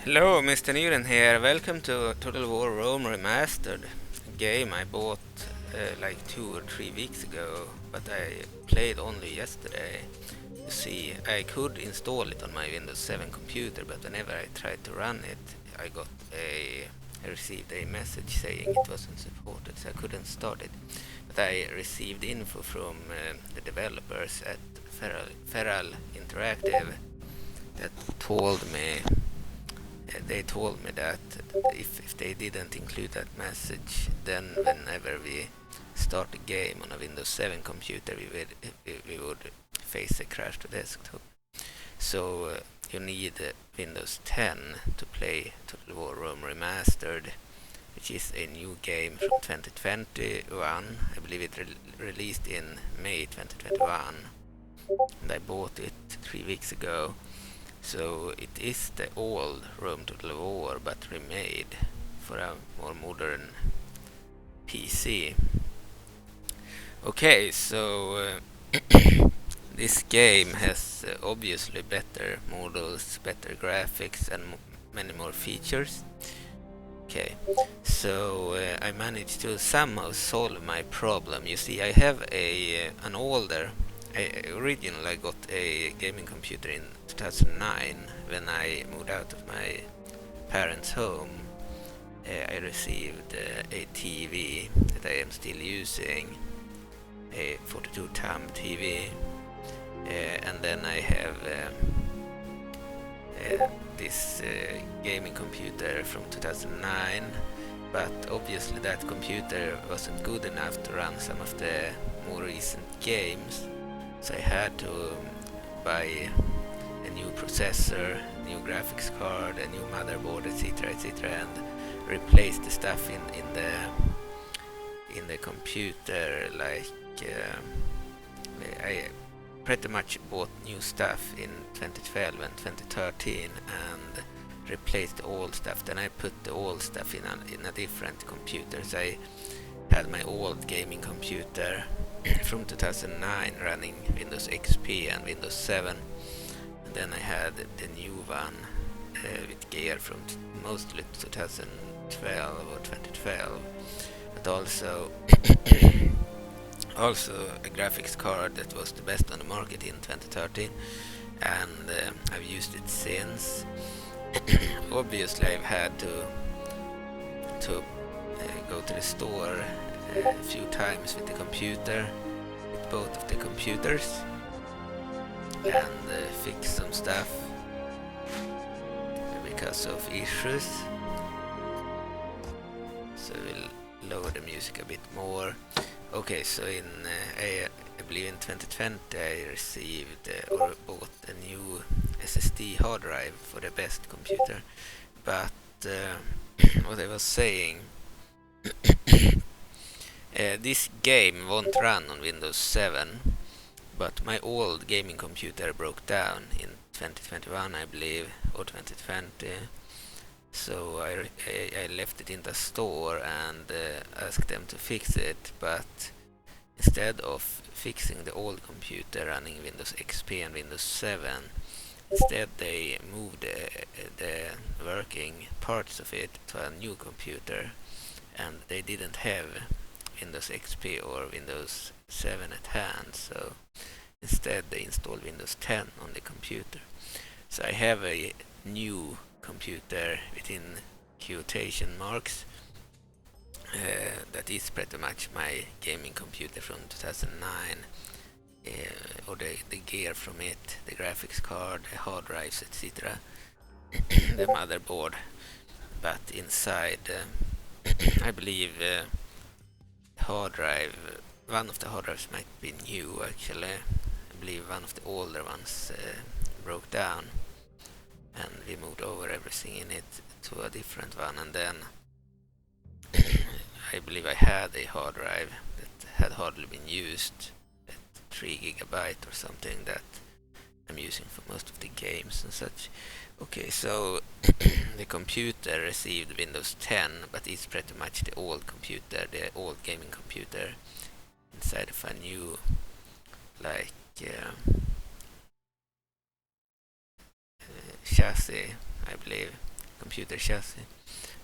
Hello, Mr. Newton here. Welcome to Total War Rome Remastered, a game I bought like 2 or 3 weeks ago, but I played only yesterday. You see, I could install it on my Windows 7 computer, but whenever I tried to run it, I received a message saying it wasn't supported, so I couldn't start it. But I received info from the developers at Feral Interactive that told me they told me that if they didn't include that message, then whenever we start a game on a Windows 7 computer, we would face a crash to desktop. So you need Windows 10 to play Total War Rome Remastered, which is a new game from 2021. I believe it released in May 2021, and I bought it 3 weeks ago. So it is the old Rome Total War, but remade for a more modern PC. Okay, so this game has obviously better models, better graphics, and many more features. Okay, so I managed to somehow solve my problem. You see, I have an older. Originally, I got a gaming computer in 2009 when I moved out of my parents' home. I received a TV that I am still using, a 42-thumb TV, and then I have this gaming computer from 2009, but obviously that computer wasn't good enough to run some of the more recent games, so I had to buy a new processor, new graphics card, a new motherboard, etc., etc., and replace the stuff in the computer. Like I pretty much bought new stuff in 2012 and 2013 and replaced the old stuff. Then I put the old stuff in a different computer. So I had my old gaming computer from 2009 running Windows XP and Windows 7. And then I had the new one with gear from mostly 2012 or 2012, but also a graphics card that was the best on the market in 2013, and I've used it since. Obviously, I've had to go to the store a few times with the computer, with both of the computers, and fix some stuff because of issues. So we'll lower the music a bit more. Okay, so I believe in 2020 I received or bought a new SSD hard drive for the best computer. But what I was saying, this game won't run on Windows 7, but my old gaming computer broke down in 2021, I believe, or 2020. So I left it in the store and asked them to fix it, but instead of fixing the old computer running Windows XP and Windows 7, instead they moved the working parts of it to a new computer, and they didn't have Windows XP or Windows 7 at hand, so instead they installed Windows 10 on the computer. So I have a new computer within quotation marks that is pretty much my gaming computer from 2009, or the gear from it, the graphics card, the hard drives, etc., the motherboard. But inside, I believe hard drive, one of the hard drives might be new actually. I believe one of the older ones broke down, and we moved over everything in it to a different one. And then I believe I had a hard drive that had hardly been used, at 3 gigabyte or something, that I'm using for most of the games and such. Okay, so the computer received Windows 10, but it's pretty much the old computer, the old gaming computer, inside of a new, like chassis, I believe, computer chassis.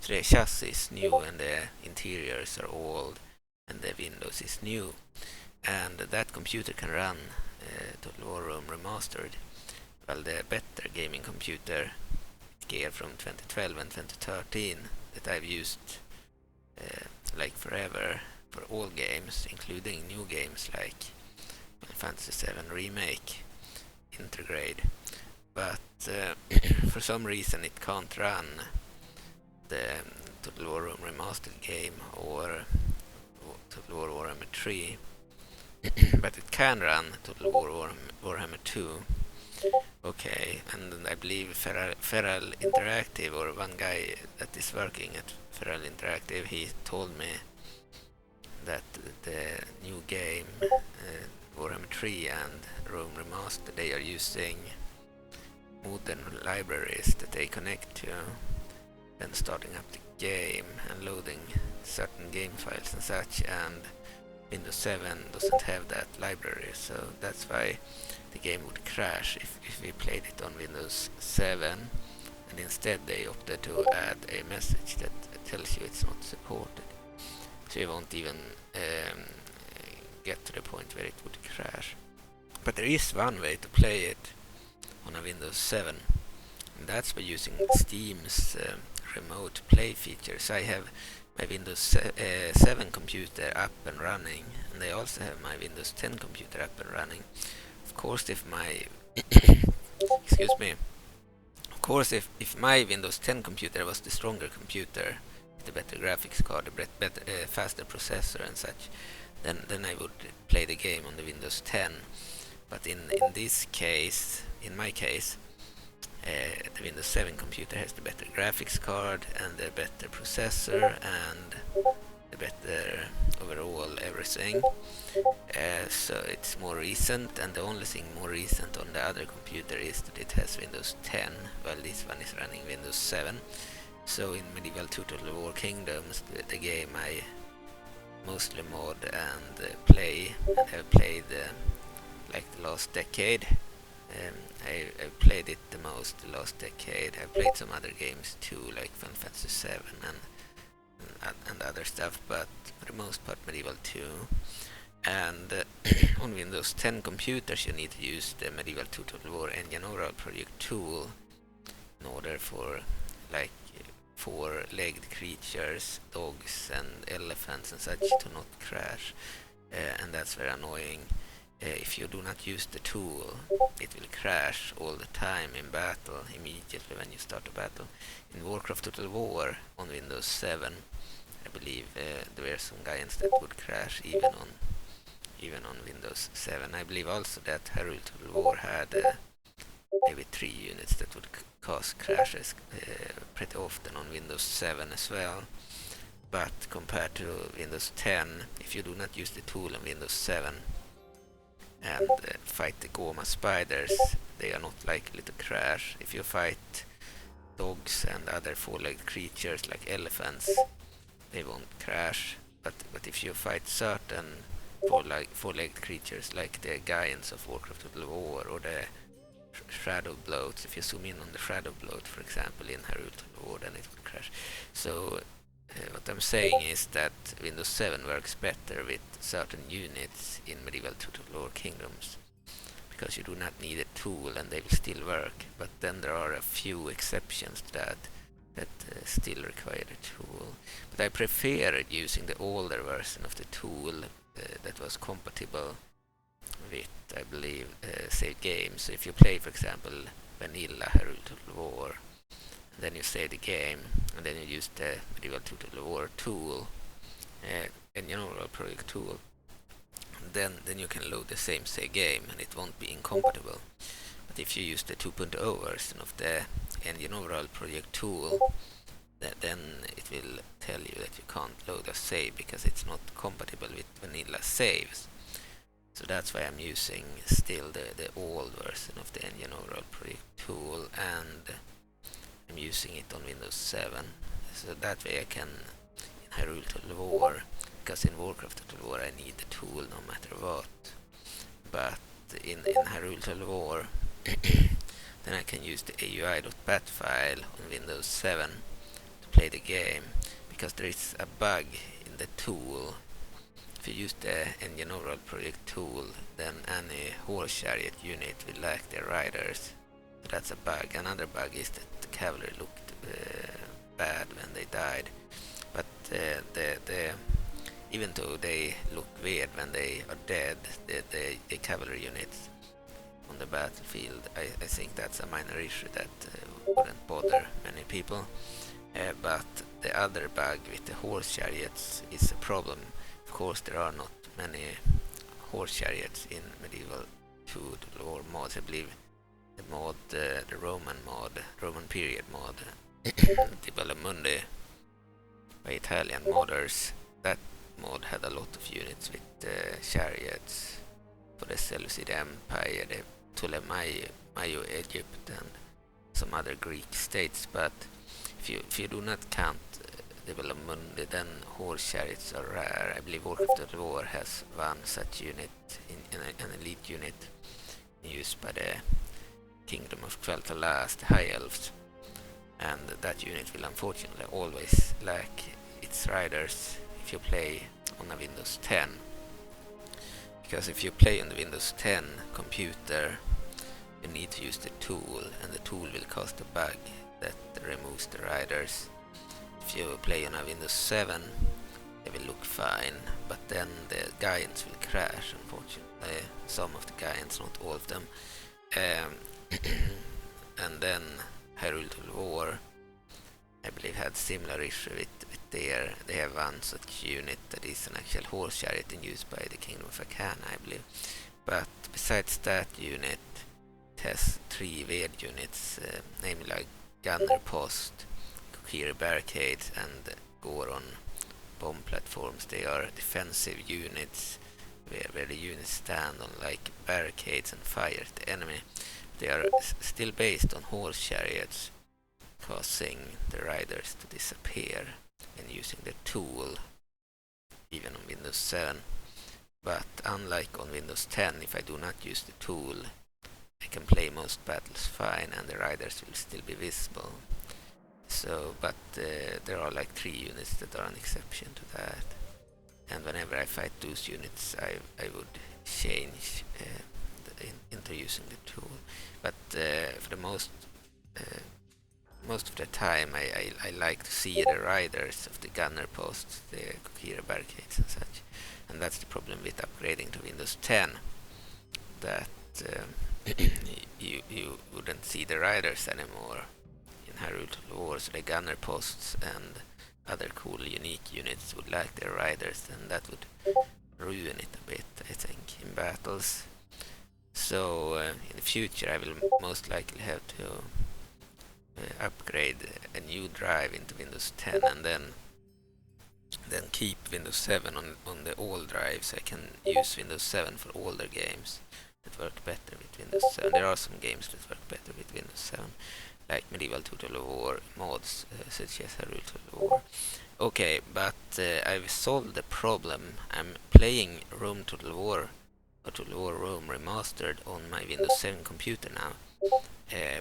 So the chassis is new and the interiors are old and the Windows is new. And that computer can run Total War Rome Remastered. Well, the better gaming computer gear from 2012 and 2013 that I've used like forever for all games, including new games like Final Fantasy VII Remake, Intergrade. But for some reason it can't run the Total War Rome Remastered game or Total War Warhammer 3. But it can run Total War Warhammer 2. Okay, and I believe Feral Interactive, or one guy that is working at Feral Interactive, he told me that the new game, Warhammer 3 and Rome Remastered, they are using modern libraries that they connect to, then starting up the game and loading certain game files and such, and Windows 7 doesn't have that library, so that's why the game would crash if we played it on Windows 7, and instead they opted to add a message that tells you it's not supported. So you won't even get to the point where it would crash. But there is one way to play it on a Windows 7, and that's by using Steam's remote play features. I have my Windows 7 computer up and running, and I also have my Windows 10 computer up and running. Of course, if my excuse me. Of course, if my Windows 10 computer was the stronger computer, the better graphics card, the better, faster processor and such, then I would play the game on the Windows 10. But in this case, in my case, the Windows 7 computer has the better graphics card and the better processor and the better overall everything. So it's more recent, and the only thing more recent on the other computer is that it has Windows 10, while this one is running Windows 7. So in Medieval Total War Kingdoms, the game I mostly mod and play, and have played like the last decade. I played it the most the last decade. I played some other games too, like Final Fantasy VII and other stuff, but for the most part Medieval 2. And on Windows 10 computers you need to use the Medieval Total War Engine Overall Project tool in order for like four-legged creatures, dogs and elephants and such to not crash, and that's very annoying. If you do not use the tool, it will crash all the time in battle, immediately when you start a battle. In Warcraft Total War on Windows 7, I believe there were some guides that would crash even on Windows 7. I believe also that Hyrule Total War had maybe 3 units that would cause crashes pretty often on Windows 7 as well. But compared to Windows 10, if you do not use the tool on Windows 7 and fight the Goma spiders, they are not likely to crash. If you fight dogs and other four-legged creatures like elephants, they won't crash. But if you fight certain four-legged creatures like the Giants of Warcraft Total War or the Shadow Bloats, if you zoom in on the Shadow Bloat, for example, in Hyrule Total War, then it will crash. So what I'm saying is that Windows 7 works better with certain units in Medieval Total War Kingdoms, because you do not need a tool and they will still work. But then there are a few exceptions to that still require a tool. But I prefer using the older version of the tool that was compatible with, I believe, save games. So if you play, for example, Vanilla Hyrule Total War, then you save the game, and then you use the Medieval Total War tool, and Overall Project tool, then you can load the same save game, and it won't be incompatible. But if you use the 2.0 version of the Engine Overall Project tool, then it will tell you that you can't load a save because it's not compatible with vanilla saves. So that's why I'm using still the old version of the Engine Overall Project tool, and I'm using it on Windows 7. So that way I can, in Hyrule Total War, because in Warcraft Total War I need the tool no matter what. But in Hyrule Total War then I can use the AUI.bat file on Windows 7 to play the game, because there is a bug in the tool. If you use the Engine Overall Project tool, then any horse chariot unit will lack their riders. So that's a bug. Another bug is that the cavalry looked bad when they died, but even though they look weird when they are dead, the cavalry units on the battlefield, I think that's a minor issue that wouldn't bother many people. But the other bug with the horse chariots is a problem. Of course, there are not many horse chariots in Medieval 2 War mods. I believe the mod, the Roman period mod, Di Mundi by Italian modders, that mod had a lot of units with chariots for the Seleucid Empire, the Ptolemaic Egypt, and some other Greek states. But if you do not count the Mundi, then horse chariots are rare. I believe Warcraft of the War has one such unit, in an elite unit used by the Kingdom of Quel'Thalas, the High Elves, and that unit will unfortunately always lack its riders if you play on a Windows 10. Because if you play on the Windows 10 computer, you need to use the tool, and the tool will cause a bug that removes the riders. If you play on a Windows 7, they will look fine, but then the giants will crash, unfortunately. Some of the giants, not all of them. And then Herald of War, I believe, had similar issue with they have one such unit that is an actual horse chariot in use by the Kingdom of Akana, I believe. But besides that unit, it has 3 weird units, namely like gunner post, Kokiri barricades, and Goron bomb platforms. They are defensive units where the units stand on like barricades and fire at the enemy. They are still based on horse chariots, causing the riders to disappear and using the tool, even on Windows 7. But unlike on Windows 10, if I do not use the tool, I can play most battles fine and the riders will still be visible. So, but there are like 3 units that are an exception to that. And whenever I fight those units, I would change into using the tool. But for the most of the time, I like to see the riders of the gunner posts, the Kokiri barricades and such. And that's the problem with upgrading to Windows 10, that you wouldn't see the riders anymore in Herald of War, so the gunner posts and other cool unique units would lack their riders, and that would ruin it a bit, I think, in battles. So in the future I will most likely have to upgrade a new drive into Windows 10 and then keep Windows 7 on the old drives. I can use Windows 7 for older games that work better with Windows 7. There are some games that work better with Windows 7, like Medieval Total War mods, such as Herald of War. Okay, but I've solved the problem. I'm playing Rome Total War, or Total War Rome Remastered on my Windows 7 computer now,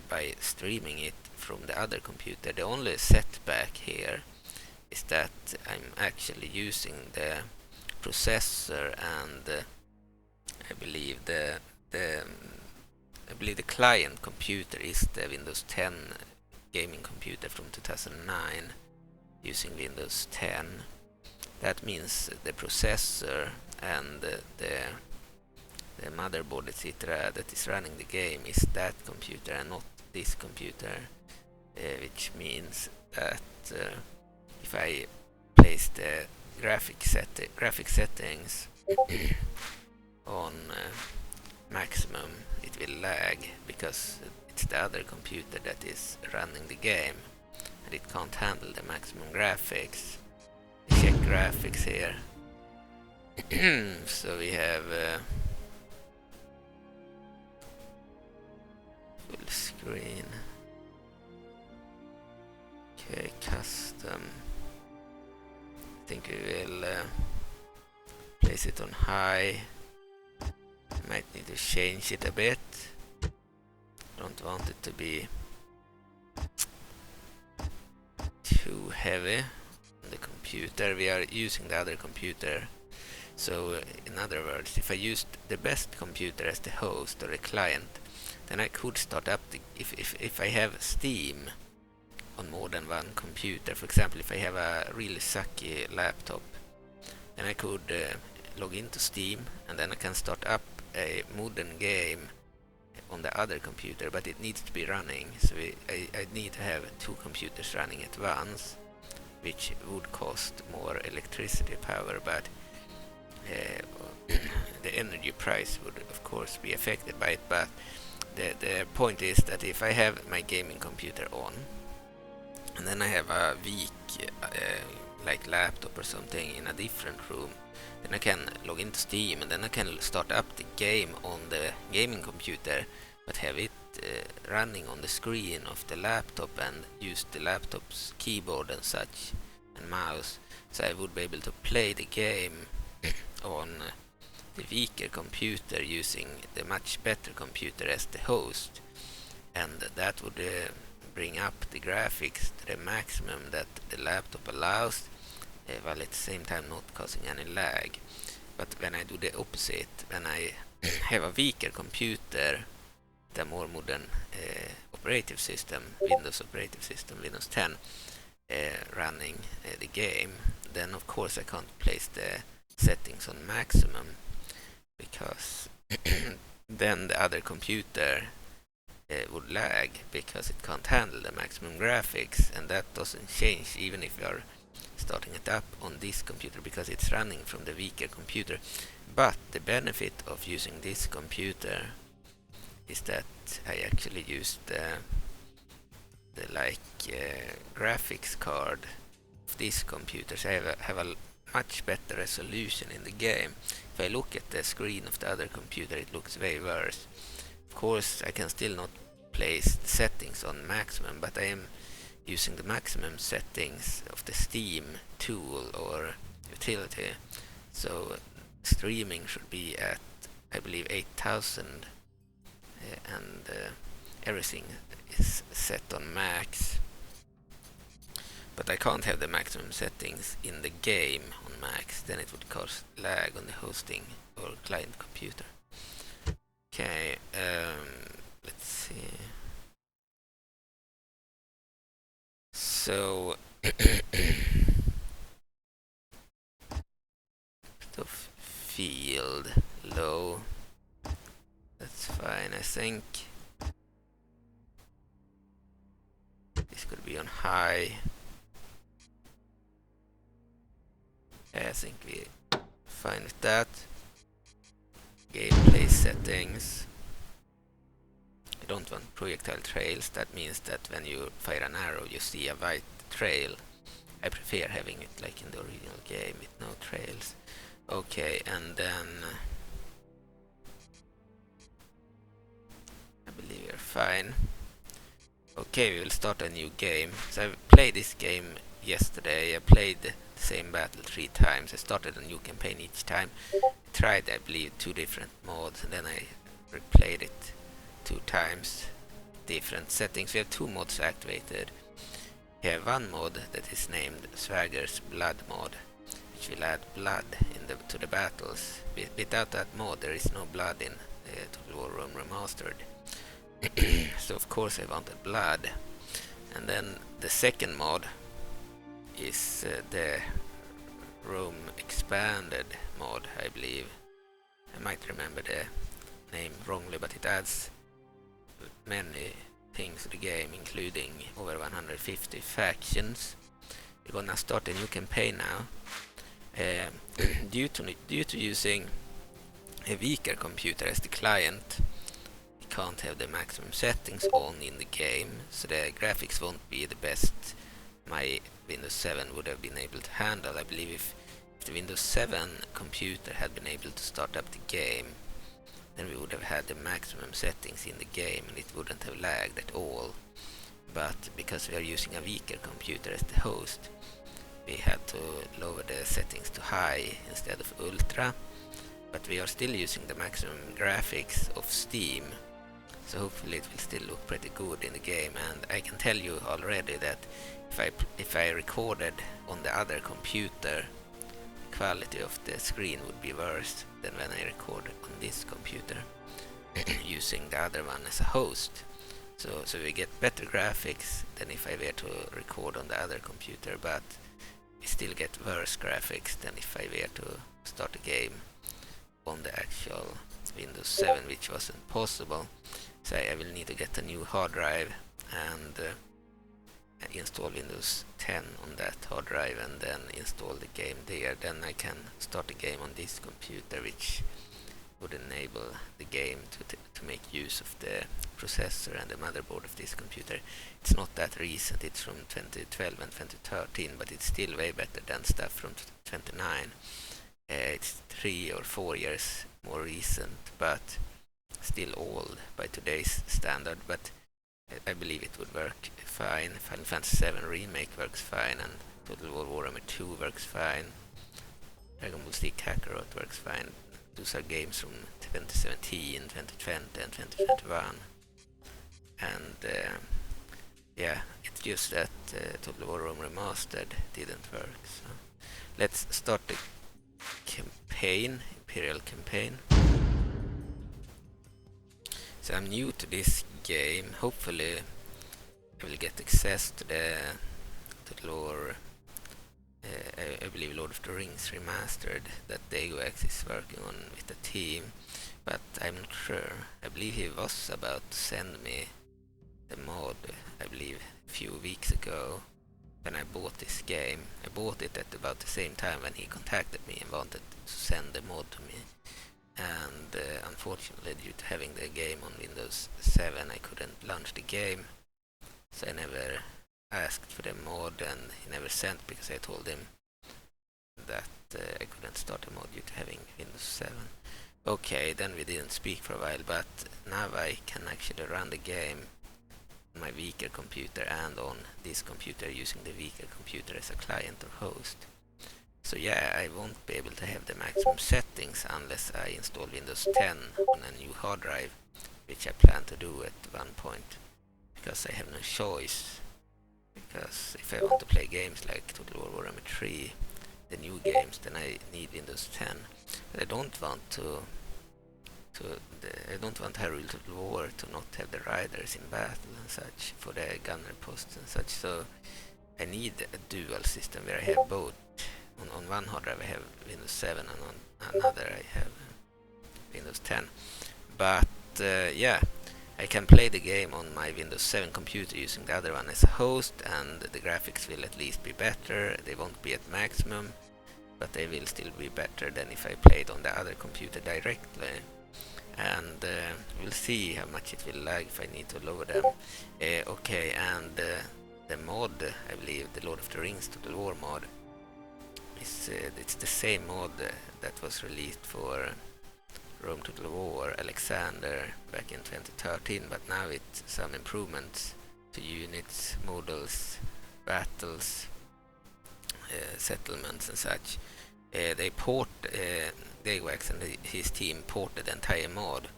by streaming it from the other computer. The only setback here is that I'm actually using the processor, and I believe the client computer is the Windows 10 gaming computer from 2009 using Windows 10. That means the processor and the motherboard, etc., that is running the game is that computer and not this computer, which means that if I place the graphic settings on maximum, it will lag because it's the other computer that is running the game and it can't handle the maximum graphics. Check graphics here. So we have full screen. Okay, custom. I think we will place it on high. Might need to change it a bit. don't want it to be too heavy on the computer. We are using the other computer. So in other words, if I used the best computer as the host or a client, then I could start up if I have Steam on more than one computer. For example, if I have a really sucky laptop, then I could log into Steam and then I can start up a modern game on the other computer, but it needs to be running, so I need to have two computers running at once, which would cost more electricity power, but the energy price would of course be affected by it. But the point is that if I have my gaming computer on and then I have a weak like laptop or something in a different room, then I can log into Steam and then I can start up the game on the gaming computer, but have it running on the screen of the laptop and use the laptop's keyboard and such and mouse, so I would be able to play the game on the weaker computer using the much better computer as the host, and that would bring up the graphics to the maximum that the laptop allows, while at the same time not causing any lag. But when I do the opposite, when I have a weaker computer, the more modern operative system, Windows operative system, Windows 10, running the game, then of course I can't place the settings on maximum, because then the other computer would lag because it can't handle the maximum graphics, and that doesn't change even if you are starting it up on this computer because it's running from the weaker computer. But the benefit of using this computer is that I actually use the graphics card of this computer, so I have a much better resolution in the game. If I look at the screen of the other computer, it looks way worse. Of course, I can still not place the settings on maximum, but I am using the maximum settings of the Steam tool or utility. So streaming should be at, I believe, 8000, and everything is set on max. But I can't have the maximum settings in the game on max, then it would cause lag on the hosting or client computer. Okay, let's see. So stuff field low. That's fine, I think. This could be on high. I think we're fine with that. Gameplay settings. I don't want projectile trails. That means that when you fire an arrow you see a white trail. I prefer having it like in the original game with no trails. Okay, and then I believe we're fine. Okay, we will start a new game. So I played this game yesterday. I played the same battle 3 times. I started a new campaign each time. I tried, I believe, 2 different modes, and then I replayed it 2 times. Different settings. We have 2 modes activated. We have one mod that is named Swagger's Blood mod, which will add blood to the battles. Without that mod, there is no blood in Total War Rome Remastered. So of course I wanted blood. And then the second mod is the Rome Expanded mod, I believe. I might remember the name wrongly, but it adds many things to the game, including over 150 factions. We're gonna start a new campaign now. Due to using a weaker computer as the client, we can't have the maximum settings on in the game, so the graphics won't be the best my Windows 7 would have been able to handle. I believe if the Windows 7 computer had been able to start up the game, then we would have had the maximum settings in the game and it wouldn't have lagged at all. But because we are using a weaker computer as the host, we had to lower the settings to high instead of ultra. But we are still using the maximum graphics of Steam, so hopefully it will still look pretty good in the game. And I can tell you already that if I recorded on the other computer, the quality of the screen would be worse than when I record on this computer using the other one as a host. So we get better graphics than if I were to record on the other computer, but we still get worse graphics than if I were to start a game on the actual Windows 7, which wasn't possible. So I will need to get a new hard drive and install Windows 10 on that hard drive and then install the game there. Then I can start the game on this computer, which would enable the game to make use of the processor and the motherboard of this computer. It's not that recent, it's from 2012 and 2013, but it's still way better than stuff from 29. It's 3 or 4 years more recent, but still old by today's standard. But I believe it would work fine. Final Fantasy 7 Remake works fine, and Total War Warhammer 2 works fine. Dragon Ball Z Kakarot works fine. Those are games from 2017, 2020 and 2021. And yeah, it's just that Total War Remastered didn't work. So let's start the campaign, Imperial campaign. So I'm new to this game. Hopefully I will get access to the Total I believe Lord of the Rings Remastered that DegoX is working on with the team, but I'm not sure. I believe he was about to send me the mod, I believe a few weeks ago when I bought this game. I bought it at about the same time when he contacted me and wanted to send the mod to me. And unfortunately, due to having the game on Windows 7, I couldn't launch the game, so I never asked for the mod, and he never sent because I told him that I couldn't start the mod due to having Windows 7. Okay, then we didn't speak for a while, but now I can actually run the game on my weaker computer and on this computer using the weaker computer as a client or host. So yeah, I won't be able to have the maximum settings unless I install Windows 10 on a new hard drive, which I plan to do at one point, because I have no choice. Because if I want to play games like Total War Warhammer 3, the new games, then I need Windows 10. But I don't want I don't want Hyrule Total War to not have the riders in battle and such for the gunner posts and such. So I need a dual system where I have both. On one hard drive I have Windows 7 and on another I have Windows 10. But yeah, I can play the game on my Windows 7 computer using the other one as a host, and the graphics will at least be better. They won't be at maximum, but they will still be better than if I played on the other computer directly. And we'll see how much it will lag if I need to lower them. Okay, and the mod, I believe, the Lord of the Rings Total War mod, it's the same mod that was released for Rome Total War Alexander back in 2013, but now it's some improvements to units, models, battles, settlements and such. They DegoX and his team ported the entire mod,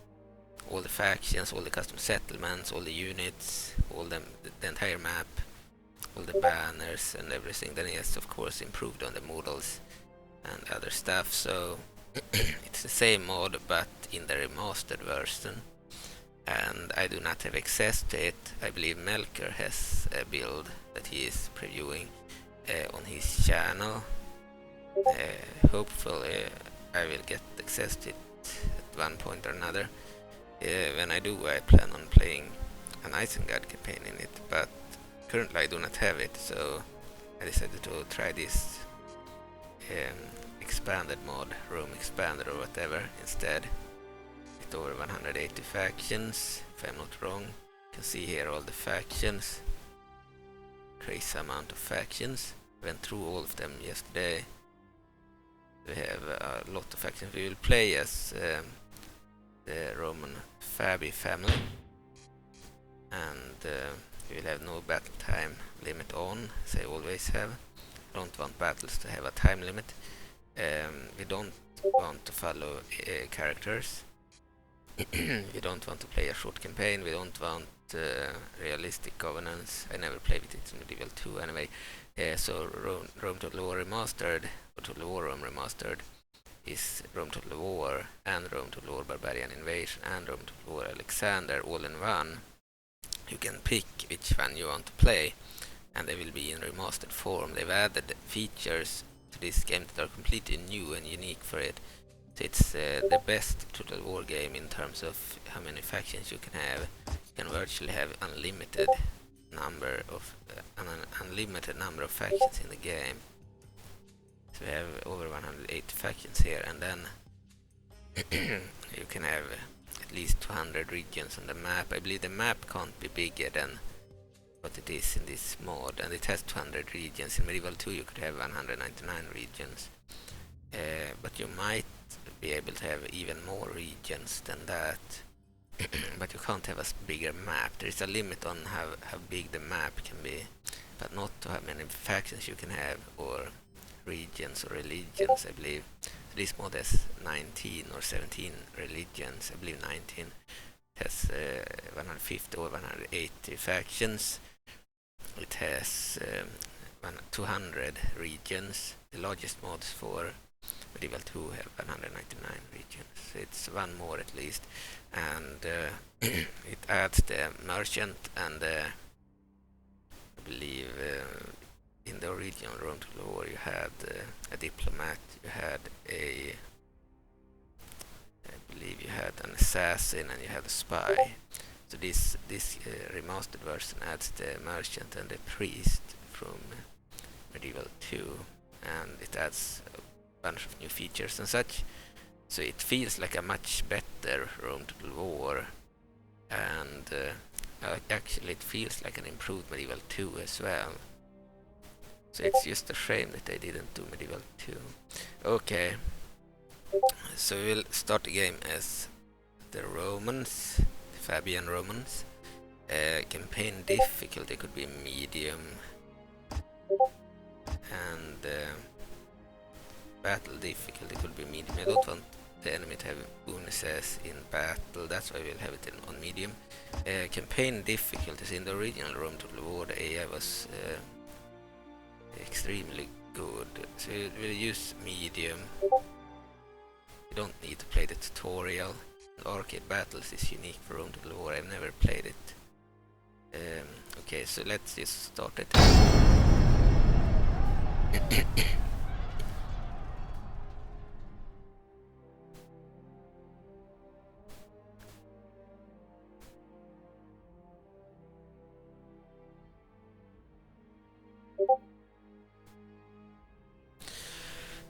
all the factions, all the custom settlements, all the units, all the entire map, all the banners and everything. Then he has of course improved on the models and other stuff, so it's the same mod but in the remastered version, and I do not have access to it. I believe Melker has a build that he is previewing on his channel. Hopefully I will get access to it at one point or another. When I do, I plan on playing an Isengard campaign in it, but currently I do not have it, so I decided to try this expanded mod, Rome Expander or whatever, instead. With over 180 factions, if I'm not wrong. You can see here all the factions. Crazy amount of factions. Went through all of them yesterday. We have a lot of factions. We will play as the Roman Fabi family, and we will have no battle time limit on, as I always have. Don't want battles to have a time limit. We don't want to follow characters. We don't want to play a short campaign. We don't want realistic governance. I never played with it in Medieval 2 anyway. So Rome Total War Remastered, or Total War Rome Remastered, is Rome Total War and Rome Total War Barbarian Invasion and Rome Total War Alexander all in one. You can pick which one you want to play, and they will be in remastered form. They've added features to this game that are completely new and unique for it. So it's the best Total War game in terms of how many factions you can have. You can virtually have an unlimited number of factions in the game. So we have over 180 factions here, and then you can have at least 200 regions on the map. I believe the map can't be bigger than what it is in this mod, and it has 200 regions. In Medieval 2 you could have 199 regions, but you might be able to have even more regions than that. But you can't have a bigger map. There is a limit on how big the map can be, but not to how many factions you can have, or regions or religions, I believe. This mod has 19 or 17 religions, I believe 19. It has 150 or 180 factions. It has 200 regions. The largest mods for Medieval 2 have 199 regions. It's one more at least. And it adds the merchant, and I believe in the original Rome Total War you had a diplomat, you had I believe you had an assassin, and you had a spy. So this remastered version adds the merchant and the priest from Medieval 2, and it adds a bunch of new features and such. So it feels like a much better Rome Total War, and actually it feels like an improved Medieval 2 as well. So it's just a shame that they didn't do Medieval 2. Okay, so we'll start the game as the Romans, the Fabian Romans. Campaign difficulty could be medium, and battle difficulty could be medium. I don't want the enemy to have bonuses in battle, that's why we'll have it on medium. Campaign difficulties in the original Rome Total War, the AI was extremely good, so we'll use medium. You don't need to play the tutorial. The arcade battles is unique for Rome Total War. I've never played it. Okay, so let's just start it.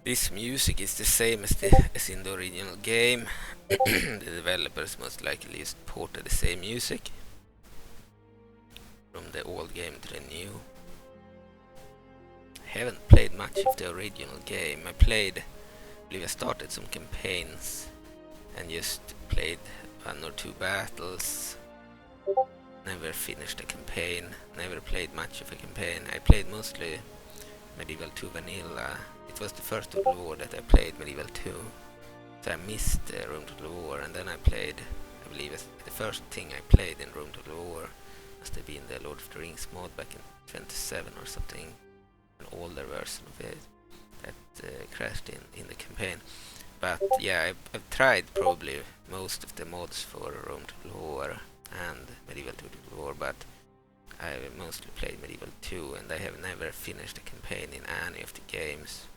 This music is the same as in the original game. The developers most likely just ported the same music from the old game to the new. I haven't played much of the original game. I believe I started some campaigns and just played 1 or 2 battles. Never finished a campaign, never played much of a campaign. I played mostly Medieval 2 Vanilla. It was the first Total War that I played, Medieval 2. So I missed Rome Total War, and then I played, I believe the first thing I played in Rome Total War must have been the Lord of the Rings mod back in 27 or something. An older version of it that crashed in the campaign. But yeah, I've tried probably most of the mods for Rome Total War and Medieval 2 Total War, but I mostly played Medieval 2, and I have never finished a campaign in any of the games,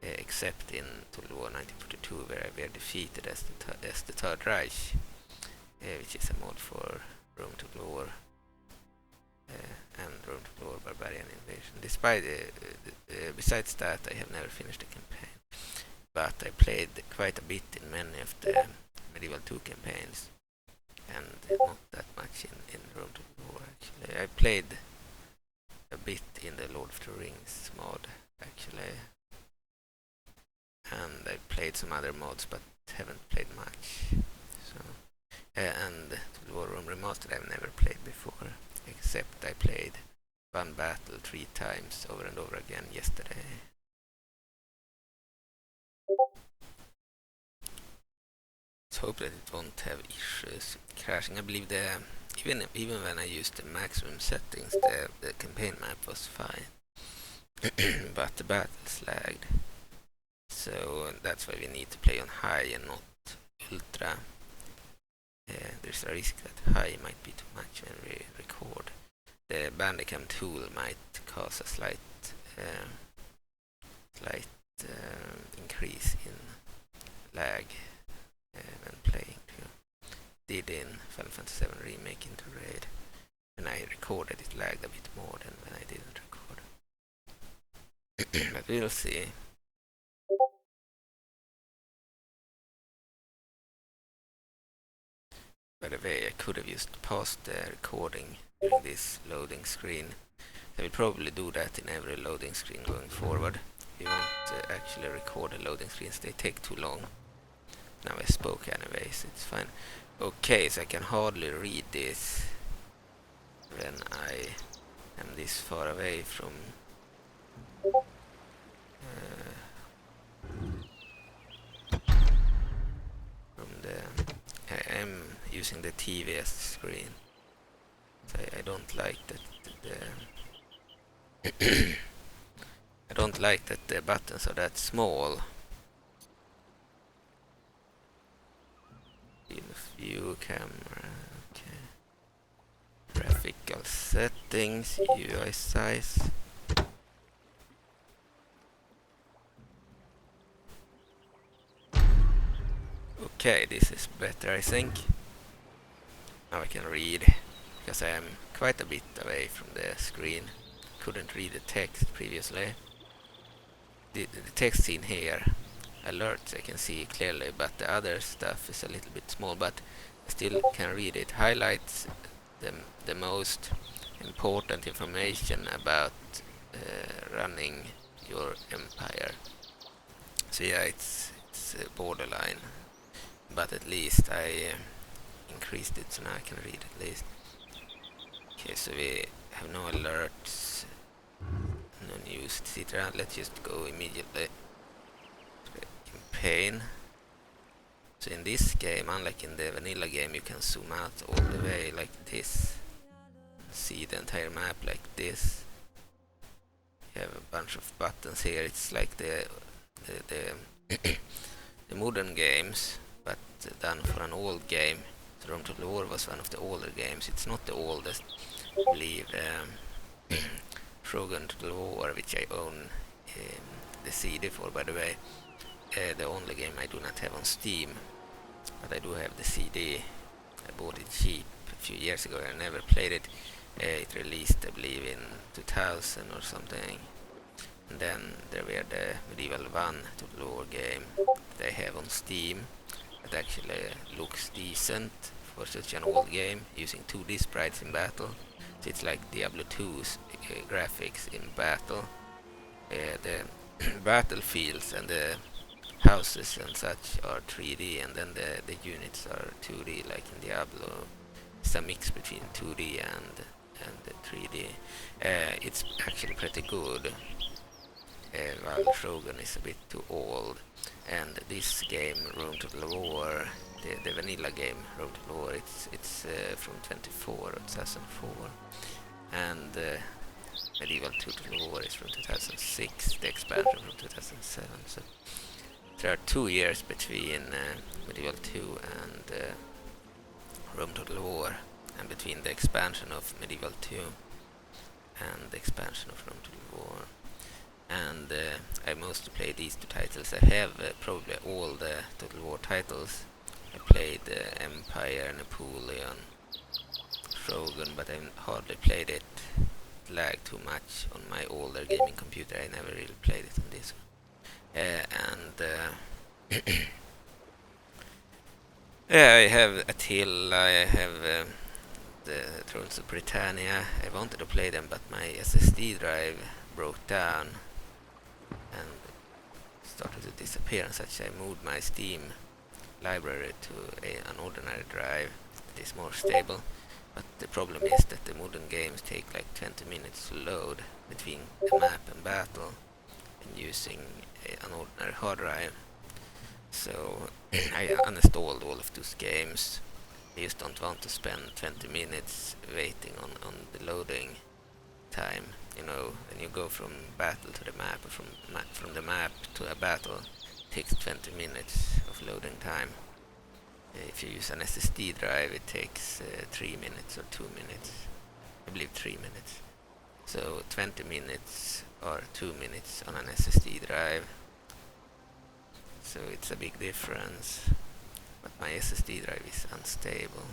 except in Total War 1942, where I were defeated as the Third Reich, which is a mod for Rome Total War and Rome Total War Barbarian Invasion. Besides that, I have never finished a campaign, but I played quite a bit in many of the Medieval 2 campaigns, and not that much in Rome Total War actually. I played a bit in the Lord of the Rings mod actually, and I played some other mods but haven't played much. So and Total War Rome Remastered I've never played before, except I played one battle 3 times over and over again yesterday. hope that it won't have issues crashing. I believe even when I used the maximum settings, the campaign map was fine, but the battles lagged. So that's why we need to play on high and not ultra. There's a risk that high might be too much when we record. The Bandicam tool might cause a slight increase in lag when playing. Did in Final Fantasy VII Remake into Raid. When I recorded, it lagged a bit more than when I didn't record. But we'll see. By the way, I could have just paused the recording during this loading screen. I will probably do that in every loading screen going forward. We won't actually record the loading screens, they take too long. Now I spoke anyways, it's fine. Okay, so I can hardly read this when I am this far away from the... I am using the TVS screen. So I don't like that I don't like that the buttons are that small. View camera, okay. Graphical settings, UI size. Okay, this is better, I think. Now I can read, because I am quite a bit away from the screen. Couldn't read the text previously. The text in here, alerts, I can see clearly, but the other stuff is a little bit small, but I still can read it. Highlights the most important information about running your empire. So yeah, it's borderline, but at least I increased it, so now I can read at least. Okay, so we have no alerts, no news, etc. Let's just go immediately to the campaign. So in this game, unlike in the vanilla game, you can zoom out all the way like this, see the entire map like this. You have a bunch of buttons here. It's like the modern games, but done for an old game. So Rome Total War was one of the older games. It's not the oldest, I believe. Shogun Total War, which I own the CD for, by the way. The only game I do not have on Steam, but I do have the CD. I bought it cheap a few years ago. I never played it. It released, I believe, in 2000 or something. And then there were the Medieval 1 Total War game that I have on Steam. It actually looks decent for such an old game, using 2D sprites in battle. So it's like Diablo 2's graphics in battle. The battlefields and the houses and such are 3D, and then the units are 2D, like in Diablo. It's a mix between 2D and 3D. It's actually pretty good. While Shogun is a bit too old, and this game, Rome Total War, the vanilla game, Rome Total War, it's from 2004, and Medieval Total War is from 2006, the expansion from 2007. So there are 2 years between Medieval 2 and Rome Total War, and between the expansion of Medieval 2 and the expansion of Rome Total War. And I mostly play these two titles. I have probably all the Total War titles. I played Empire, Napoleon, Shogun, but I hardly played it. It lagged too much on my older gaming computer. I never really played it on this one. Yeah, I have Attila, I have the Thrones of Britannia. I wanted to play them, but my SSD drive broke down and started to disappear, and such. I moved my Steam library to an ordinary drive that is more stable. But the problem is that the modern games take like 20 minutes to load between the map and battle, and using an ordinary hard drive. So I uninstalled all of those games. I just don't want to spend 20 minutes waiting on the loading time. You know, when you go from battle to the map, or from the map to a battle, it takes 20 minutes of loading time. If you use an SSD drive, it takes 3 minutes or 2 minutes. I believe 3 minutes. So 20 minutes or 2 minutes on an SSD drive. So it's a big difference. But my SSD drive is unstable.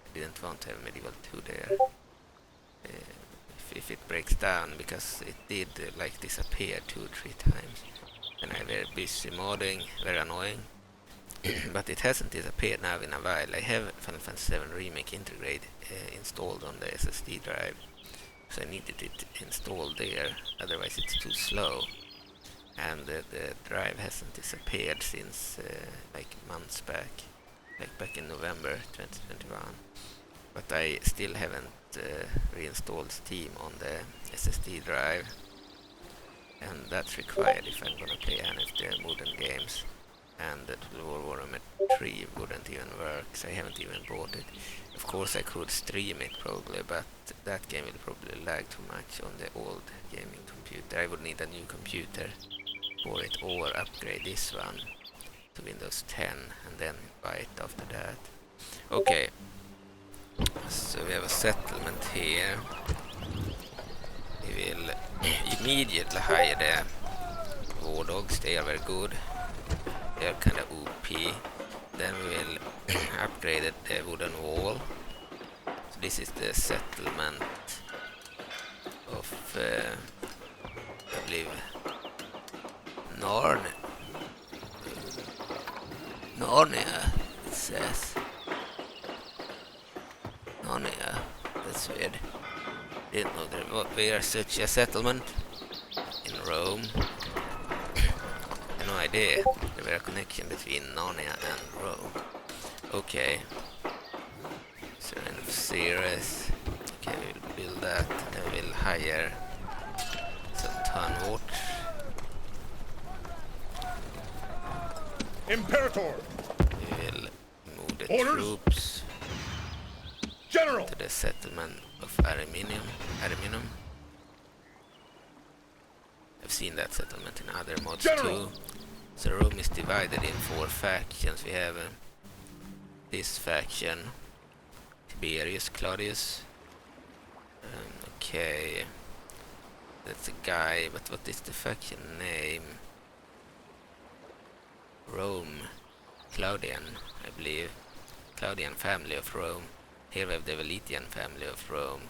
I didn't want to have Medieval 2 there. If it breaks down, because it did like disappear 2-3 times. And I were busy modding, very annoying. But it hasn't disappeared now in a while. I have Final Fantasy VII Remake Integrate installed on the SSD drive. So I needed it installed there, otherwise it's too slow. And the drive hasn't disappeared since like months back, like back in November 2021. But I still haven't reinstalled Steam on the SSD drive, and that's required if I'm gonna play any of the modern games. And the Total War Warhammer 3 wouldn't even work, so I haven't even bought it. Of course I could stream it probably, but that game will probably lag too much on the old gaming computer. I would need a new computer for it, or upgrade this one to Windows 10 and then buy it after that. Okay, so we have a settlement here. We will immediately hire the war dogs, they are very good. They are kind of OP. Then we will upgrade the wooden wall. So this is the settlement of, I believe, Narnia, it says. Narnia, that's weird. Didn't know there was such a settlement in Rome. No idea. There was a connection between Narnia and Rome. Okay. Serene of Ceres. Okay, we'll build that. Then we'll hire some town watch. Imperator! We will move the Orders. troops General! to the settlement of Ariminum. I've seen that settlement in other mods General. too. So Rome is divided in 4 factions. We have this faction, Tiberius, Claudius. Okay, that's a guy, but what is the faction name? Rome, Claudian, I believe. Claudian family of Rome. Here we have the Venetian family of Rome.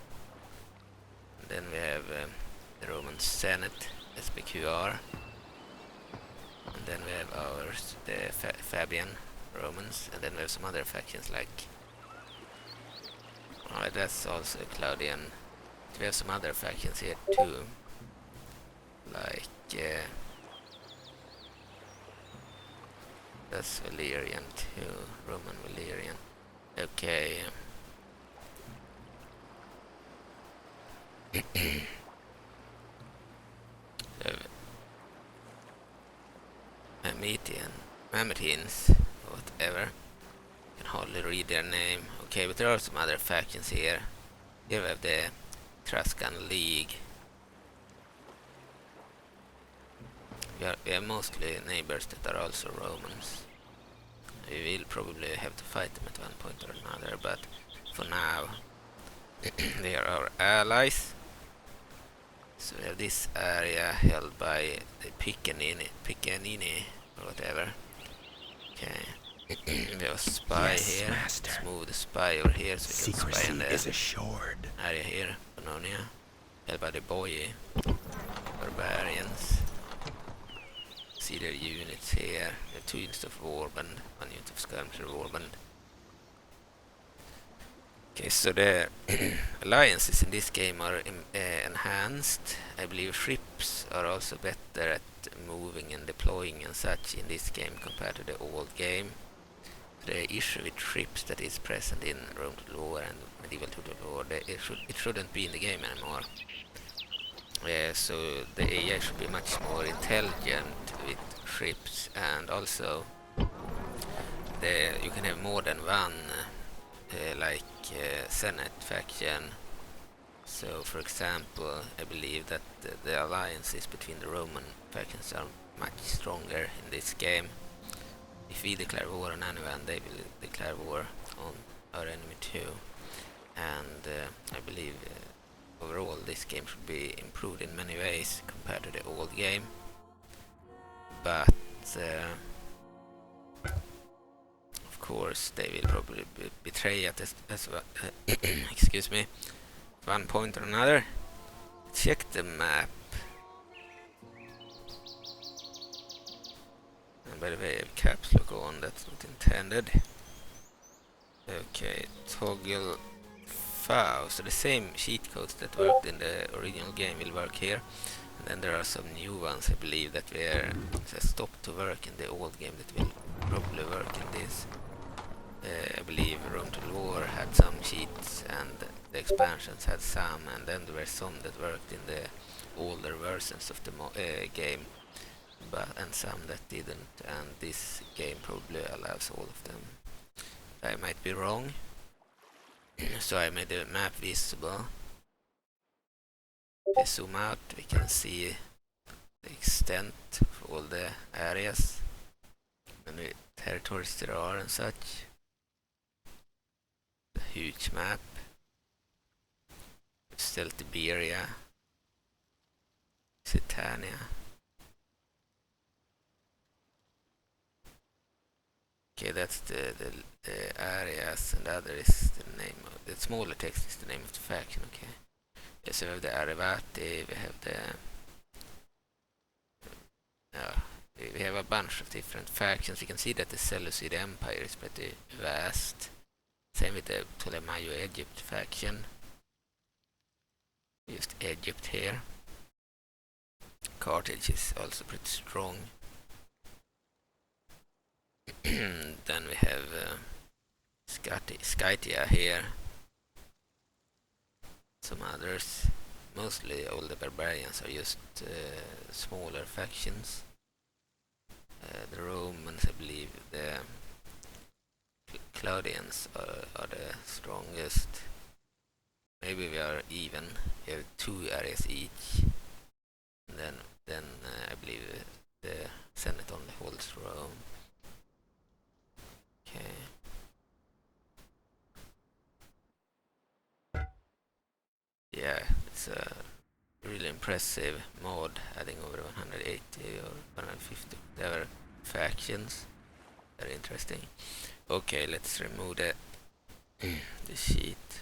And then we have the Roman Senate, SPQR. And then we have ours, the Fabian Romans, and then we have some other factions like... Oh, that's also Claudian. We have some other factions here too. Like... that's Valerian too, Roman Valerian. Okay. Mametines, whatever. Can hardly read their name. Okay, but there are some other factions here. Here we have the Trascan League. We are mostly neighbors that are also Romans. We will probably have to fight them at one point or another, but for now they are our allies. So we have this area held by the Piccanini or whatever. Okay. We have a spy here. Master. Let's move the spy over here so we can spy Secrecy in the is assured. area here, Pannonia. Held by the Boii. Barbarians. See their units here. We have 2 units of Warband, 1 unit of Skirmisher Warband. Okay, so the alliances in this game are enhanced. I believe ships are also better at moving and deploying and such in this game compared to the old game. The issue with ships that is present in Rome Total War and Medieval Total War, it shouldn't be in the game anymore. So the AI should be much more intelligent with ships, and also you can have more than one Senate faction. So, for example, I believe that the alliances between the Roman factions are much stronger in this game. If we declare war on anyone, they will declare war on our enemy too. And I believe overall this game should be improved in many ways compared to the old game. But of course they will probably betray it as well. Excuse me. At one point or another. Check the map. And by the way, I have caps lock on, that's not intended. Okay, toggle file. So the same cheat codes that worked in the original game will work here. And then there are some new ones, I believe, that were stopped to work in the old game that will probably work in this. I believe Rome to War had some cheats and the expansions had some, and then there were some that worked in the older versions of the game, and some that didn't, and this game probably allows all of them. I might be wrong. So I made the map visible. If we zoom out, we can see the extent of all the areas and the territories there are and such. A huge map. Still Tiberia, Citania. Okay, that's the areas, and the other is the name of the smaller text is the name of the faction. Okay. Yes, so we have the Arivati, we have we have a bunch of different factions. You can see that the Seleucid Empire is pretty vast. Same with the Ptolemaio Egypt faction. Just Egypt here. Carthage is also pretty strong. Then we have Scythia here. Some others. Mostly all the barbarians are just smaller factions. The Romans, I believe, the Claudians are the strongest. Maybe we are even. We have 2 areas each. And then I believe the Senate only holds Rome. Okay. Yeah, it's a really impressive mod, adding over 180 or 150 whatever factions. Very interesting. Okay, let's remove the sheet.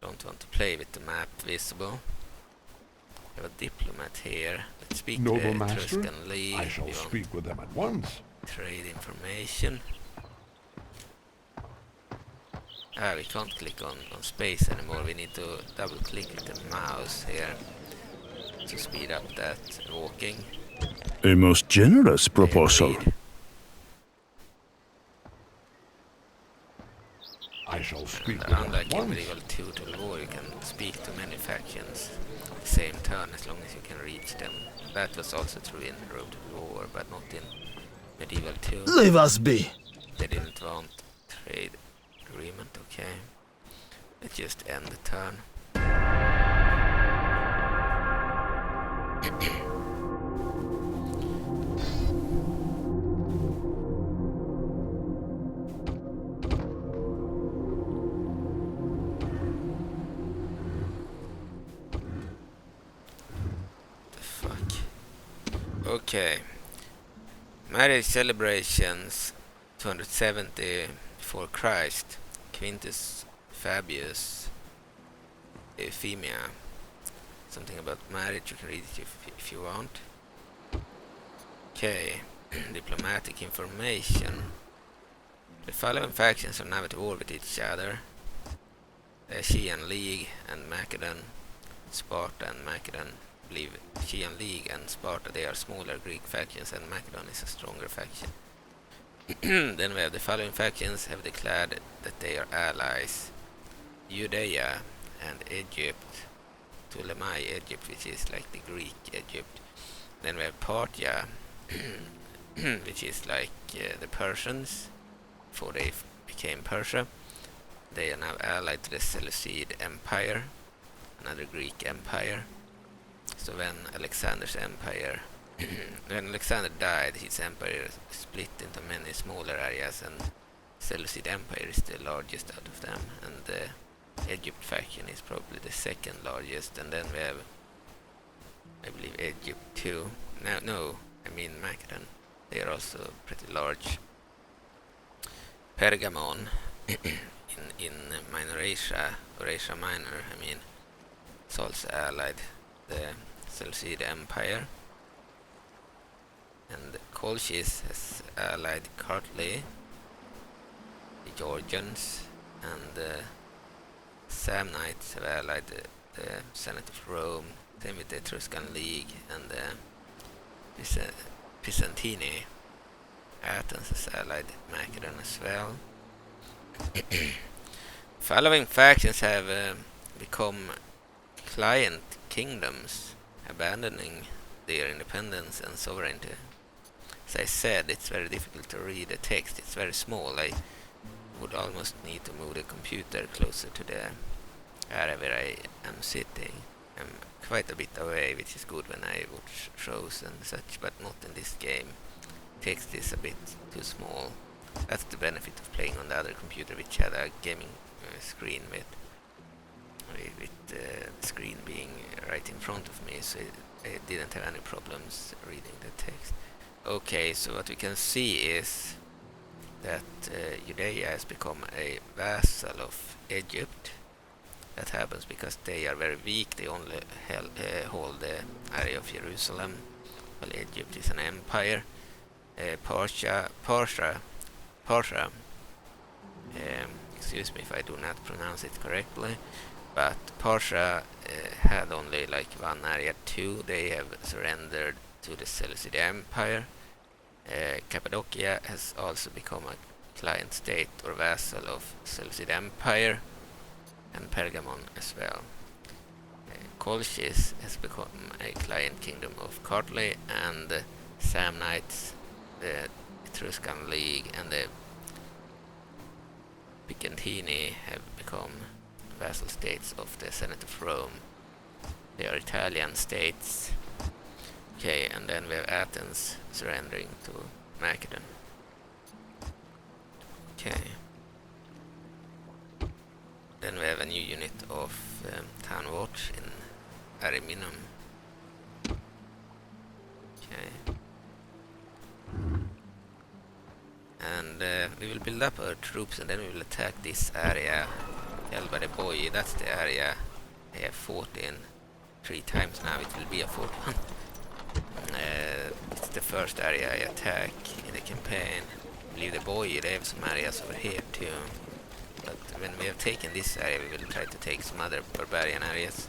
Don't want to play with the map visible. We have a diplomat here. Let's speak to the Etruscan League. I shall speak with them at once. Trade information. We can't click on space anymore. We need to double click with the mouse here to speed up that walking. A most generous proposal. I shall speak with them at Unlike in once. Medieval 2 Total War, you can speak to many factions at the same turn as long as you can reach them. That was also true in Rome to War, but not in Medieval 2. Leave us be. They didn't want trade agreement, okay. Let's just end the turn. The fuck? Okay. Marriage celebrations 270 before Christ. Quintus Fabius Euphemia. Something about marriage, you can read it if you want. Okay. Diplomatic information. The following factions are now at war with each other. The Achaean League and Macedon. Sparta and Macedon. I believe Achaean League and Sparta, they are smaller Greek factions, and Macedon is a stronger faction. Then we have the following factions have declared that they are allies. Judea and Egypt. Ptolemy Egypt, which is like the Greek Egypt. Then we have Partya, which is like the Persians before they became Persia. They are now allied to the Seleucid Empire, another Greek empire. So when Alexander's empire, when Alexander died, his empire split into many smaller areas, and Seleucid Empire is the largest out of them, and the Egypt faction is probably the second largest, and then we have, I believe, Egypt too. No, I mean Macedon. They are also pretty large. Pergamon in Minor Asia, or Asia Minor, I mean, is also allied the Seleucid Empire. And Colchis has allied Kartli, the Georgians, and the Samnites have allied the Senate of Rome, same with the Etruscan League, and the Pisantini. Athens has allied Macedon as well. Following factions have become client kingdoms, abandoning their independence and sovereignty. As I said, it's very difficult to read the text. It's very small. I would almost need to move the computer closer to the area where I am sitting. I'm quite a bit away, which is good when I watch shows and such, but not in this game. Text is a bit too small. That's the benefit of playing on the other computer, which had a gaming screen with the screen being right in front of me, so I didn't have any problems reading the text. Okay, so what we can see is that Judea has become a vassal of Egypt. That happens because they are very weak. They only hold the area of Jerusalem, while Egypt is an empire. Persia, excuse me if I do not pronounce it correctly, but Persia had only like one area too. They have surrendered to the Seleucid Empire. Cappadocia has also become a client state or vassal of Seleucid Empire, and Pergamon as well. Colchis has become a client kingdom of Kartli, and the Samnites, the Etruscan League, and the Picantini have become vassal states of the Senate of Rome. They are Italian states. Okay, and then we have Athens surrendering to Macedon. Okay. Then we have a new unit of Town Watch in Ariminum. Okay. And we will build up our troops, and then we will attack this area held by the Boii. That's the area I have fought in 3 times now. It will be a 4th one. It's the first area I attack in the campaign. I believe the Boii, they have some areas over here too. But when we have taken this area, we will try to take some other barbarian areas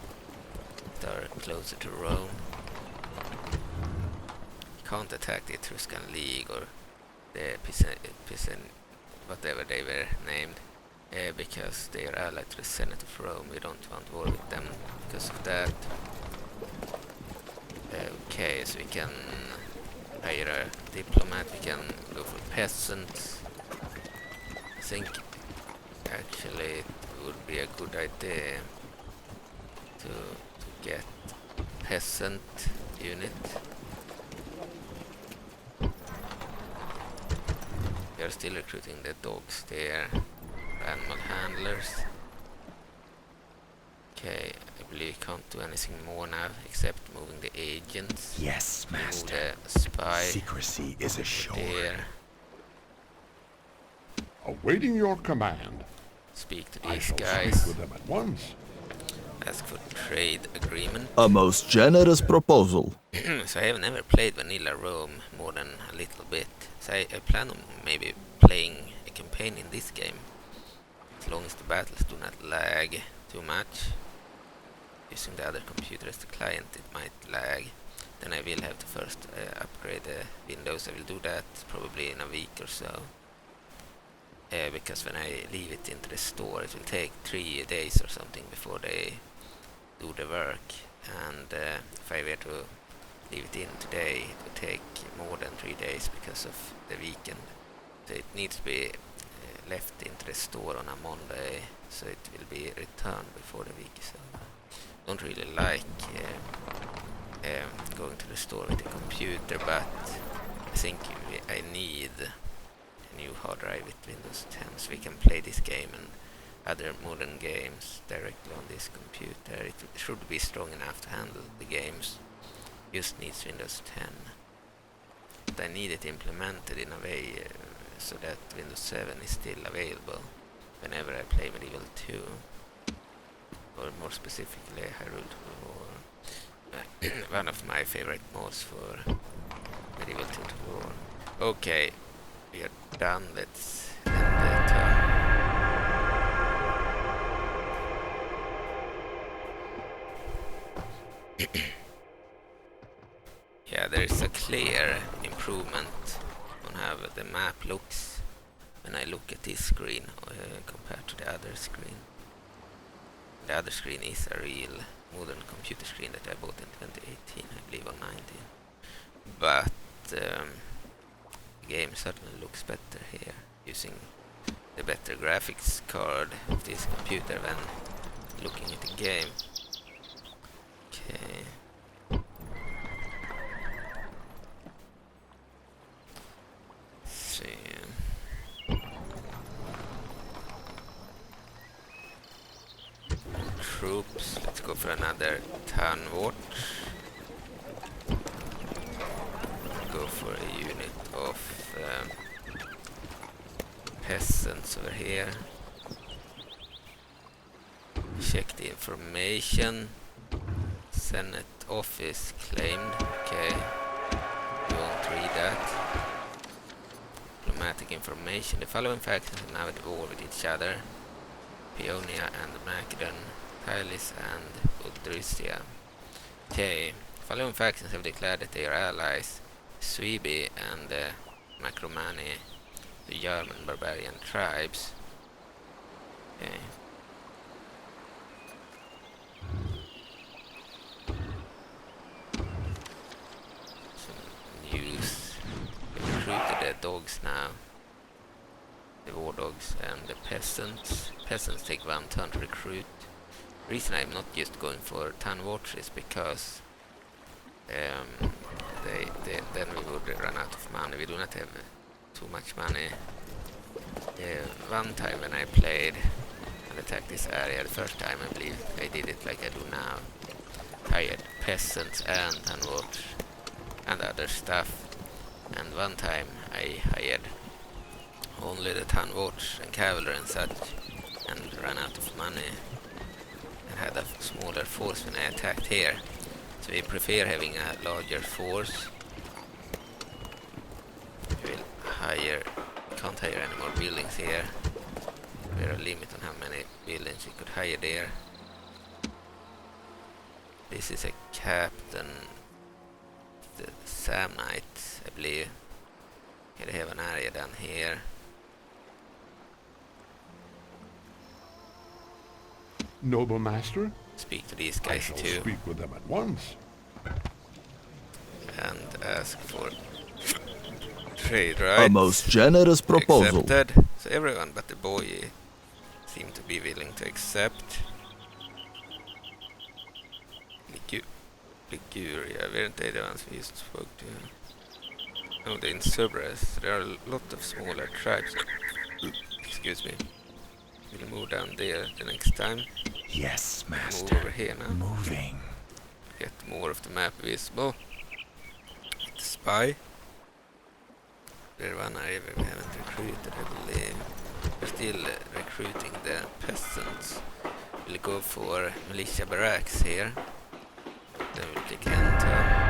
that are closer to Rome. You can't attack the Etruscan League or the Pisan, whatever they were named, because they are allied to the Senate of Rome. We don't want war with them because of that. Okay, so we can hire a diplomat, we can go for peasants. I think actually it would be a good idea to get peasant unit. We are still recruiting the dogs there, animal handlers. Okay, I believe we can't do anything more now except moving the agents. Yes, Master. Move the spy. Secrecy is assured. There. Awaiting your command. Speak to I these shall guys. speak with them at once. Ask for trade agreement. A most generous proposal. So I have never played Vanilla Rome more than a little bit. So I plan on maybe playing a campaign in this game. As long as the battles do not lag too much. Using the other computer as the client, it might lag. Then I will have to first upgrade the Windows. I will do that probably in a week or so. Because when I leave it into the store, it will take 3 days or something before they do the work. And if I were to leave it in today. It will take more than 3 days because of the weekend. So it needs to be left into the store on a Monday, so it will be returned before the week is over. Don't really like going to the store with the computer, but I think I need a new hard drive with Windows 10 so we can play this game and other modern games directly on this computer. It should be strong enough to handle the games, just needs Windows 10. But I need it implemented in a way so that Windows 7 is still available whenever I play Medieval 2, or more specifically Hyrule War. One of my favorite mods for Medieval 2 War. Okay, we are done. Let's end the turn. Yeah, there is a clear improvement on how the map looks when I look at this screen compared to the other screen. The other screen is a real modern computer screen that I bought in 2018, I believe, or 19. But the game certainly looks better here, using the better graphics card of this computer when looking at the game. Okay. Troops, let's go for another town watch. Go for a unit of peasants over here. Check the information. Senate office claimed. Okay, we won't read that. Diplomatic information. The following factions are now at war with each other: Peonia and Macedon, Hylis and Udryssia. Okay, following factions have declared that they are allies: Suebi and Macromani, the German barbarian tribes. Okay. Some news. We've recruited the dogs now. The war dogs and the peasants. Peasants take 1 turn to recruit. The reason I'm not just going for town watch is because then we would run out of money. We do not have too much money. One time when I played and attacked this area, the first time I believe I did it like I do now. Hired peasants and town watch and other stuff. And one time I hired only the town watch and cavalry and such, and ran out of money and had a smaller force when I attacked here. So we prefer having a larger force. We will can't hire any more buildings here. There are a limit on how many buildings we could hire there. This is a captain, the Samnites, I believe. Here they have an area down here. Noble master, Speak to these I guys shall too speak with them at once. and ask for trade rights. A most generous proposal. Accepted. So everyone but the Boii seem to be willing to accept. Liguria, weren't they the ones we just spoke to? No, the Insubrus. There are a lot of smaller tribes. Excuse me. We'll move down there the next time. Yes, Move master. over here now. Moving. Get more of the map visible. The spy. There one area we haven't recruited, I believe. We're still recruiting the peasants. We'll go for militia barracks here. Then we'll click enter.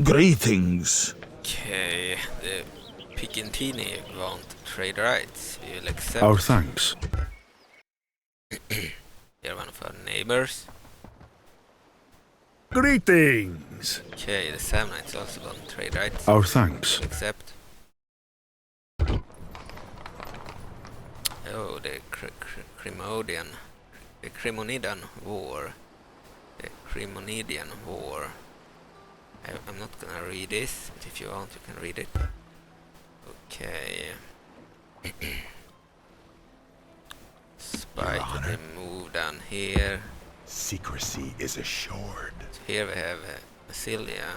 Greetings. Okay, the Picantini want trade rights. We will accept. Our thanks. You're one of our neighbors. Greetings. Okay, the Samnites also want trade rights. Our thanks. We'll accept. Oh, the Cremonidan War. The Cremonidian War. I'm not gonna read this, but if you want, you can read it. Okay. Spy to the move down here. Secrecy is assured. So here we have Massilia.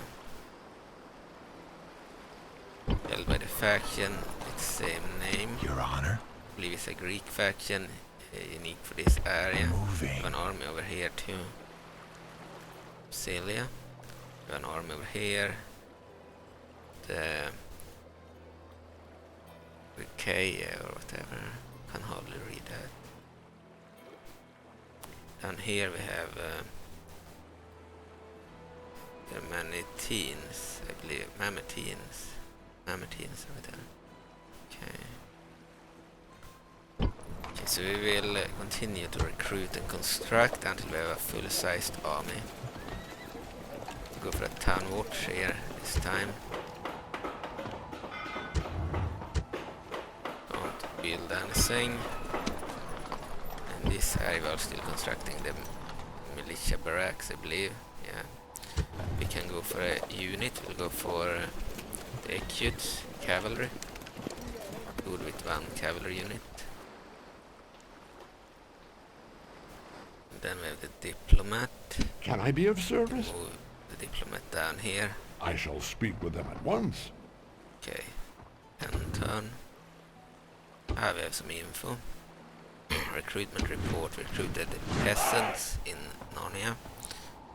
Held by the faction with the same name. Your Honor. I believe it's a Greek faction, unique for this area. Moving. We have an army over here too. Massilia. We have an army over here. The K or whatever. Can hardly read that. Down here we have the Venetees, I believe. Mameteens over there. Okay. Okay, so we will continue to recruit and construct until we have a full-sized army. Go for a town watch here this time. Don't build anything. In this area we are still constructing the militia barracks, I believe. Yeah. We can go for a unit. We'll go for the acute cavalry. Good with one cavalry unit. And then we have the diplomat. Can I be of service? Move the diplomat down here. I shall speak with them at once. Okay. And turn. Ah, we have some info. Recruitment report. We recruited peasants in Narnia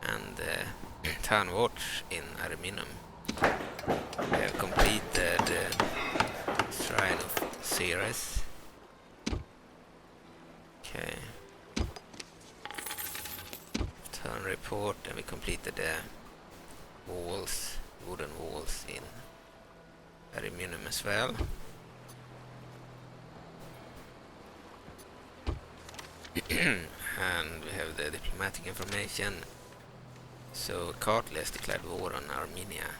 and town watch in Ariminum. We have completed Shrine of Ceres. Okay. Turn report, and we completed the walls, wooden walls in Ariminum as well. And we have the diplomatic information. So Kartli has declared war on Armenia.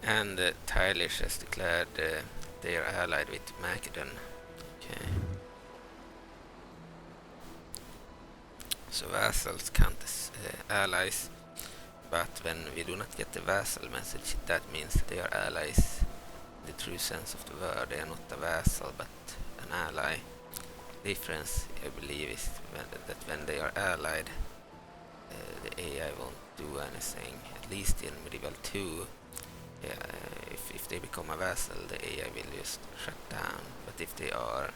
And Tailish has declared they are allied with Macedon. Okay. So vassals count as allies, but when we do not get the vassal message, that means that they are allies in the true sense of the word. They are not a vassal but an ally. Difference, I believe, is that when they are allied, the AI won't do anything. At least in Medieval 2, if they become a vassal, the AI will just shut down. But if they are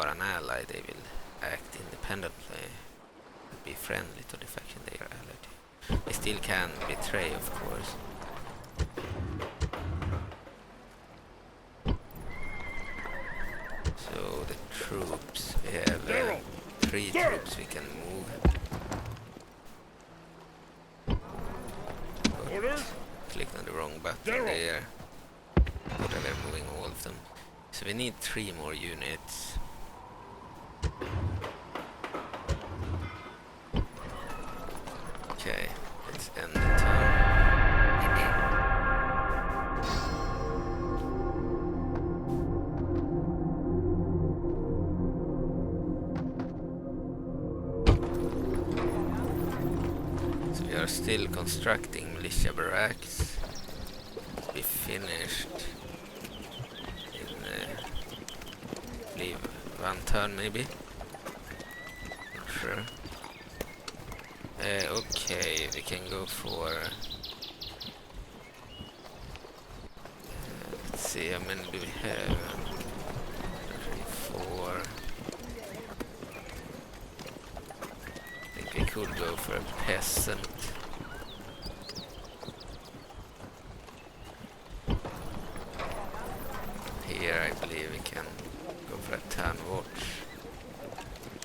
an ally, they will act independently and be friendly to the faction they are allied to. They still can betray, of course. So the troops, we have 3 troops we can move. But clicked on the wrong button there. Whatever, moving all of them. So we need 3 more units. Okay, let's end the turn. Still constructing militia barracks. We finished in I believe 1 turn maybe. Not sure. Okay, we can go for let's see how many do we have. 3, 4. I think we could go for a peasant. Here I believe we can go for a town watch.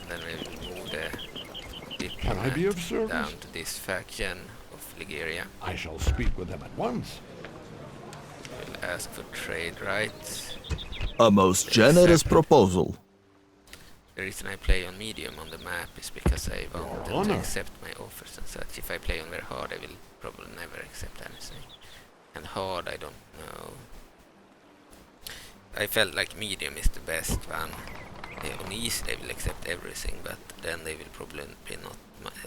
And then we will move the Can I be of diplomat service? down to this faction of Ligeria. I shall speak with them at once. Will ask for trade rights. A most generous proposal. The reason I play on medium on the map is because I want them to honor. accept my offers and such. If I play on very hard, I will probably never accept anything. And hard, I don't know. I felt like medium is the best one. On easy, they will accept everything, but then they will probably be not.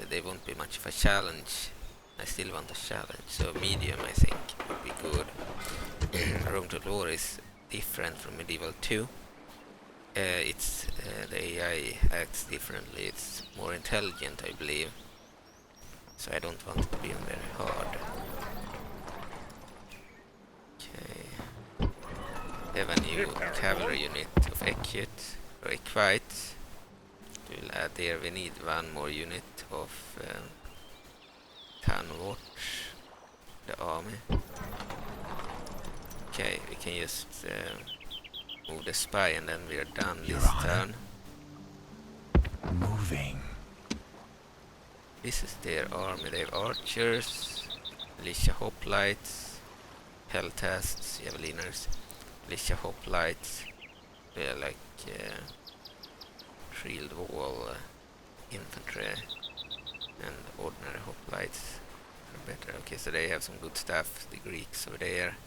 They won't be much of a challenge. I still want a challenge, so medium I think would be good. Rome Total War is different from Medieval 2. It's the AI acts differently. It's more intelligent, I believe. So I don't want it to be on very hard. Okay. We have a new cavalry unit of Equite, or Equite. We'll add there. We need one more unit of Tanwatch, the army. Okay, we can just move the spy and then we are done Your this Honor. turn. Moving. This is their army. They have archers, militia hoplites, peltasts, javeliners, militia hoplites. They are like shield wall infantry and ordinary hoplites are better. Okay, so they have some good stuff. The Greeks over there.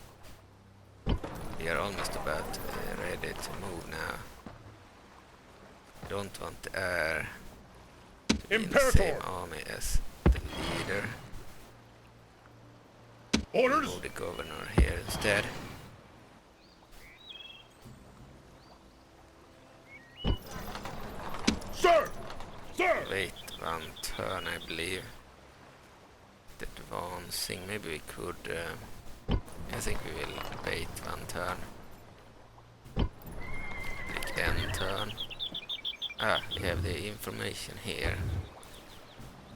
We are almost about ready to move now. I don't want the air to be in the same army as the leader. Orders. Move the governor here instead. Sir! Sir! Wait one turn, I believe. Advancing, maybe we could. I think we will wait one turn. Click end turn. Ah, we have the information here.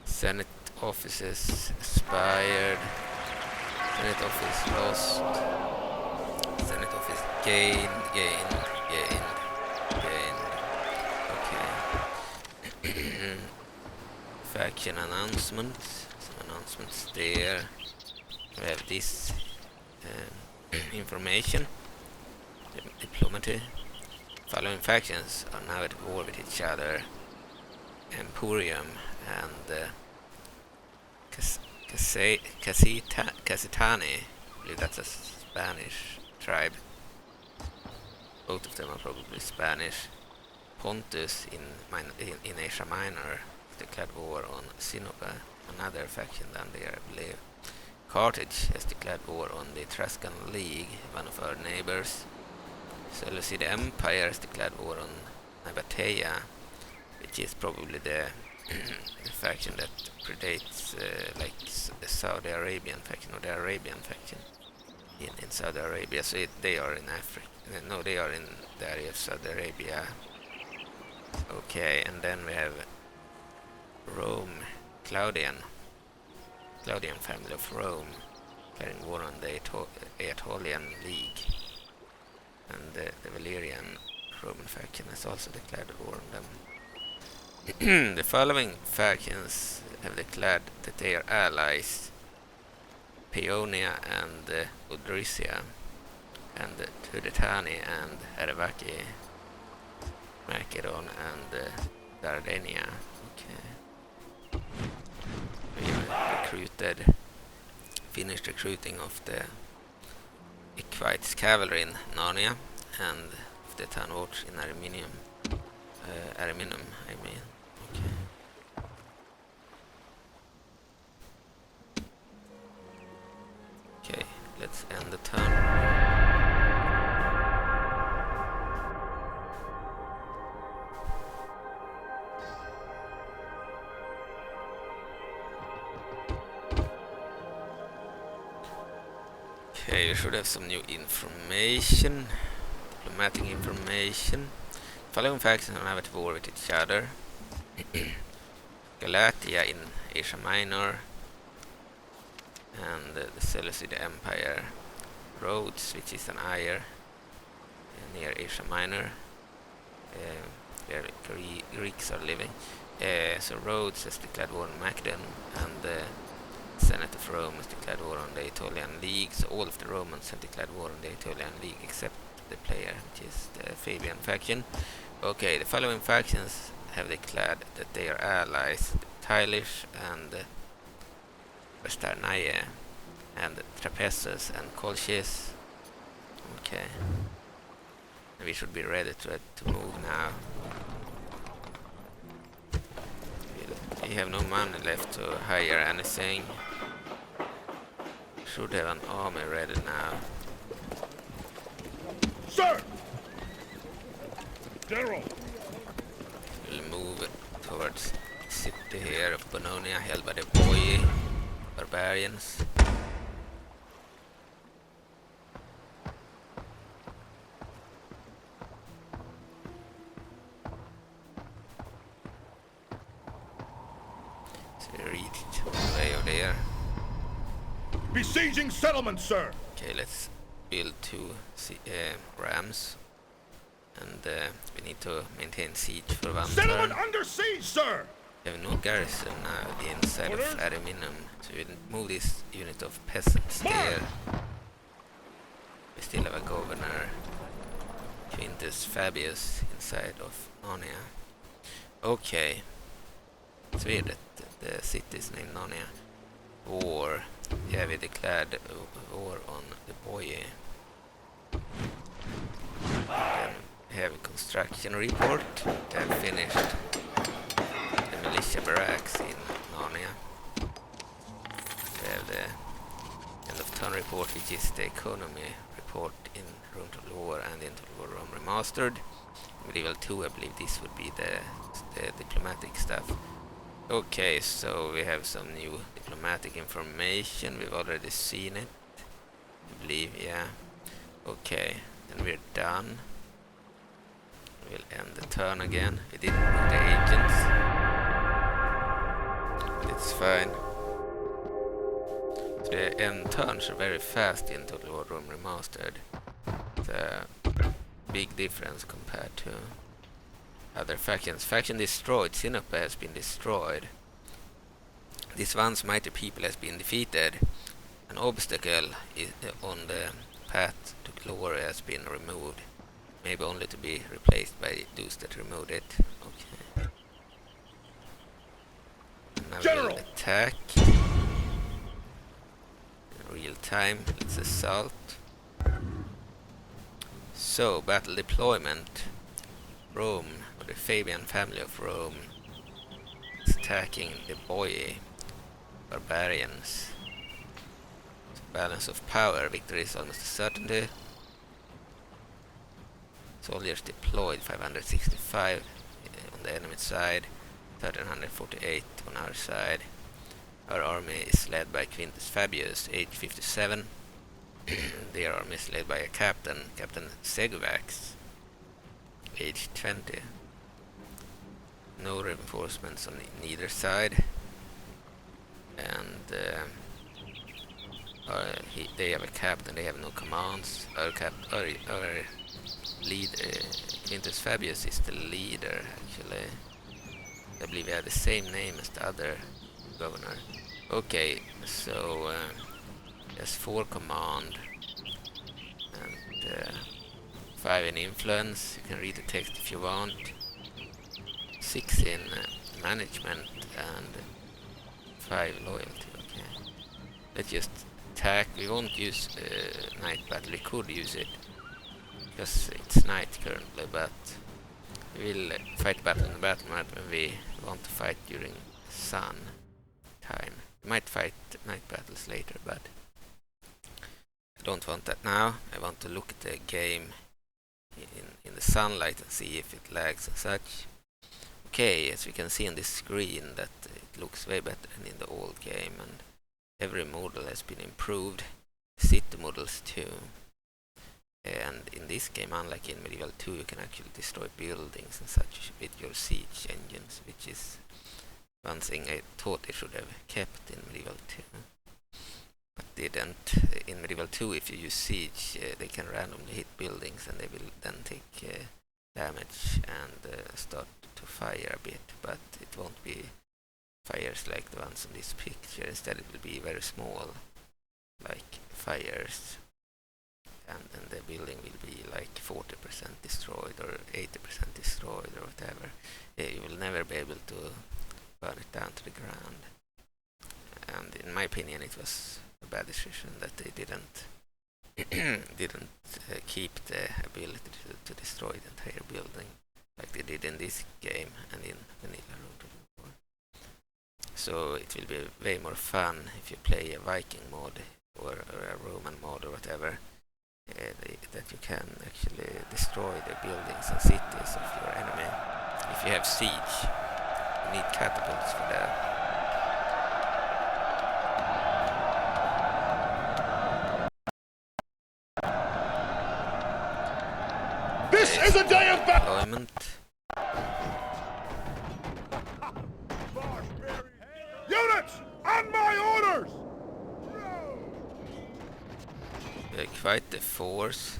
Senate offices expired. Senate office lost. Senate office gained. Okay. Faction announcements. Some announcements there. We have this information. Diplomacy. Following factions are now at war with each other. Emporium and Casitani. I believe that's a Spanish tribe. Both of them are probably Spanish. Pontus in Asia Minor declared war on Sinope, another faction down there, I believe. Carthage has declared war on the Etruscan League, one of our neighbors. Seleucid Empire has declared war on Nabatea, which is probably the faction that predates like the Saudi Arabian faction or the Arabian faction in Saudi Arabia. So they are in Africa. No, they are in the area of Saudi Arabia. Okay, and then we have Rome, Claudian family of Rome, declaring war on the Aetolian League. And the Valerian Roman faction has also declared war on them. The following factions have declared that they are allies: Paeonia and Odrysia, and Turdetani and Arevaki, Macedon and Dardania. Okay. We have finished recruiting of the Equites cavalry in Narnia and of the Tanwatch in Ariminum, I mean. Okay. Okay, let's end the turn. Okay, we should have some new information. Diplomatic information. Following factions are now at war with each other. Galatia in Asia Minor and the Seleucid Empire. Rhodes, which is an Ayer near Asia Minor, where Greeks are living. So Rhodes has declared war on Macedon, and Senate of Romans declared war on the Italian League, so all of the Romans have declared war on the Italian League except the player, which is the Fabian faction. Okay, the following factions have declared that they are allies: Tailish and Bastarnaye and Trapezus and Colchis. Okay. We should be ready to move now. We have no money left to hire anything. Should have an army ready now. Sir! General! We'll move towards the city here of Bononia, held by the Boii Barbarians. Reached way over there. Besieging settlements, sir! Okay, let's build two rams, and we need to maintain siege for one Settlement turn. under siege, sir! We have no garrison now inside Orders? of Ariminum, so we move this unit of peasants March! there. We still have a governor, Quintus Fabius, inside of Narnia. Okay. It's weird that the city is named Narnia. War. Yeah, we declared war on the Boii. Then we have a construction report. We have finished the militia barracks in Narnia. We have the end of turn report, which is the economy report in Rome Total War and in Total War Rome Remastered. Medieval 2, I believe this would be the diplomatic stuff. Okay, so we have some new diplomatic information. We've already seen it, I believe, yeah. Okay, then we're done. We'll end the turn again. We didn't move the agents, but it's fine. So the end turns are very fast in Total War Rome Remastered. It's a big difference compared to other factions. Faction destroyed. Sinope has been destroyed. This once mighty people has been defeated. An obstacle on the path to glory has been removed. Maybe only to be replaced by those that removed it. Okay. Now General! we'll attack. In real time. Let's assault. So, battle deployment. Rome, or the Fabian family of Rome, is attacking the Boii Barbarians. So balance of power, victory is almost a certainty. Soldiers deployed, 565 on the enemy side, 1348 on our side. Our army is led by Quintus Fabius, age 57. Their army is led by a captain, Captain Seguvax, age 20. No reinforcements on neither side, and they have a captain. They have no commands. Our lead, Quintus Fabius, is the leader. Actually, I believe we have the same name as the other governor. Okay, so there's 4 command and 5 in influence. You can read the text if you want. 6 in management and 5 loyalty. Okay, let's just attack. We won't use night battle. We could use it because it's night currently, but we will fight battle in the battle map when we want to fight during sun time. We might fight night battles later, but I don't want that now. I want to look at the game in the sunlight and see if it lags and such. Okay, as we can see on this screen, that it looks way better than in the old game, and every model has been improved. City models too. And in this game, unlike in Medieval 2, you can actually destroy buildings and such with your siege engines, which is one thing I thought they should have kept in Medieval 2. But didn't. In Medieval 2, if you use siege, they can randomly hit buildings and they will then take damage and start to fire a bit, but it won't be fires like the ones in this picture. Instead it will be very small, like fires, and then the building will be like 40% destroyed or 80% destroyed or whatever. You will never be able to burn it down to the ground. And in my opinion, it was a bad decision that they didn't keep the ability to destroy the entire building like they did in this game and in Vanilla Road to War. So it will be way more fun if you play a Viking mod or a Roman mod or whatever, that you can actually destroy the buildings and cities of your enemy. If you have siege, you need catapults for that. This is a day of battle! Deployment. Units, on my orders! Quite the force.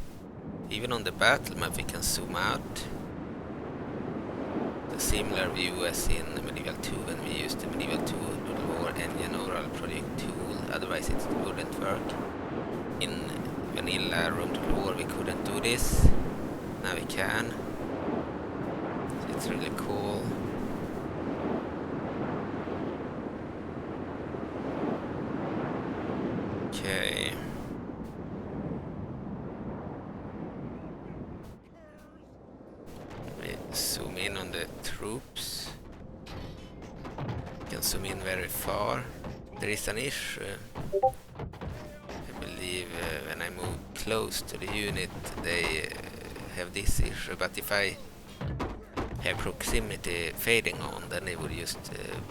Even on the battle map we can zoom out. The similar view as in Medieval 2 when we used the Medieval 2 War engine overall project tool, otherwise it wouldn't work. In Vanilla Road to War we couldn't do this. Now we can. So it's really cool. Okay. We zoom in on the troops. You can zoom in very far. There is an issue. I believe when I move close to the unit they have this issue, but if I have proximity fading on, then it would just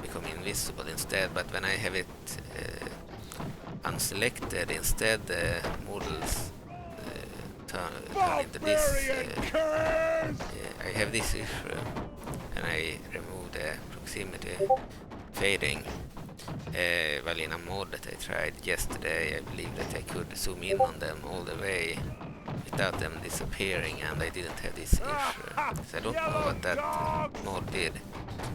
become invisible instead. But when I have it unselected, instead the models turn into this. I have this issue, and I remove the proximity fading. Well, in a mod that I tried yesterday, I believe that I could zoom in on them all the way without them disappearing, and I didn't have this issue. So I don't know what that mod did.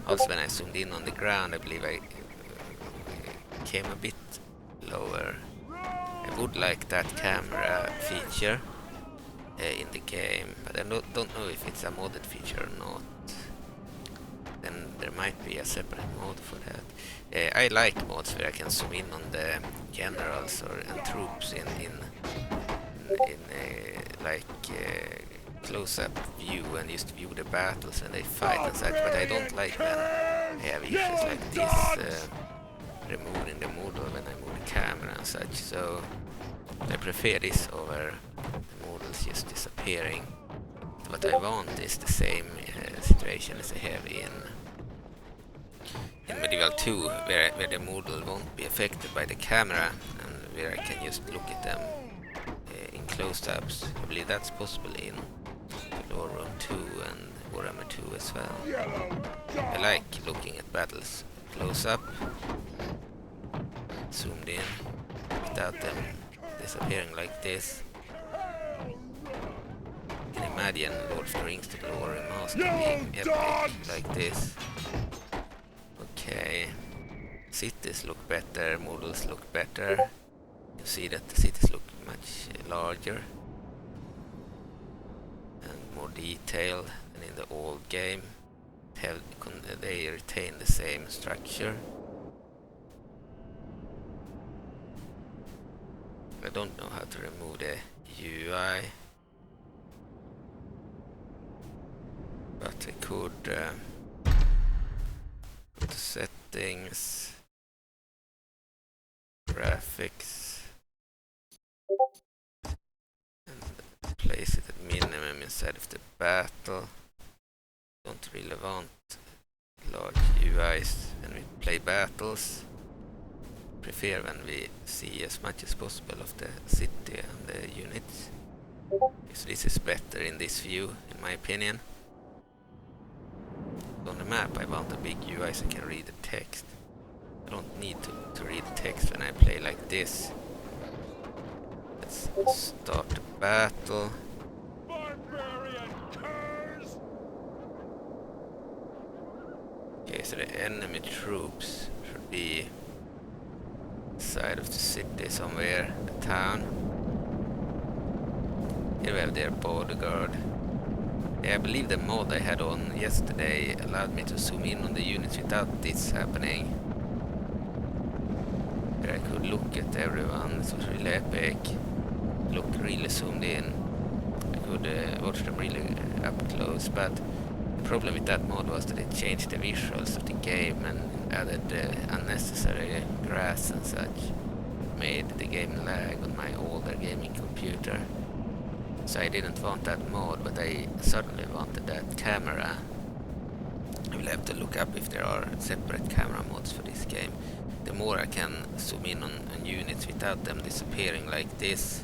Also, when I zoomed in on the ground, I believe I came a bit lower. I would like that camera feature in the game, but I don't know if it's a modded feature or not. Then there might be a separate mode for that. I like mods where I can zoom in on the generals and troops in like close-up view and just view the battles when they fight and such, but I don't like when I have issues like this removing the model when I move the camera and such, so I prefer this over the models just disappearing. What I want is the same situation as I have in Medieval 2, where the model won't be affected by the camera and where I can just look at them in close-ups. I believe that's possible in Warhammer 2 and Warhammer 2 as well. I like looking at battles close-up, zoomed in, without them disappearing like this. You can imagine Lord of the Rings to the War Remaster being epic like this. Okay, cities look better, models look better. You see that the cities look much larger and more detailed than in the old game. They retain the same structure. I don't know how to remove the UI, but I could go to settings, graphics, and place it at minimum inside of the battle. Don't really want large UIs when we play battles. Prefer when we see as much as possible of the city and the units. So this is better in this view, in my opinion. On the map I want a big UI so I can read the text. I don't need to read the text when I play like this. Let's start the battle. Barbarian curs! Okay, so the enemy troops should be side of the city somewhere, the town. Here we have their bodyguard. Yeah, I believe the mod I had on yesterday allowed me to zoom in on the units without this happening. Here I could look at everyone, this was really epic. Look really zoomed in. I could watch them really up close, but the problem with that mod was that it changed the visuals of the game and added unnecessary grass and such. It made the game lag on my older gaming computer. So I didn't want that mod, but I certainly wanted that camera. I will have to look up if there are separate camera mods for this game. The more I can zoom in on units without them disappearing like this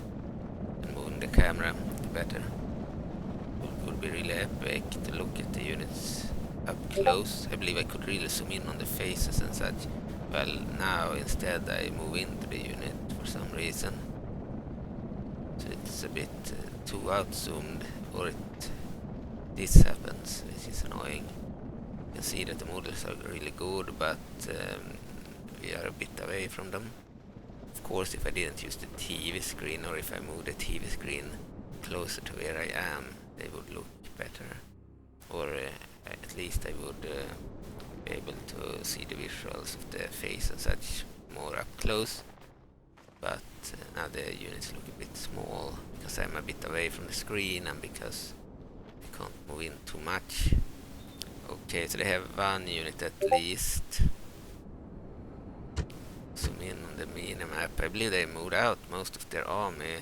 and moving the camera, the better. It would be really epic to look at the units up close. I believe I could really zoom in on the faces and such. Well, now instead I move into the unit for some reason. So it's a bit too outzoomed, or this happens, which is annoying. You can see that the models are really good, but we are a bit away from them. Of course, if I didn't use the TV screen, or if I moved the TV screen closer to where I am, they would look better. Or at least I would be able to see the visuals of the face and such more up close. But now the units look a bit small because I'm a bit away from the screen and because I can't move in too much. Okay, so they have one unit at least. Zoom in on the minimap. I believe they moved out most of their army.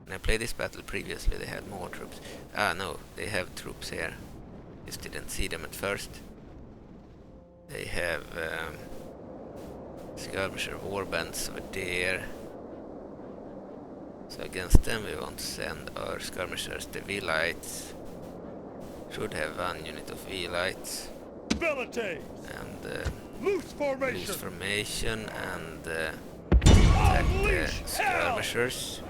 When I played this battle previously, they had more troops. Ah, no, they have troops here. Just didn't see them at first. They have skirmisher warbands over there. So against them we want to send our skirmishers, the V-lights. Should have one unit of V-lights. Venetii! And Loose formation! loose formation and attack the skirmishers.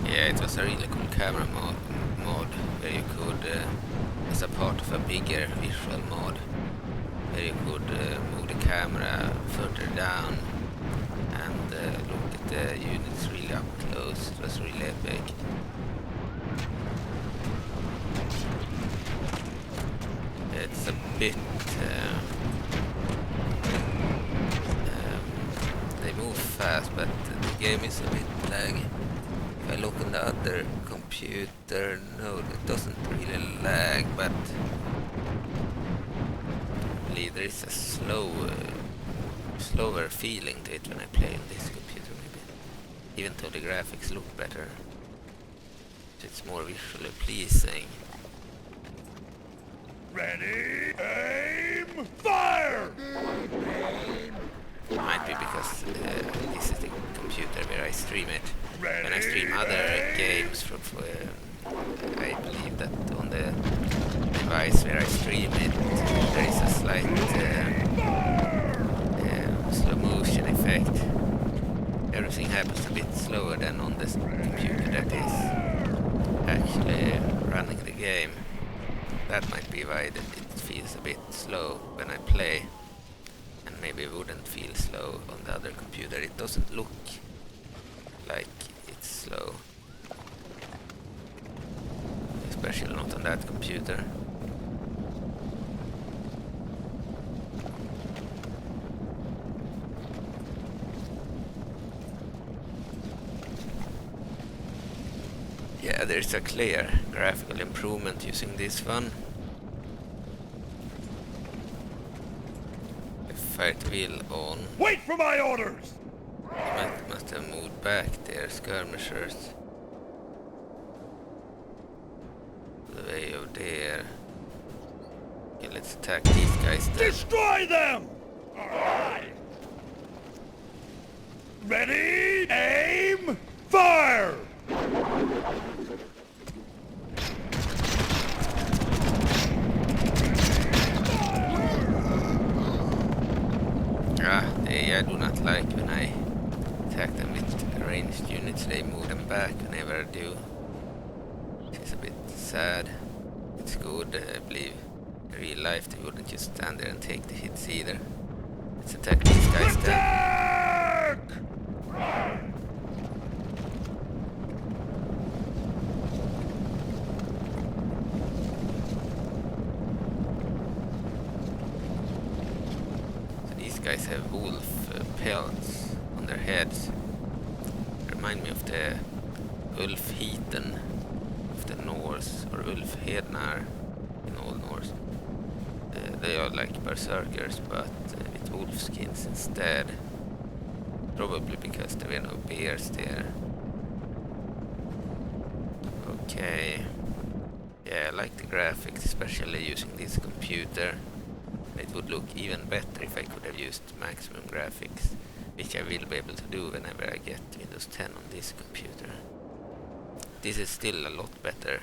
Yeah, it was a really cool camera mod where you could, as a part of a bigger visual mod, where you could move the camera further down and look at the units really up close. It was really epic. It's a bit... they move fast, but the game is a bit laggy. If I look on the other computer, no, it doesn't really lag, but I believe there is a slower feeling to it when I play on this computer, maybe. Even though the graphics look better, it's more visually pleasing. Ready, aim, fire! It might be because this is the computer where I stream it. Ready, When I stream other games, I believe that on the device where I stream it, there is a slight slow motion effect. Everything happens a bit slower than on this computer that is actually running the game. That might be why it feels a bit slow when I play, and maybe it wouldn't feel slow on the other computer. It doesn't look like it's slow, especially not on that computer. Yeah, there's a clear graphical improvement using this one. The fight wheel on. Wait for my orders! Must have moved back their skirmishers. The way over there. Okay, let's attack these guys then. Destroy them! Alright! Ready, aim, fire! ranged units, they move them back whenever I do. It's a bit sad. It's good, I believe. In real life they wouldn't just stand there and take the hits either. Let's attack these guys then. Attack! So these guys have wolf pelts on their heads. Remind me of the Ulf Heaten of the Norse, or Ulf Hednar in Old Norse. They are like berserkers, but with wolf skins instead. Probably because there were no bears there. Okay. Yeah, I like the graphics, especially using this computer. It would look even better if I could have used maximum graphics, which I will be able to do whenever I get Windows 10 on this computer. This is still a lot better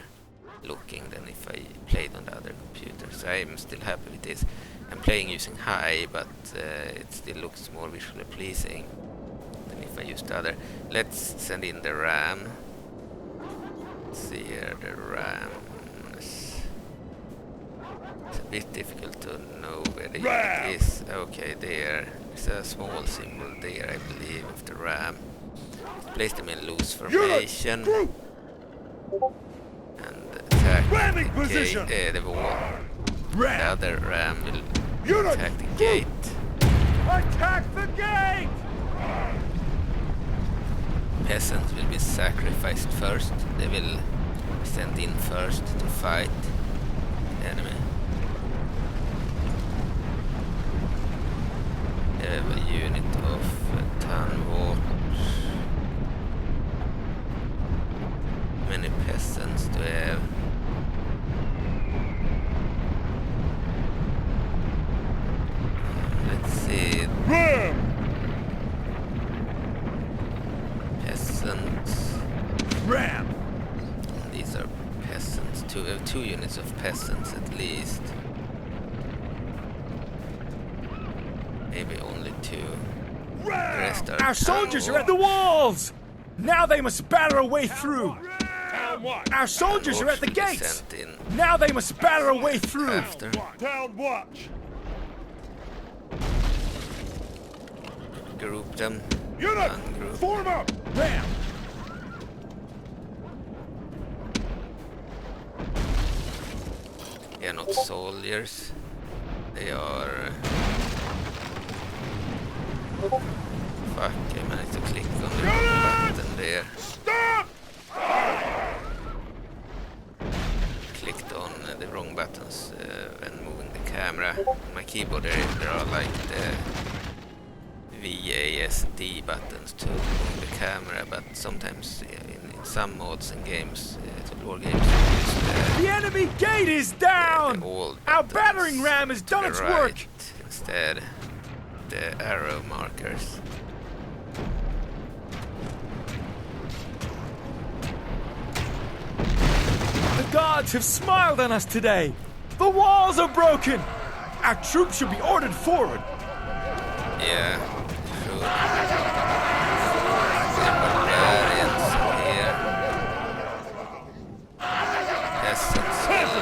looking than if I played on the other computers. I'm still happy with this. I'm playing using high, but it still looks more visually pleasing than if I used the other. Let's send in the RAM. Let's see here, the RAM. It's a bit difficult to know where the unit is. Okay, there. There's a small symbol there, I believe, of the RAM. Place them in loose formation. And attack Ramming the position. gate, the wall. The other RAM will Unit. attack the gate. Attack the gate! Peasants will be sacrificed first. They will send in first to fight the enemy. They have a unit of Tanvort. Many peasants do I have? Let's see. Ram! Peasants. Ram! These are peasants. Two units of peasants at least. Maybe only two. The rest are Our soldiers are at the Tanvort. walls! Now they must batter a way through! Town watch! Our soldiers are at the Tanvort will be gates! sent in Now they must batter a way through! after. Town watch! Group them. Unit! Ungroup. Form up! Ram! They are not soldiers. They are... Fuck, I managed to click on the wrong button there. Stop! Clicked on the wrong buttons when moving the camera. On my keyboard there are like the VASD buttons to move the camera, but sometimes in some modes and games, Total War games, use The enemy gate is down! the old Our buttons battering ram has to done the its right work! instead. The arrow markers. The gods have smiled on us today! The walls are broken! Our troops should be ordered forward! Yeah, sure. The barbarians here. Peasants will be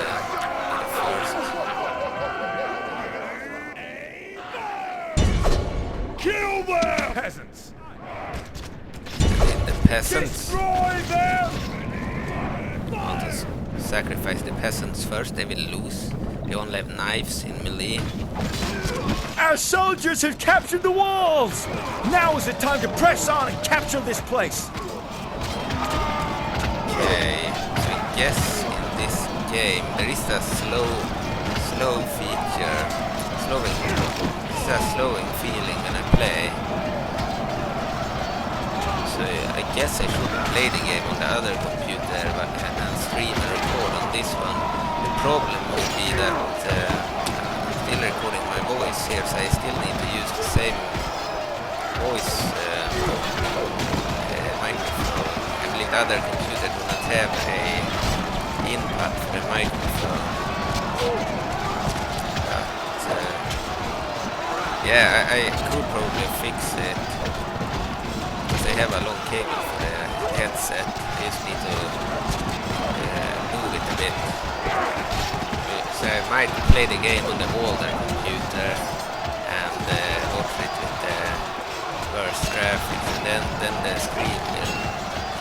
the first. Kill them! Peasants! The peasants Destroy them! want to sacrifice the peasants first, they will lose. They only have knives in melee. Our soldiers have captured the walls! Now is the time to press on and capture this place! Okay, so I guess in this game there is a slow feature. It's a slowing feeling when I play. So I guess I should play the game on the other computer, but I can stream and record on this one. The problem would be that I'm still recording my voice here, so I still need to use the same voice microphone. I believe the other computer do not have a input for the microphone. But yeah, I could probably fix it. Because I have a long cable for the headset. I just need to move it a bit. So I might play the game on the older computer and watch it with the worst graphics, and then the screen will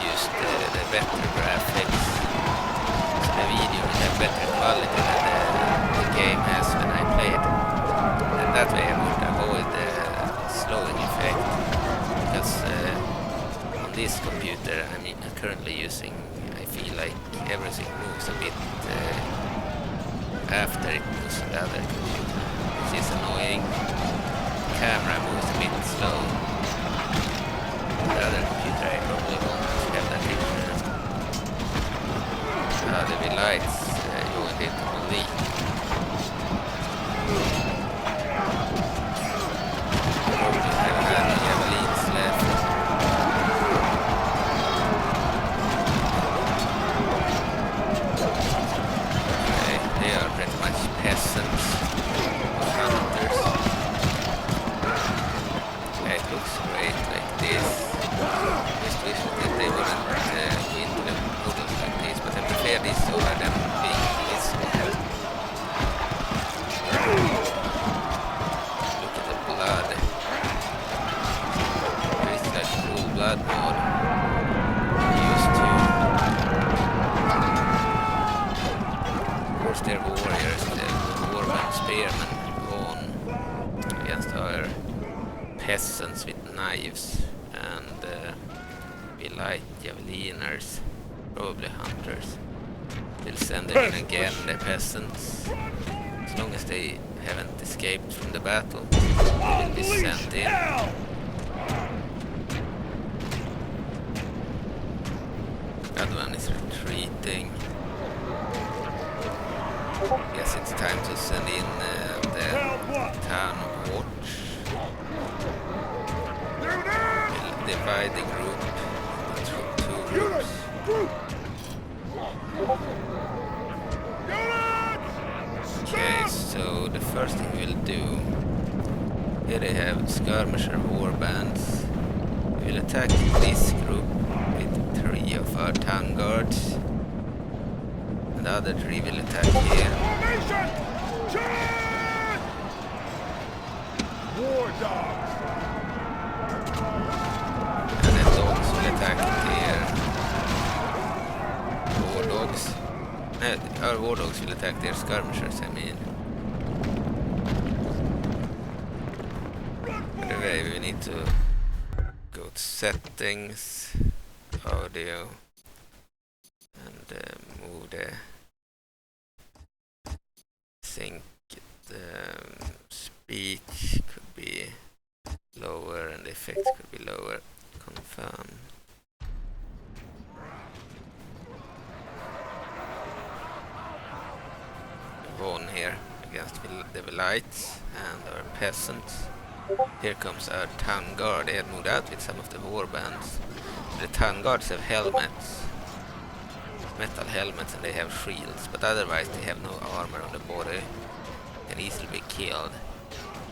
use the better graphics. So the video will have better quality than the game has when I play it. And that way I would avoid the slowing effect, because on this computer I'm currently using, I feel like everything moves a bit after it moves on the other computer, which is annoying. The camera moves a bit slow. The other computer I probably won't have that issue. The lights joined it on leak. Probably have had javelins left. Okay, they are pretty much peasants or hunters. Okay, it looks great like this. Just wish that they wouldn't go into the models like this, but I prefer this over them being visible. Look at the blood. There is like full blood mode. Used to. Of course, they're warriors, the warband spearmen on against our peasants with knives, and we light javeliners, probably hunters. We'll send them in again, the peasants. As long as they haven't escaped from the battle, they will be sent in. The other one is retreating. Guess it's time to send in the town watch. We'll divide the group into two groups. Okay, so the first thing we'll do, here they have skirmisher warbands. We'll attack this group with 3 of our town guards, and the other 3 will attack here. War dogs. And the dogs will attack here. War dogs. Our war dogs will attack their skirmishers, I mean. Anyway, we need to go to settings, audio, and move the sync. The speech could be lower and the effects could be lower. Confirm. Won here against the Velites and our peasants. Here comes our town guard. They had moved out with some of the warbands. The town guards have helmets, metal helmets, and they have shields, but otherwise they have no armor on the body. Can easily be killed.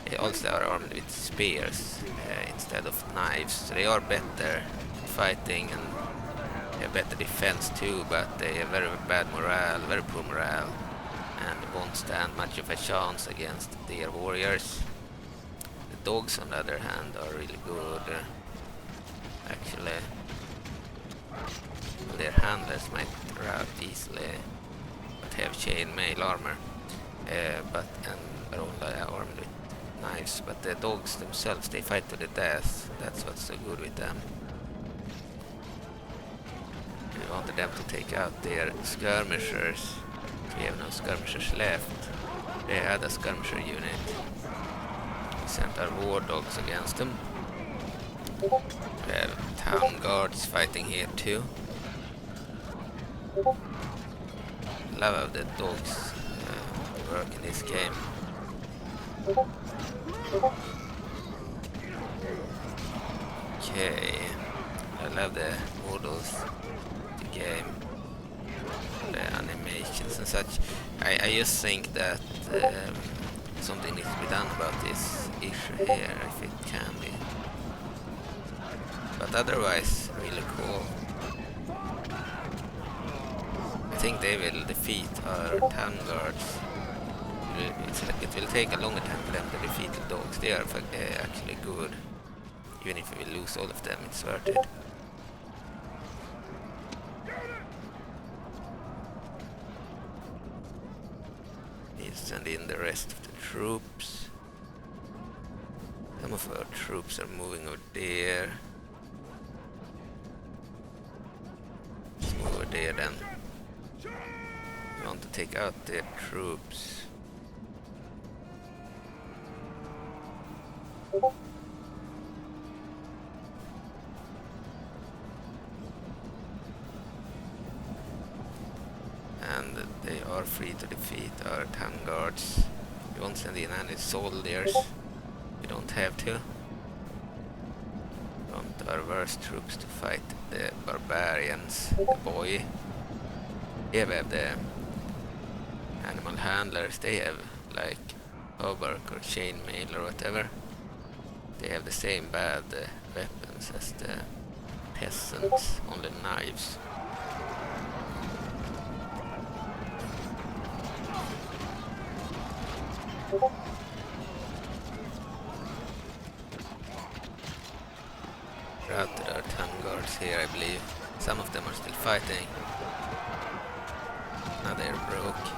They also are armed with spears instead of knives, so they are better at fighting and have better defense too, but they have very bad morale, very poor morale, and won't stand much of a chance against their warriors. The dogs, on the other hand, are really good. Actually, their handlers might rout easily, but have chainmail armor, but are only armed with knives. But the dogs themselves, they fight to the death. That's what's so good with them. We wanted them to take out their skirmishers. We have no skirmishers left. They had a skirmisher unit. We sent our war dogs against them. We have town guards fighting here too. Love how the dogs work in this game. Okay, I love the models, the game, the animations and such. I just think that something needs to be done about this issue here, if it can be. but otherwise really cool. I think they will defeat our town guards. It will take a longer time for them to defeat the dogs. They are actually good. Even if we lose all of them, it's worth it. Need to send in the rest of the troops. Some of our troops are moving over there. Let's move over there then. We want to take out their troops. And they are free to defeat our town guards. We won't send in any soldiers. We don't have to. We want our worst troops to fight the barbarians, the Boii. Here we have the animal handlers. They have like hauberk or chainmail or whatever. They have the same bad weapons as the peasants, only knives. Routed our town guards here, I believe. Some of them are still fighting. Now they're broke.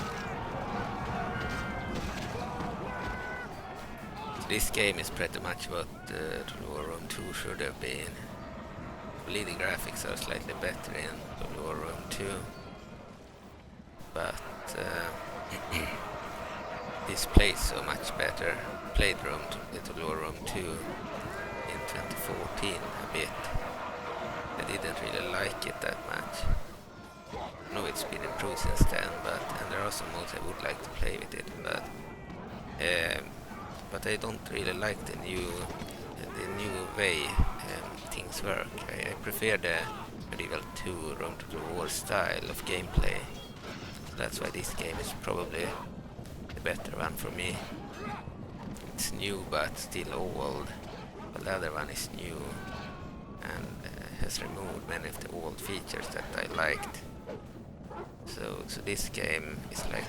So this game is pretty much what Total War Rome 2 should have been. I believe the graphics are slightly better in Total War Rome 2. But this plays so much better. Played Total War Rome 2 in 2014 a bit. I didn't really like it that much. I know it's been improved since then, and there are some modes I would like to play with it, but I don't really like the new way things work. I prefer the Medieval 2 Rome Total War style of gameplay. So that's why this game is probably the better one for me. It's new but still old. Well, the other one is new and has removed many of the old features that I liked. So this game is like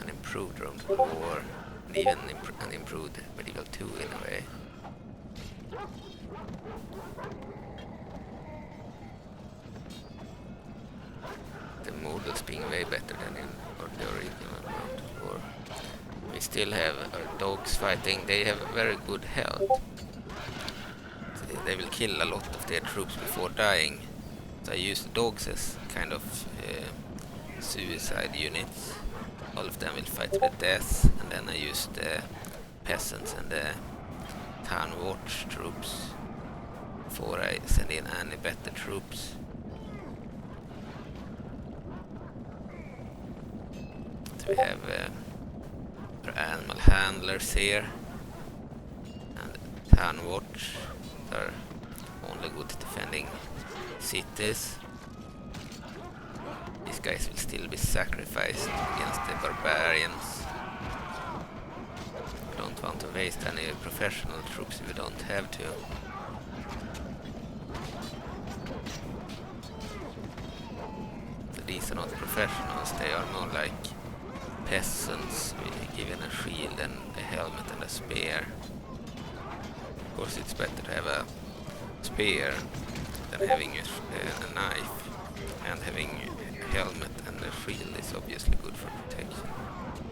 an improved Rome Total War, and even an improved Medieval 2 in a way. The models being way better than in the original Rome Total War. We still have our dogs fighting. They have very good health. They will kill a lot of their troops before dying. So I use the dogs as kind of suicide units. All of them will fight to the death, and then I use the peasants and the town watch troops before I send in any better troops. So we have our animal handlers here, and town watch are only good at defending cities. These guys will still be sacrificed against the barbarians. We don't want to waste any professional troops if we don't have to. So these are not professionals, they are more like peasants, given a shield and a helmet and a spear. Of course it's better to have a spear than having a knife, and having a helmet and a shield is obviously good for protection.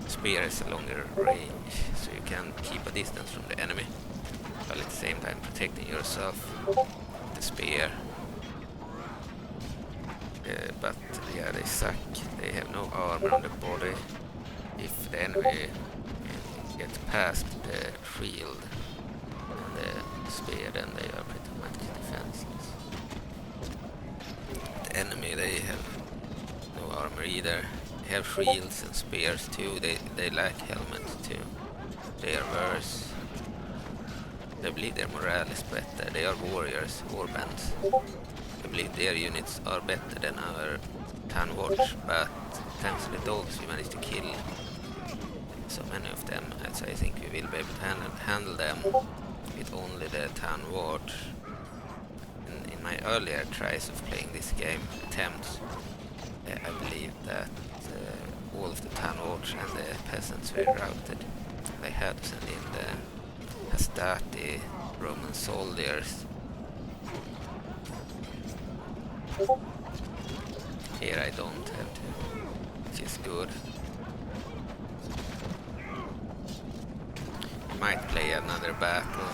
Spear is a longer range, so you can keep a distance from the enemy, while at the same time protecting yourself with the spear. But yeah, they suck. They have no armor on the body. If the enemy gets past the shield and the spear, then they are pretty much defenseless. The enemy, they have no armor either. They have shields and spears too. They lack helmets too. They are worse. I believe their morale is better. They are warriors, warbands. I believe their units are better than our town watch, but thanks to the dogs we managed to kill so many of them, as I think we will be able to handle them with only the town watch. In my earlier tries of playing this game, attempts, I believe that all of the town wards and the peasants were routed. They had to send in the Hastati Roman soldiers. Here I don't have to, which is good. Might play another battle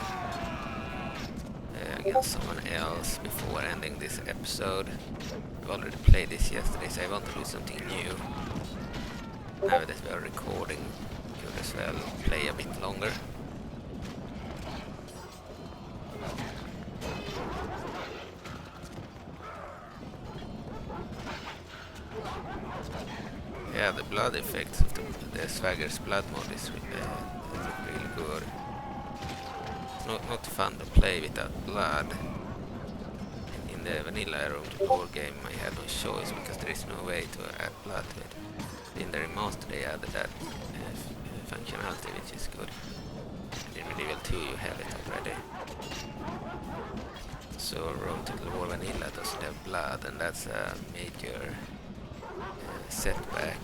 against someone else before ending this episode. We already played this yesterday, so I want to do something new. Now that we are recording, could as well play a bit longer. Yeah, the blood effects of the Swagger's blood mod is really good. It's not fun to play without blood. In the vanilla room to core game I had no choice because there is no way to add blood to it. In the Remaster they added that functionality, which is good. And in Medieval 2 you have it already. So Rome Total War Vanilla doesn't have blood, and that's a major setback.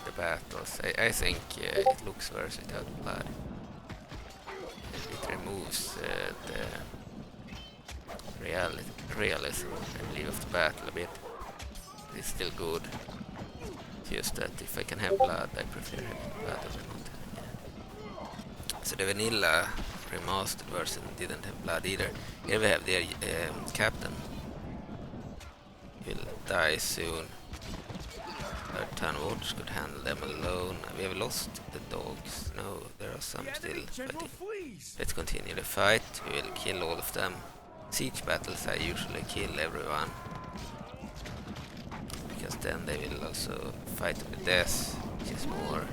The battles. I think it looks worse without blood. It removes the realism, I believe, of the battle a bit. It's still good. It's just that if I can have blood, I prefer having blood over not having it. So the vanilla remastered version didn't have blood either. Here we have their captain. Will die soon. Our town wards could handle them alone. We have lost the dogs. No, there are some still fighting. Let's continue the fight. We will kill all of them. Siege battles I usually kill everyone, because then they will also fight to the death, which is more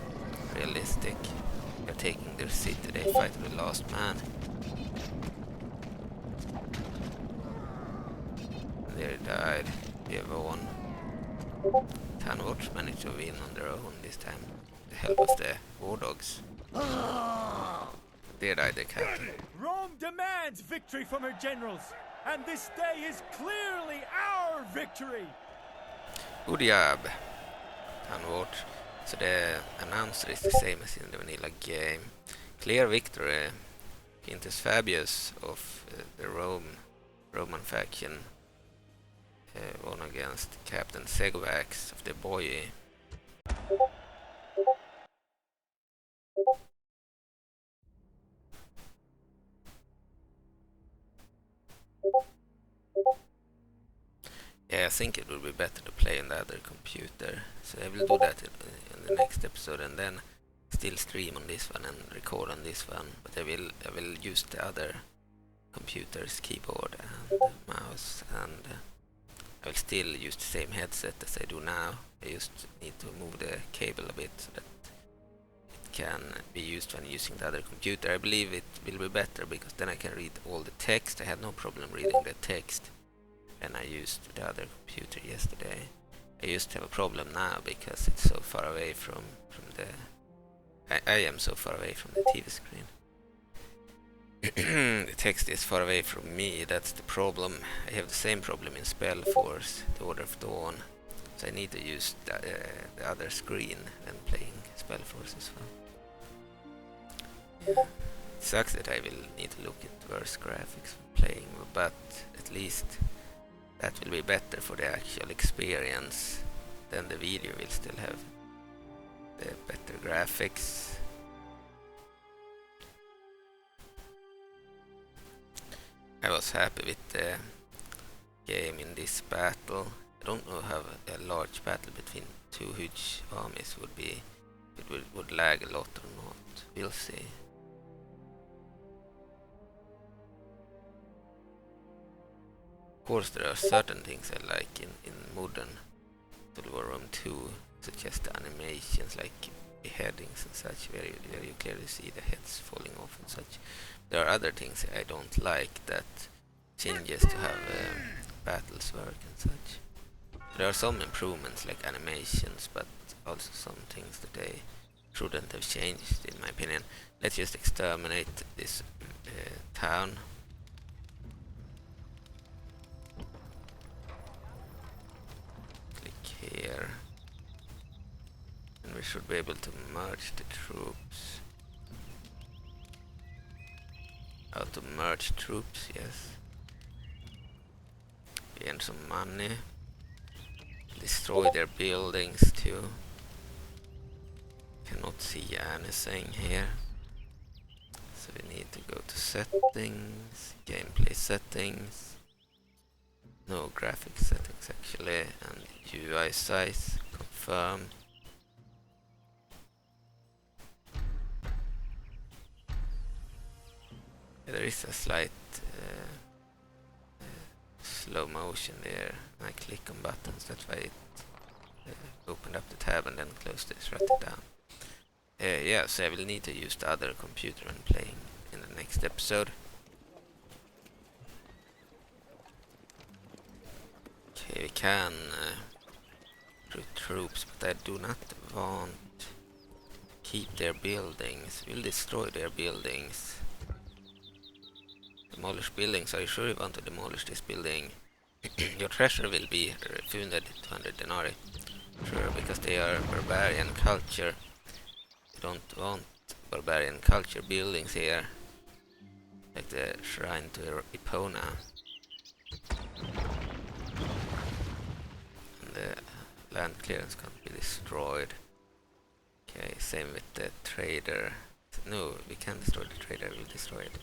realistic. They're taking their city, they fight to the last man. There he died. We have won. Town wards managed to win on their own this time. The help of the war dogs. There died the captain. Rome demands victory from her generals, and this day is clearly our victory. Good job, Town wards. So the announcer is the same as in the vanilla game. Clear victory. Quintus Fabius of the Roman faction won against Captain Segvax of the Boii. Yeah, I think it would be better to play on the other computer. So I will do that in the next episode, and then still stream on this one and record on this one. But I will use the other computer's keyboard and mouse, and I will still use the same headset as I do now. I just need to move the cable a bit so that it can be used when using the other computer. I believe it will be better because then I can read all the text. I had no problem reading the text when I used the other computer yesterday. I used to have a problem now because it's so far away from the... I am so far away from the TV screen. The text is far away from me, that's the problem. I have the same problem in Spellforce, the Order of Dawn. So I need to use the other screen when playing Spellforce as well. Yeah. It sucks that I will need to look at worse graphics for playing, but at least that will be better for the actual experience. Then the video will still have the better graphics. I was happy with the game in this battle. I don't know how a large battle between two huge armies would be. It would lag a lot or not. We'll see. Of course, there are certain things I like in modern Total War Rome 2, such as the animations, like beheadings and such, where you clearly see the heads falling off and such. There are other things I don't like that changes to have battles work and such. There are some improvements like animations, but also some things that they shouldn't have changed in my opinion. Let's just exterminate this town. should be able to merge the troops. How to merge troops, yes. Gain some money. Destroy their buildings too. Cannot see anything here. So we need to go to settings, gameplay settings. No graphics settings actually, and UI size, confirm. There is a slight slow motion there. I click on buttons, that's why it opened up the tab and then closed it, shut it down. Yeah, so I will need to use the other computer when playing in the next episode. Okay, we can recruit troops, but I do not want to keep their buildings. We'll destroy their buildings. Demolish buildings. Are you sure you want to demolish this building? Your treasure will be refunded 200 denarii. Sure, because they are barbarian culture. You don't want barbarian culture buildings here. Like the shrine to Epona. And the land clearance can't be destroyed. Okay, same with the trader. No, we can't destroy the trader, we'll destroy it.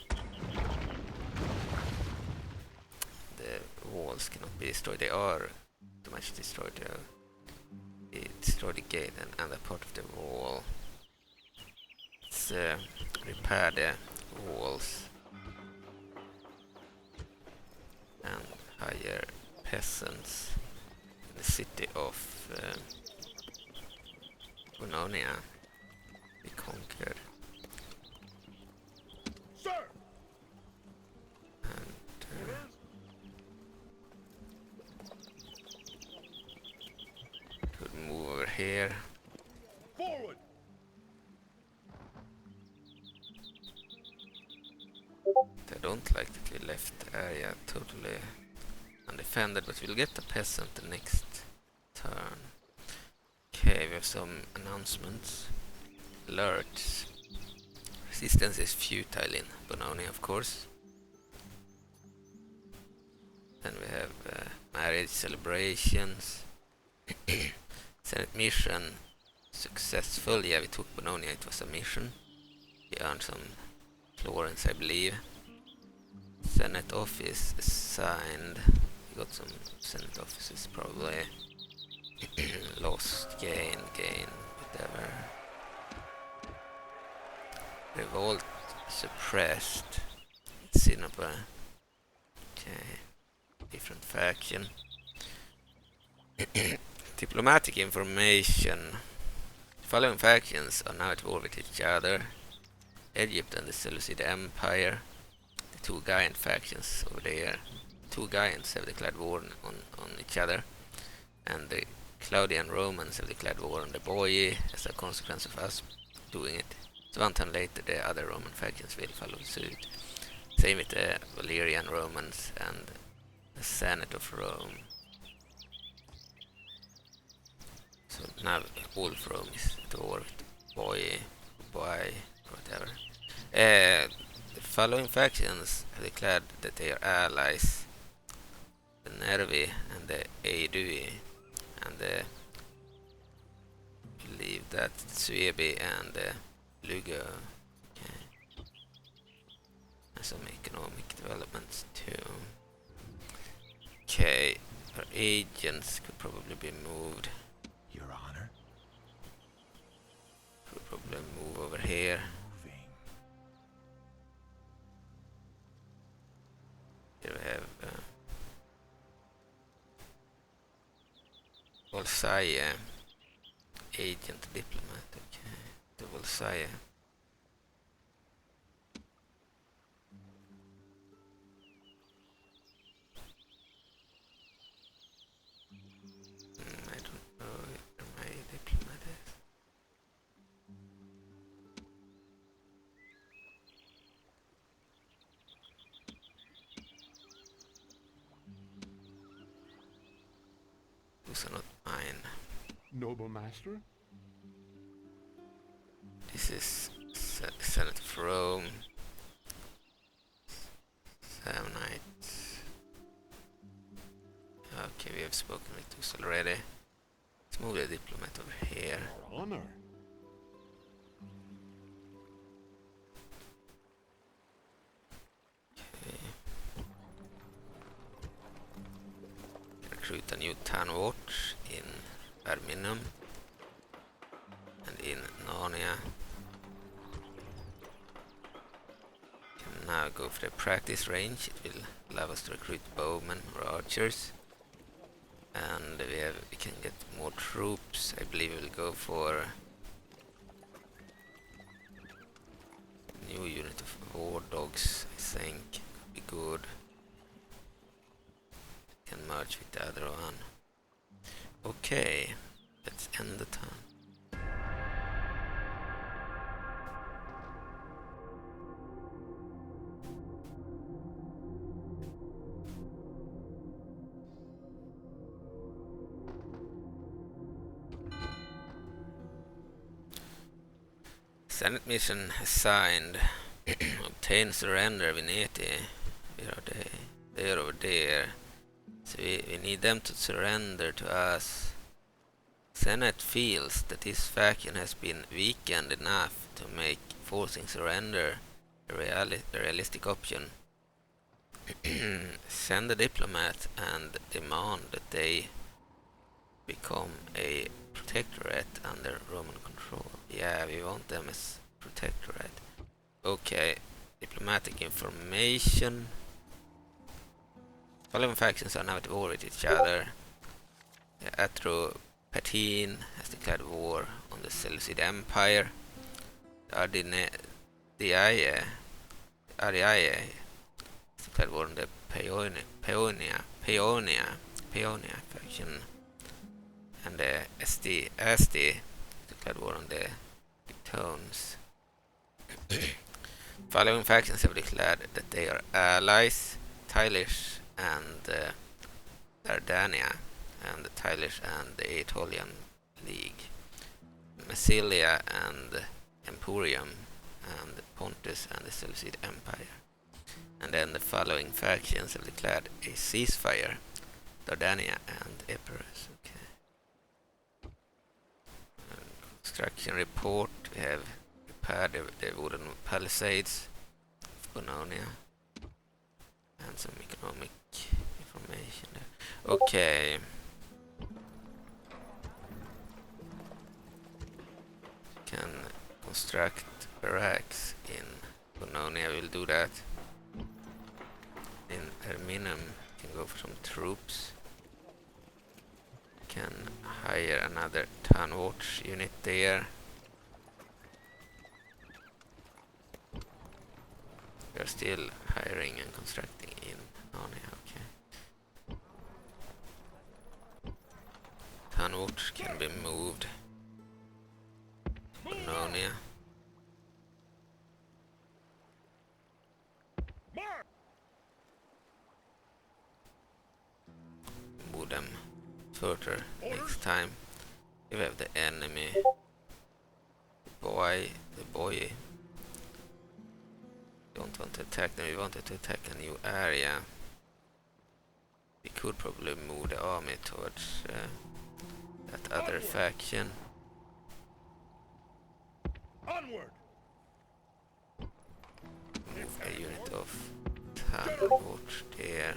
The walls cannot be destroyed, they are too much destroyed. We destroy the gate and a part of the wall. Let's repair the walls and hire peasants in the city of Bononia. We conquered. Sir! And could move over here. Forward! I don't like that we left the area totally undefended, but we'll get the peasant the next turn. Okay, we have some announcements. Alerts. Resistance is futile in Bononia, of course. Then we have marriage celebrations. Senate mission successful. Yeah, we took Bononia, it was a mission. We earned some florins, I believe. Senate office assigned. We got some Senate offices probably. Lost, gain, whatever. Revolt suppressed. Sinapa. Okay. Different faction. Diplomatic information. The following factions are now at war with each other. Egypt and the Seleucid Empire. The two giant factions over there. Two giants have declared war on each other. And the Claudian Romans have declared war on the Boii as a consequence of us doing it. So one turn later the other Roman factions will follow suit. Same with the Valerian Romans and the Senate of Rome. So now all of Rome is at war with Boii, whatever. The following factions have declared that they are allies. The Nervi and the Aedui and the I believe that Suebi and Lugo. Okay. And some economic developments too. Okay, our agents could probably be moved. Your Honor? Could probably move over here. Moving. Here we have Volsaia, agent diplomat. Okay, the Volsaia. I don't know where my diplomat is. Those are not mine. Noble master? is Senate of Rome. Samnites. Okay, we have spoken with those already. Let's move the diplomat over here. Honor. Recruit a new town watch in Arminum and in Narnia. Can now go for the practice range. It will allow us to recruit bowmen or archers, and we can get more troops. I believe we'll go for a new unit of war dogs. I think could be good. Can merge with the other one. Okay, let's end the turn. Senate mission assigned. Obtain surrender Venetii. Where are they? They're over there. So we need them to surrender to us. Senate feels that this faction has been weakened enough to make forcing surrender a realistic option. Send a diplomat and demand that they become a protectorate under Roman control. Yeah, we want them as protectorate. Okay, diplomatic information. Following factions are now at war with each other. Atropatene has declared war on the Seleucid Empire. The Ariae has declared war on the Paeonia faction. And the SD declared war on the Teutones. Following factions have declared that they are allies: Tylish and Dardania, and the Tylish and the Aetolian League, Massilia and Emporium, and Pontus and the Seleucid Empire. And then the following factions have declared a ceasefire: Dardania and Epirus. Okay. Construction report. We have repaired the wooden palisades of Bononia and some economic information there. Okay. Can construct barracks in Bononia. We'll do that. In Herminum, can go for some troops. Can hire another town watch unit there. We are still hiring and constructing in Narnia. Okay. Town watch can be moved. Narnia. Move them further next time. If we have the enemy. The Boii. Don't want to attack them. We wanted to attack a new area. We could probably move the army towards that other faction. Onward. Move a unit of town watch there.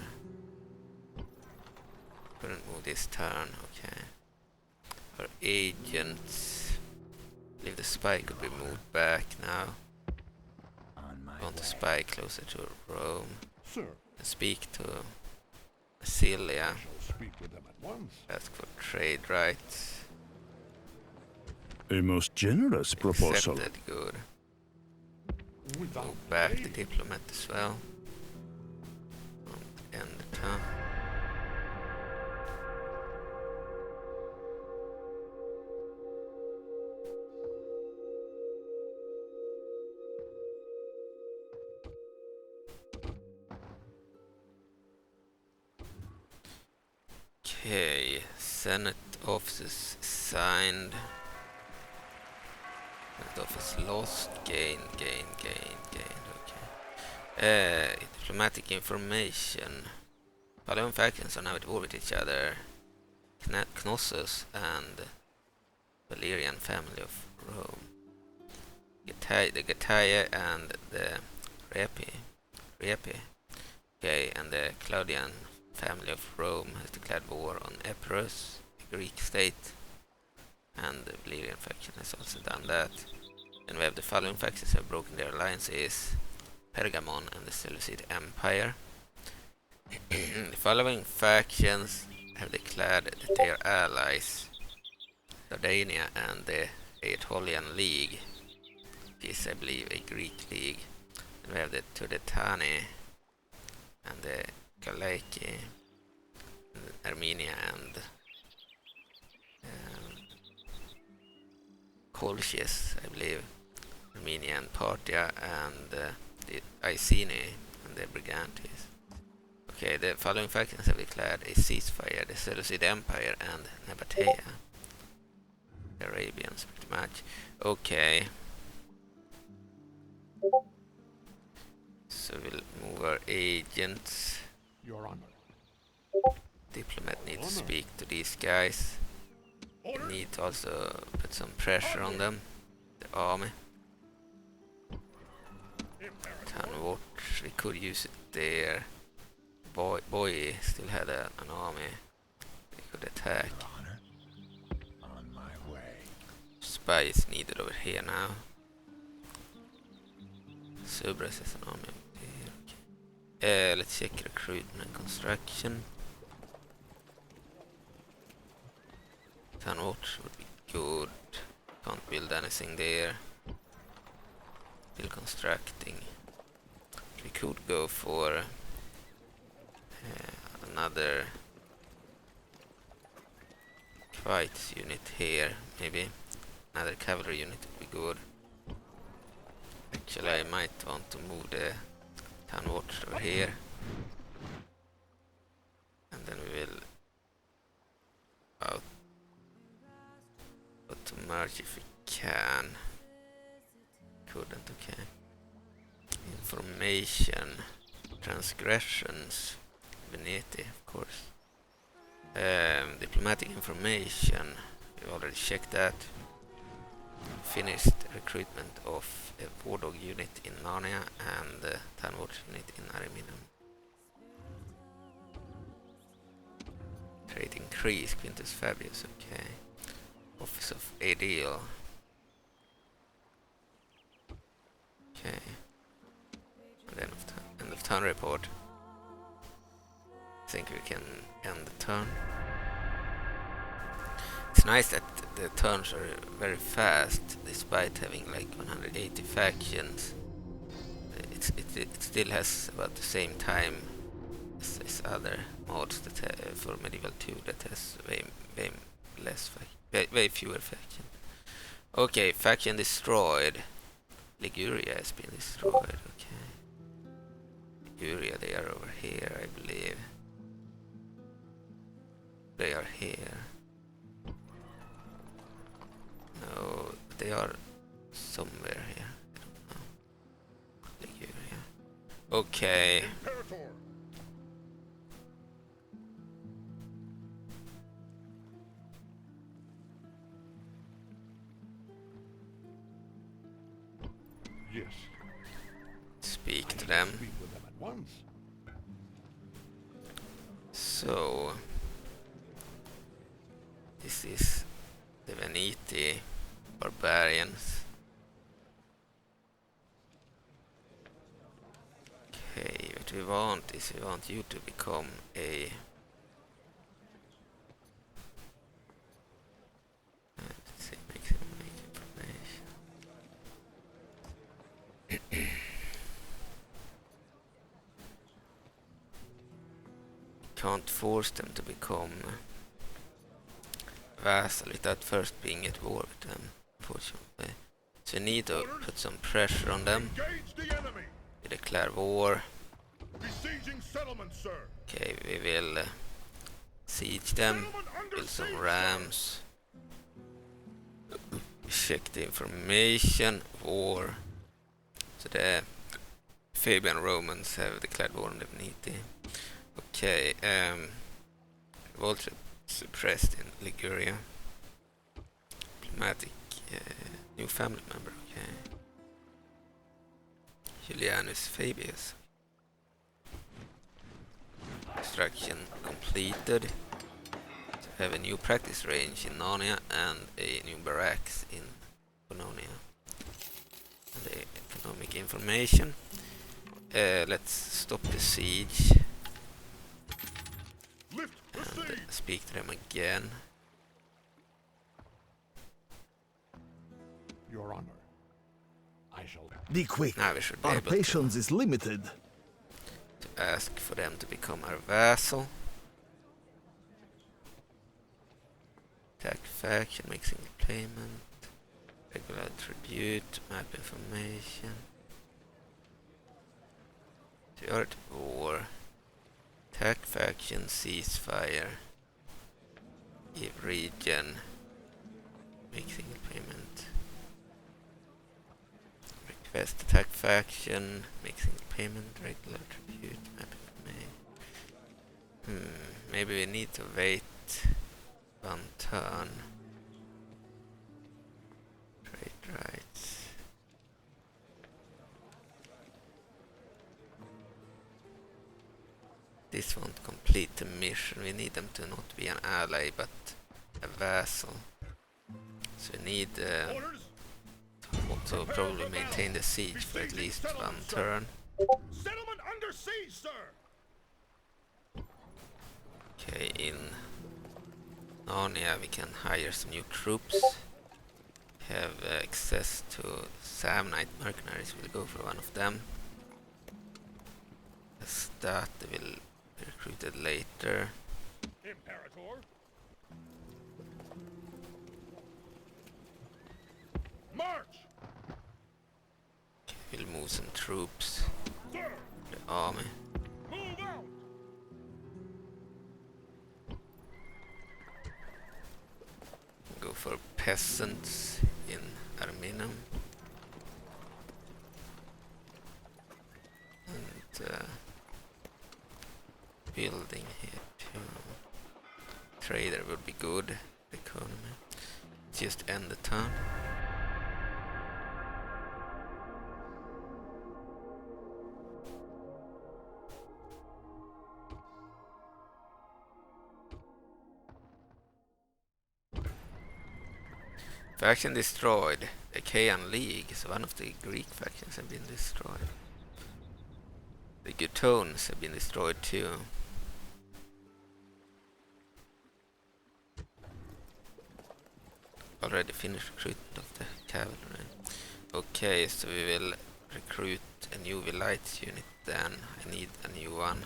Couldn't move this turn. Okay. Our agents. I believe the spy could be moved back now. I want to spy closer to Rome Sir, and speak to Massilia. shall speak with them at once. Ask for trade rights. A most generous proposal. Accepted, good. Without Move back the delay. diplomat as well. And end the turn. Okay, Senate offices signed. Stuff is lost. Gain. Okay. Diplomatic information. Following factions are now at war with each other. Knossos and Barbarian family of Rome. The Venetii and the Repi. Okay, and the Claudian family of Rome has declared war on Epirus, the Greek state, and the Barbarian faction has also done that. Then we have the following factions have broken their alliances: Pergamon and the Seleucid Empire. The following factions have declared that they are allies: Sardinia and the Aetolian League, which is, I believe, a Greek league. Then we have the Turdetani and the Galaki, Armenia and Colchis, I believe, Armenia and Parthia, and the Iceni and the Brigantes. Okay, the following factions have declared a ceasefire: the Seleucid Empire and Nabatea. The Arabians, pretty much. Okay. So we'll move our agents. Your honor. Diplomat needs to speak to these guys. We need to also put some pressure on them. The army. Town watch, we could use it there. Boii still had an army. We could attack. Your honor. On my way. Spy is needed over here now. Subras has an army over there. Okay. Let's check recruitment and construction. Town watch would be good. Can't build anything there. Still constructing. We could go for another fight unit here, maybe. Another cavalry unit would be good. Actually, I might want to move the town watch over here. And then we will out to merge if we can. Couldn't, okay. Information. Transgressions. Venetii, of course. Diplomatic information. We already checked that. Finished recruitment of a war dog unit in Narnia and a town watch unit in Ariminum. Trade increase, Quintus Fabius, okay. Office of Aedile. Okay. And then end of turn report. I think we can end the turn. It's nice that the turns are very fast, despite having like 180 factions. It still has about the same time as other mods that for Medieval 2 that has way less way fewer factions. Okay, faction destroyed. Liguria has been destroyed. Okay, Liguria, they are over here, I believe. They are here. No, they are somewhere here. I don't know. Liguria. Okay. Imperator. Yes. Speak to them. Speak with them at once. So this is the Venetii barbarians. Okay, what we want is we want you to become a let's see, make information. Can't force them to become vassal without first being at war with them, unfortunately. So we need to put some pressure on them. Engage the enemy. We declare war. Besieging settlements, sir. Okay, we will siege them, Settlement under build some siege, rams. We check the information. War. So the Fabian Romans have declared war on the Venetii. Okay, revolt suppressed in Liguria. Diplomatic, new family member, okay. Julianus Fabius. Construction completed. So have a new practice range in Narnia and a new barracks in Bononia. And the economic information. Let's stop the siege and speak to them again. Your Honor, I shall. Be quick. Now we should be Our able patience is limited. to ask for them to become our vassal. Attack faction, make single payment. Regular tribute, map information. Start war. Attack faction, ceasefire. Give region. Make single payment. Request attack faction. Make single payment. Regular tribute. Map information. Maybe we need to wait one turn. Trade rights. This won't complete the mission. We need them to not be an ally but a vassal. So we need also probably maintain the siege for at least one turn. Settlement under siege, sir! Okay, in Narnia we can hire some new troops. Have access to Samnite mercenaries. We'll go for one of them. As that will be recruited later. Imperator. March! Okay, we'll move some troops Sir! to the army. Move out! Go for peasants in Arminum. And building here too. Trader would be good. Economy. Just end the turn. Faction destroyed. The Achaean League, so one of the Greek factions have been destroyed. The Gutones have been destroyed too. Already finished recruitment of the cavalry. Okay, so we will recruit a new Velites unit then. I need a new one.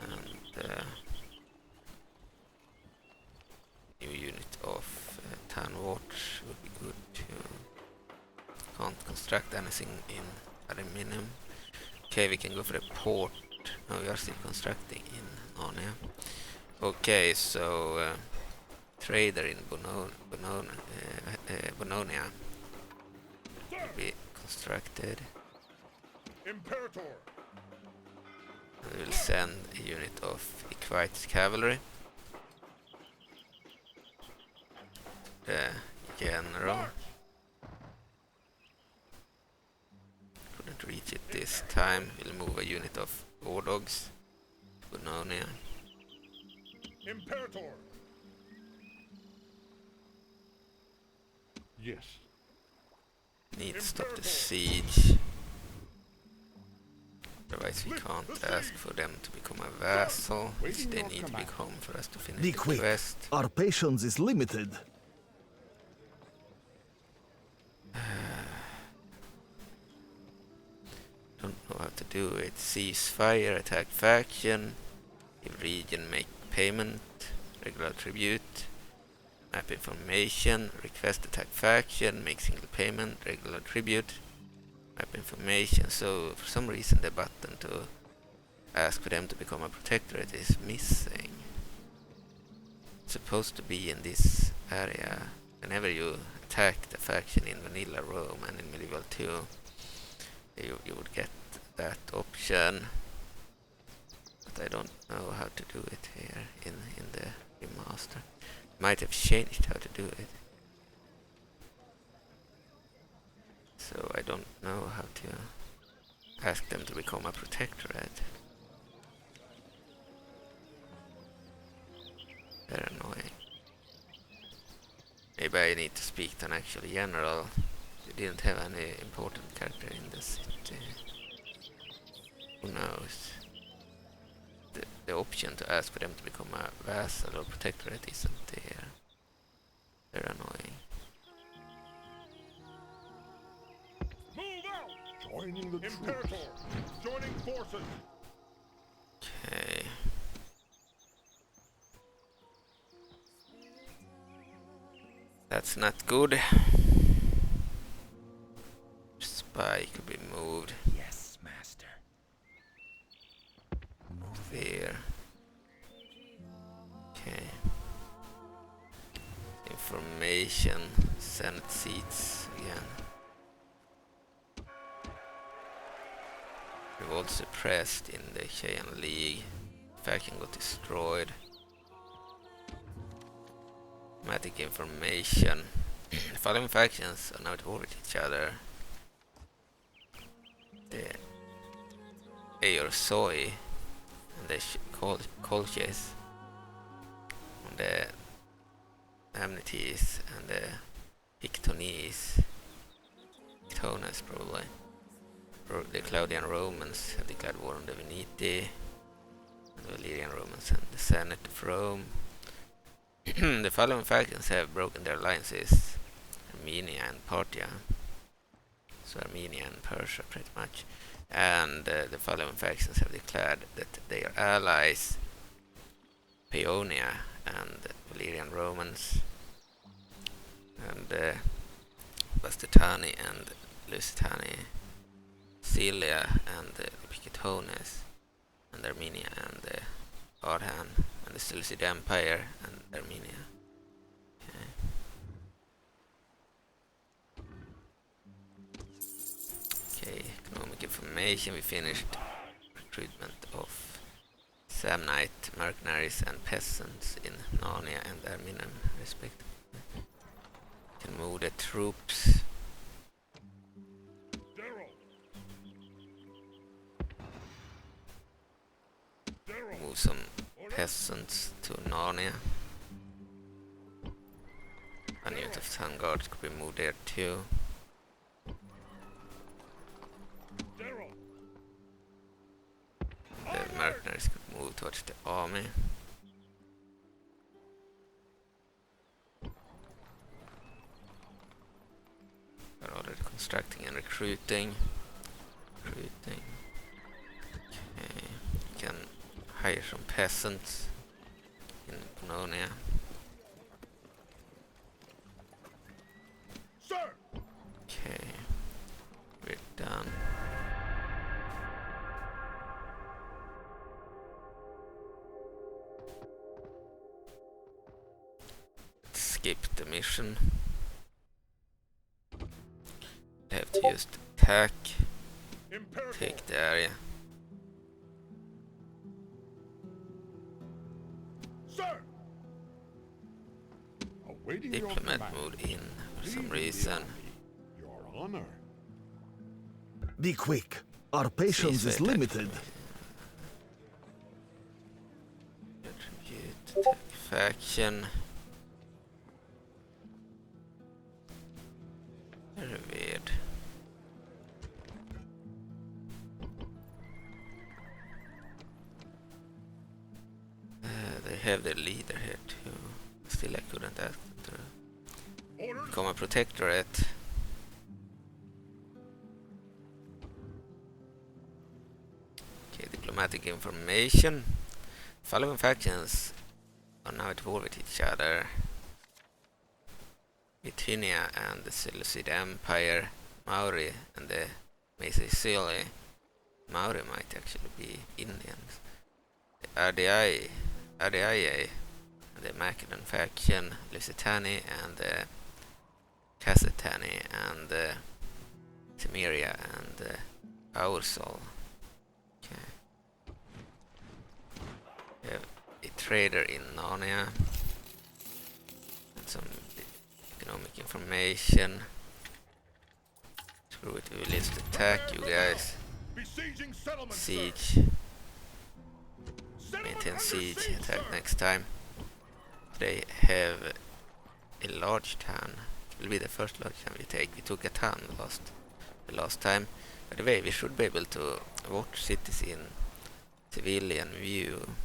And new unit of Town Watch would be good too. Can't construct anything in Arminum. Okay, we can go for the port. No, we are still constructing in Narnia. Okay, so trader in Bononia will be constructed. Imperator. And we will send a unit of Equites cavalry. The general. Couldn't reach it this time. We'll move a unit of war dogs to Bononia. Imperator. Yes. Need to stop the siege. Otherwise we can't ask for them to become a vassal, which they need to become for us to finish Be the quick. quest. Our patience is limited. Don't know how to do it. Ceasefire, attack faction, give region, make payment, regular tribute, map information, request attack faction, make single payment, regular tribute, map information. So for some reason the button to ask for them to become a protectorate is missing. It's supposed to be in this area whenever you attack the faction in vanilla Rome and in medieval 2, you would get that option. But I don't know how to do it here in the remaster. Might have changed how to do it. So I don't know how to ask them to become a protectorate. Very annoying. Maybe I need to speak to an actual general. You didn't have any important character in the city. Who knows? The option to ask for them to become a vassal or protectorate isn't there. Very annoying. Move out! Joining the Imperator! troops. Joining forces! Okay. That's not good. Spy could be moved Yes, master. Move there. Okay. Information. Senate seats again. Revolt suppressed in the Cheyenne League. Faction got destroyed. Dramatic information. The following factions are now at war with each other. The Aorsoi and the Colches, and the Venetii and the Pictonese, probably. The Claudian Romans have declared war on the Venetii, and the Valerian Romans and the Senate of Rome. The following factions have broken their alliances: Armenia and Parthia. So Armenia and Persia, pretty much. And the following factions have declared that they are allies: Paeonia and Valerian Romans, and Bastetani and Lusitani, Cilia and the Picetones, and Armenia and Arhan, and the Seleucid Empire and Armenia. Okay, economic information. We finished recruitment of Samnite mercenaries and peasants in Narnia and Arminium, respectively. Can move the troops. Move some peasants to Narnia. A unit of Sun Guards could be moved there too. The mercenaries could move towards the army. We're already constructing and recruiting. Okay. You can hire some peasants in Pannonia. Sir! Okay. We're done. Let's skip the mission. I have to use the attack. Imperator! Take the area. Sir! Awaiting your Diplomat command. moved in for some Lead the reason. army. Your honor. Be quick. Our patience is limited. Attribute faction. Very weird. They have their leader here too. Still I couldn't ask them to Orders! become a protectorate. Okay, diplomatic information. Following factions are now at war with each other. Bithynia and the Seleucid Empire, Mauri and the Mycenae. Mauri might actually be Indians. The RDIA, the Macedon faction, Lusitani and the Kasetani and Temeria and Aursol. Okay. We have a trader in Narnia and some economic information. Screw it, we will just attack you guys. Besieging settlement, sir. Siege. Settlement Maintain under siege, siege, attack sir. next time. They have a large town. It will be the first large town we take. We took a town the last time. By the way, we should be able to watch cities in civilian view.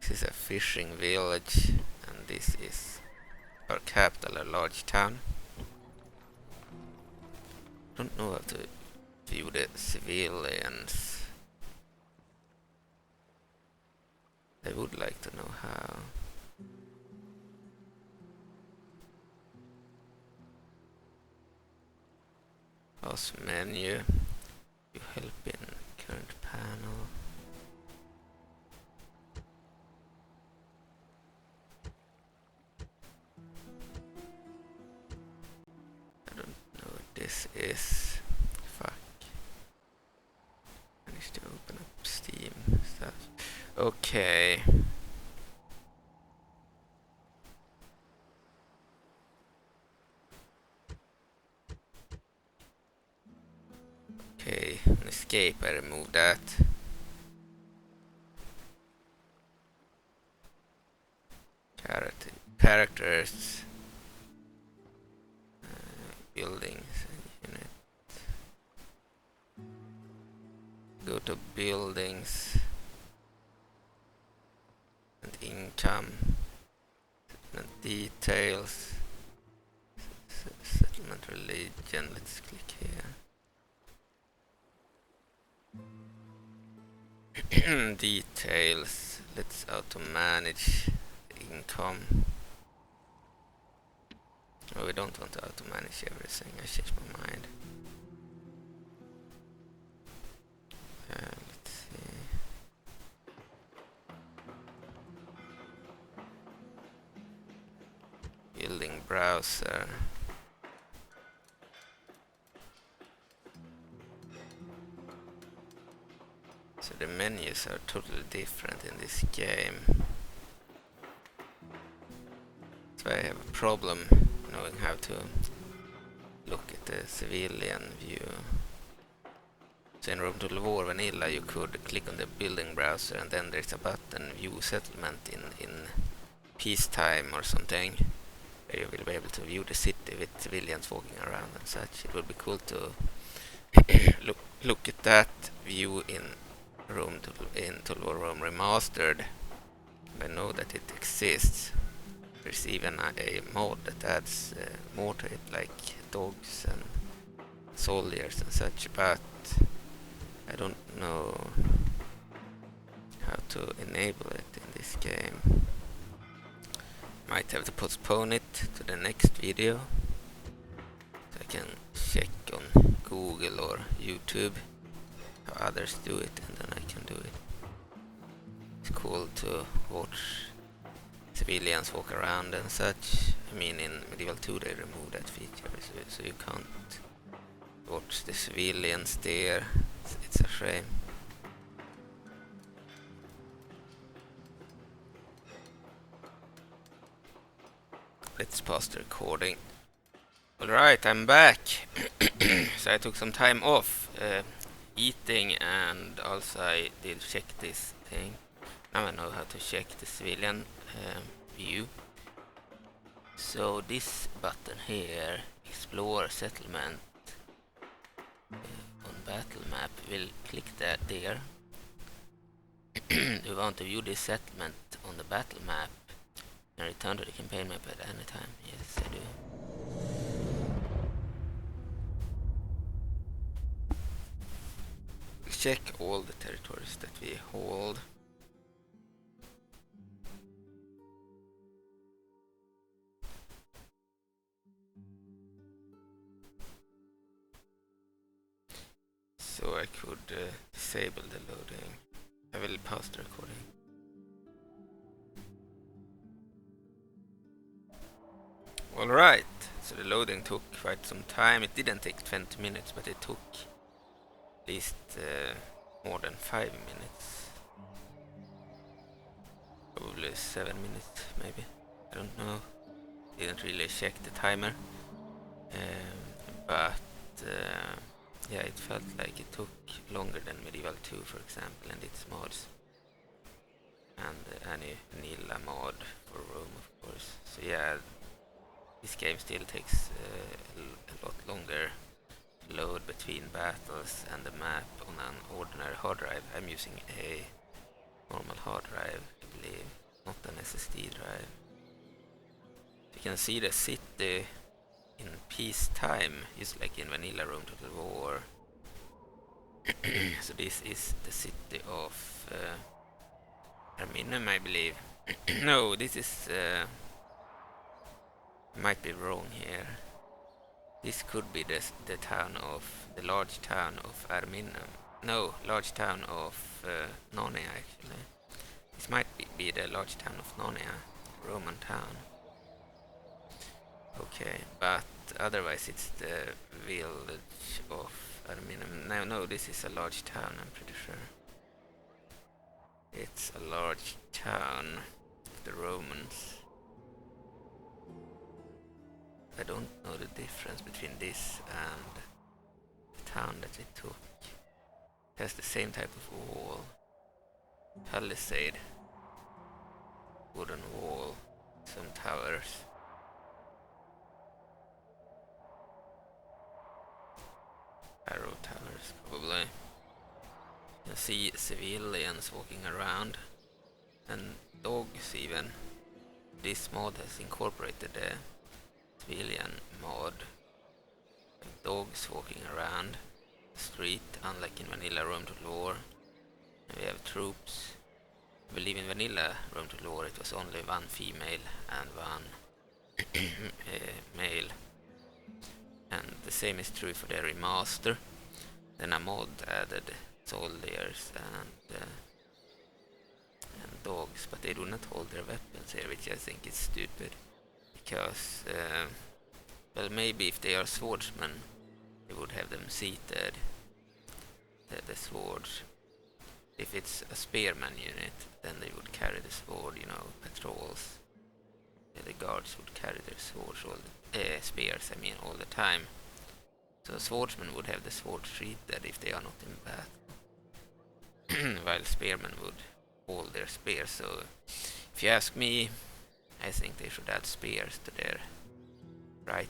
This is a fishing village, and this is our capital, a large town. Don't know how to view the civilians. I would like to know how. House menu. You help in current panel. I don't know what this is. Fuck. Manage to open up Steam stuff. Okay. Okay, on escape I remove that. Characters. Buildings and unit. Go to buildings and income and details. Settlement religion. Let's click here. Details. Let's auto manage income. Oh, we don't want to auto manage everything. I changed my mind. Let's see. Building browser. So the menus are totally different in this game. So I have a problem knowing how to look at the civilian view. So in Rome Total War Vanilla you could click on the building browser and then there's a button view settlement in peacetime or something. Where you will be able to view the city with civilians walking around and such. It would be cool to look at that view in Total War Rome Remastered. I know that it exists. There's even a mod that adds more to it, like dogs and soldiers and such, but I don't know how to enable it in this game. Might have to postpone it to the next video, so I can check on Google or YouTube how others do it, and then I can do it. It's cool to watch civilians walk around and such. I mean, in Medieval 2 they removed that feature, so you can't watch the civilians there. It's a shame. Let's pause the recording. Alright, I'm back. So I took some time off eating, and also I did check this thing. Now I know how to check the civilian view. So this button here, explore settlement on battle map, we'll click that there. We want to view this settlement on the battle map and return to the campaign map at any time. Yes, I do. Check all the territories that we hold. So I could disable the loading. I will pause the recording. Alright, so the loading took quite some time. It didn't take 20 minutes, but it took at least more than 5 minutes. Probably 7 minutes, maybe. I don't know. Didn't really check the timer. But yeah, it felt like it took longer than Medieval 2, for example, and its mods. And any vanilla mod for Rome, of course. So yeah, this game still takes a lot longer to load between battles and the map on an ordinary hard drive. I'm using a normal hard drive, I believe, not an SSD drive. You can see the city in peacetime, just like in Vanilla Rome Total War. So this is the city of Arminum, I believe. No, this is... might be wrong here. This could be the town of... the large town of Arminum. No, large town of Narnia, actually. This might be the large town of Narnia, Roman town. Okay, but otherwise it's the village of Arminum. No, this is a large town, I'm pretty sure. It's a large town of the Romans. I don't know the difference between this and the town that we took. It has the same type of wall. Palisade. Wooden wall. Some towers. Arrow towers, probably. You can see civilians walking around. And dogs even. This mod has incorporated the civilian mod. Like dogs walking around the street, unlike in Vanilla Rome Total War. And we have troops. I believe in Vanilla Rome Total War it was only one female and one male. And the same is true for the Remaster. Then a mod added soldiers and dogs, but they do not hold their weapons here, which I think is stupid. Because, well, maybe if they are swordsmen, they would have them seated, the swords. If it's a spearman unit, then they would carry the sword, you know, patrols. The guards would carry their swords, spears, I mean, all the time. So swordsmen would have the sword treated if they are not in battle. While spearmen would hold their spears. So, if you ask me, I think they should add spears to their right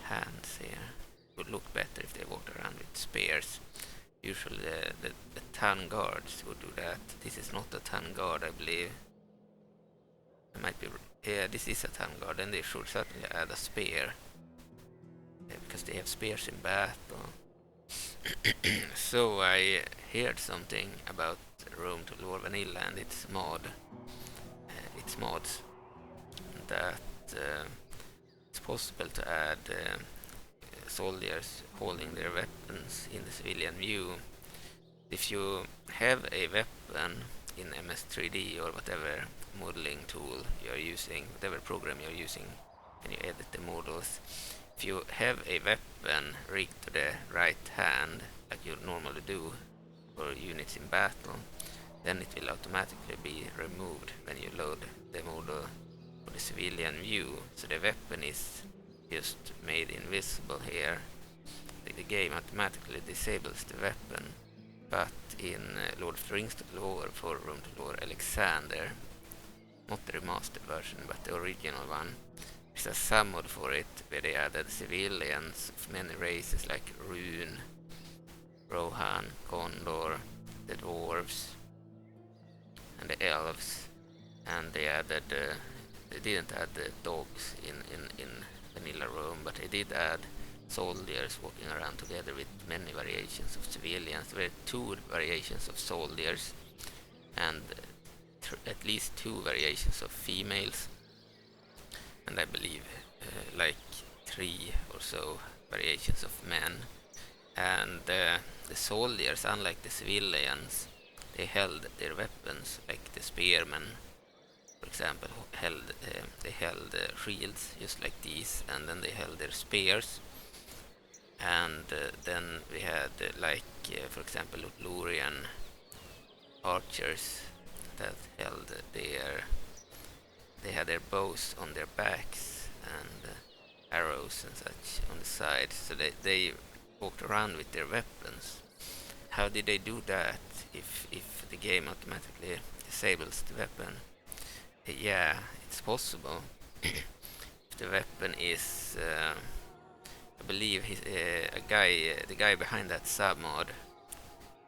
hands here. It would look better if they walked around with spears. Usually the town guards would do that. This is not a town guard, I believe. It might be... yeah, this is a town guard, and they should certainly add a spear. Yeah, because they have spears in battle. So I heard something about Rome Total War Vanilla and its mods. That it's possible to add soldiers holding their weapons in the civilian view. If you have a weapon in MS3D or whatever modeling tool you're using, whatever program you're using when you edit the models, if you have a weapon rigged to the right hand, like you normally do for units in battle, then it will automatically be removed when you load the model for the civilian view. So the weapon is just made invisible here. The game automatically disables the weapon. But in Lord of the Rings Total War for Rome Total War Alexander, not the remastered version but the original one, there's a sub-mod for it where they added civilians of many races like Rune, Rohan, Gondor, the dwarves and the elves, and they added they didn't add the dogs in Vanilla Rome, but they did add soldiers walking around together with many variations of civilians. There were 2 variations of soldiers and at least 2 variations of females, and I believe like 3 or so variations of men. And the soldiers, unlike the civilians, they held their weapons like the spearmen for example, they held shields just like these, and then they held their spears. And then we had for example, Lothlorien archers that held they had their bows on their backs and arrows and such on the side, so they walked around with their weapons. How did they do that if the game automatically disables the weapon? Yeah, it's possible. If the weapon is I believe the guy behind that submod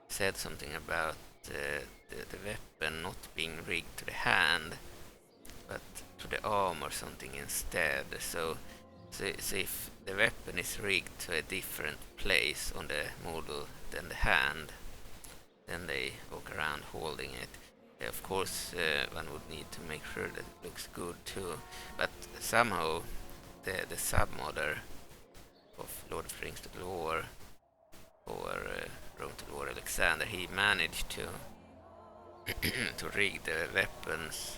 said something about the weapon not being rigged to the hand, but to the arm or something instead. So if the weapon is rigged to a different place on the model than the hand, then they walk around holding it. Of course, one would need to make sure that it looks good too, but somehow the submodder of Lord of the Rings to Lore or Rome to Lore Alexander, he managed to to rig the weapons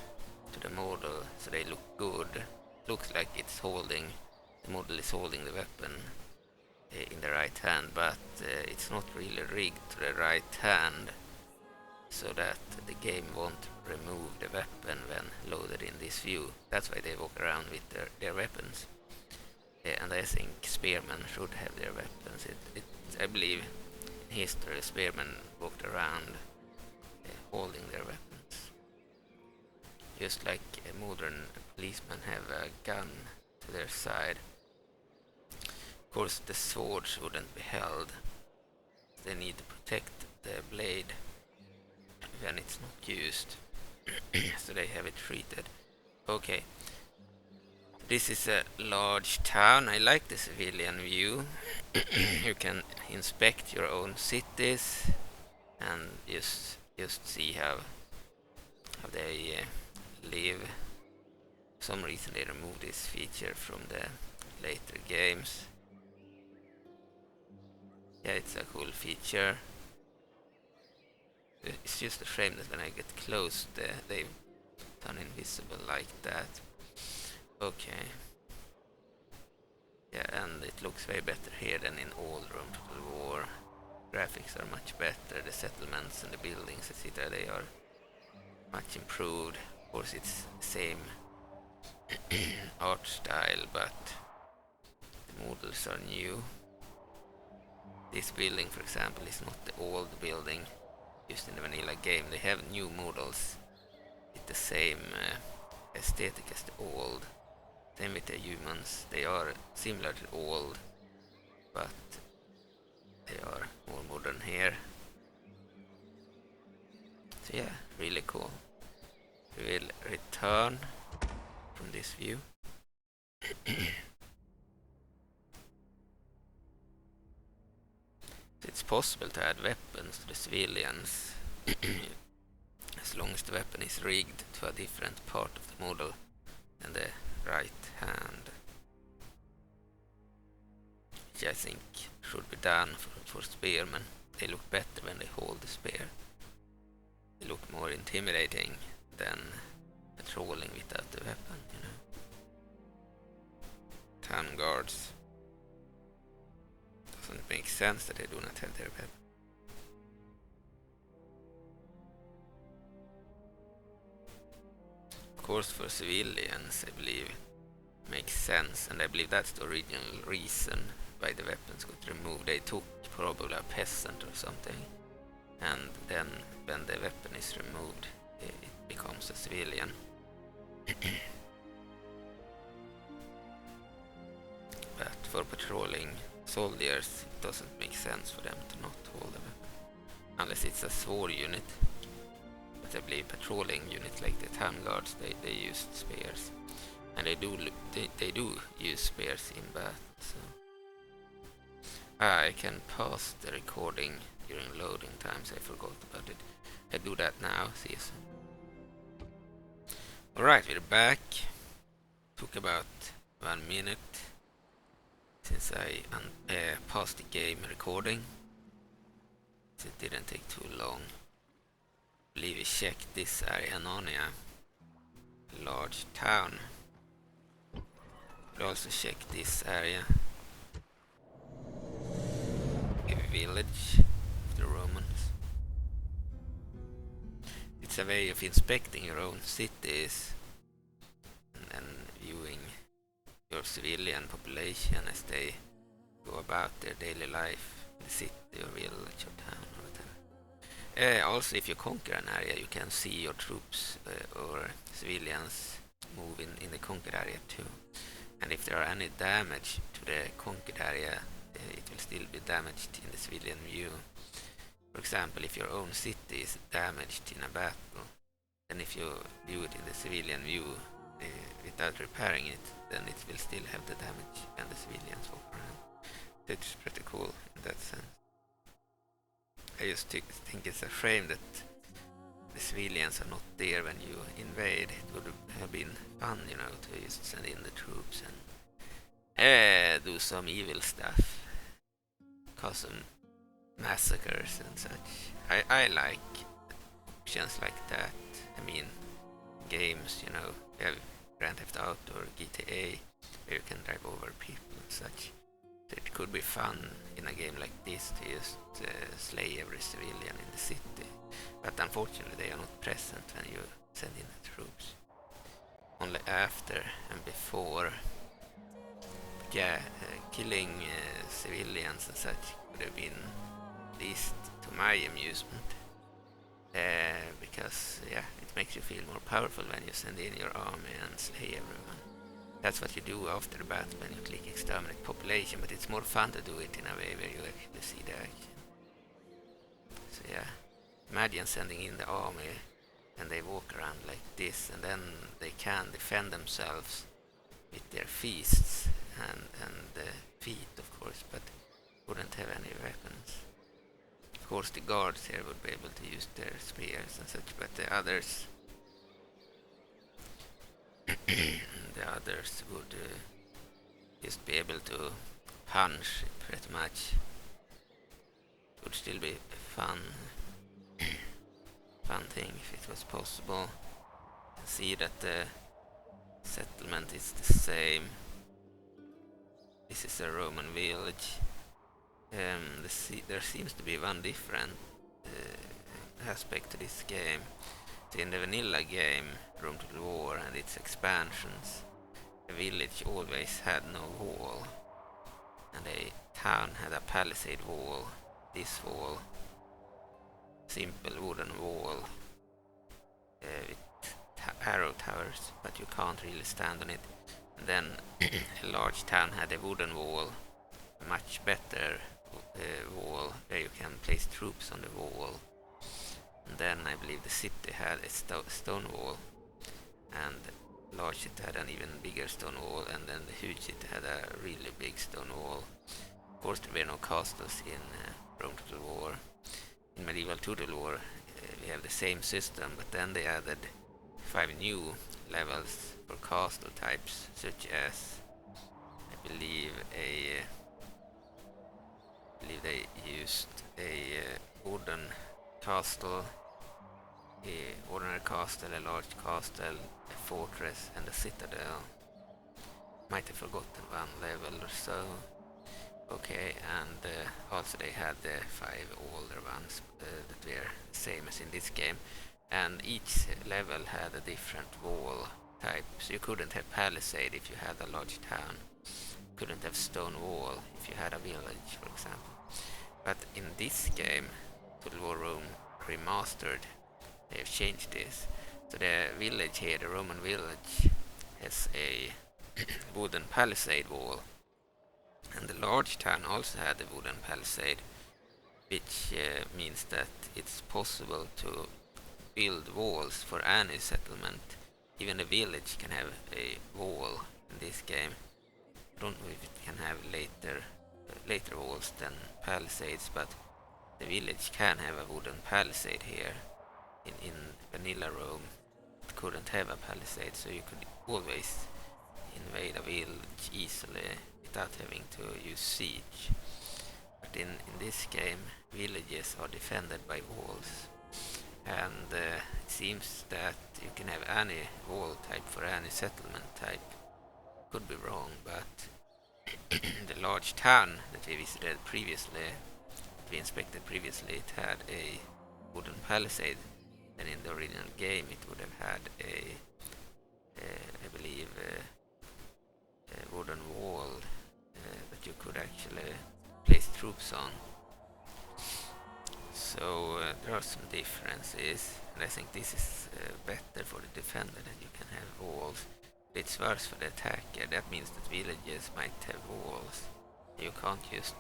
to the model so they look good. Looks like it's holding, the model is holding the weapon in the right hand, but it's not really rigged to the right hand, so that the game won't remove the weapon when loaded in this view. That's why they walk around with their weapons. And I think spearmen should have their weapons. I believe in history spearmen walked around holding their weapons. Just like modern policemen have a gun to their side. Of course, the sword shouldn't be held. They need to protect the blade when it's not used. So they have it treated. Okay. This is a large town. I like the civilian view. You can inspect your own cities and just see how they live. For some reason they removed this feature from the later games. Yeah, it's a cool feature. It's just a shame that when I get close, they turn invisible like that. Okay. Yeah, and it looks way better here than in old Rome Total War. Graphics are much better, the settlements and the buildings, etc. They are much improved. Of course, it's the same art style, but the models are new. This building, for example, is not the old building used in the vanilla game. They have new models with the same aesthetic as the old. Same with the humans. They are similar to old, but they are more modern here. So yeah, really cool. We will return from this view. It's possible to add weapons to the civilians as long as the weapon is rigged to a different part of the model than the right hand, which I think should be done for spearmen. They look better when they hold the spear. They look more intimidating than patrolling without the weapon, you know. Town guards. Doesn't make sense that they do not have their weapon. Of course, for civilians, I believe it makes sense, and I believe that's the original reason why the weapons got removed. They took probably a peasant or something, and then when the weapon is removed, it becomes a civilian. But for patrolling soldiers, it doesn't make sense for them to not hold a weapon, unless it's a sword unit. But I believe patrolling units like the town guards, they use spears, and they do use spears in battle. So I can pause the recording during loading times. I forgot about it. I do that now. See you soon. Alright, we're back. Took about 1 minute since I paused the game recording. So it didn't take too long. I believe we checked this area, Narnia, large town. We'll also check this area. A village of the Romans. It's a way of inspecting your own cities and viewing your civilian population as they go about their daily life in the city or village or town or whatever. Also, if you conquer an area, you can see your troops or civilians move in the conquered area too. And if there are any damage to the conquered area, it will still be damaged in the civilian view. For example, if your own city is damaged in a battle, then if you view it in the civilian view without repairing it, then it will still have the damage and the civilians walk around. It's pretty cool in that sense. I just think it's a shame that the civilians are not there when you invade. It would have been fun, you know, to just send in the troops and do some evil stuff, cause some massacres and such. I like options like that. I mean, games, you know, you have Grand Theft Auto or GTA, where you can drive over people and such. So it could be fun in a game like this to just slay every civilian in the city. But unfortunately they are not present when you send in the troops. Only after and before. But yeah, killing civilians and such would have been, at least to my amusement. Because yeah, it makes you feel more powerful when you send in your army and slay everyone. That's what you do after the battle when you click exterminate population, but it's more fun to do it in a way where you actually see the action. So yeah, imagine sending in the army and they walk around like this, and then they can defend themselves with their fists and feet, of course, but wouldn't have any weapons. Of course the guards here would be able to use their spears and such, but the others would just be able to punch pretty much. It would still be fun thing if it was possible. You can see that the settlement is the same. This is a Roman village. There seems to be one different aspect to this game. So in the vanilla game, Rome Total War and its expansions, the village always had no wall, and the town had a palisade wall. This wall, simple wooden wall with arrow towers, but you can't really stand on it. And then a large town had a wooden wall, a much better wall where you can place troops on the wall. And then I believe the city had a stone wall, and the large city had an even bigger stone wall, and then the huge city had a really big stone wall. Of course there were no castles in Rome Total War. In Medieval Total War we have the same system, but then they added 5 new levels for castle types, such as I believe they used a wooden castle, a ordinary castle, a large castle, a fortress and a citadel. Might have forgotten one level or so. Okay, and also they had the 5 older ones that were same as in this game, and each level had a different wall type. So you couldn't have palisade if you had a large town, you couldn't have stone wall if you had a village, for example. But in this game, Total War Rome Remastered, they have changed this. So the village here, the Roman village, has a wooden palisade wall, and the large town also had a wooden palisade, which means that it's possible to build walls for any settlement. Even a village can have a wall in this game. I don't know if it can have later walls than palisades, but the village can have a wooden palisade here. In vanilla Rome it couldn't have a palisade, so you could always invade a village easily without having to use siege. But in this game, villages are defended by walls, and it's seems that you can have any wall type for any settlement type. Could be wrong, but the large town that we visited previously, we inspected previously, it had a wooden palisade, and in the original game it would have had I believe, a wooden wall that you could actually place troops on. So there are some differences, and I think this is better for the defender that you can have walls. It's worse for the attacker. That means that villages might have walls. You can't just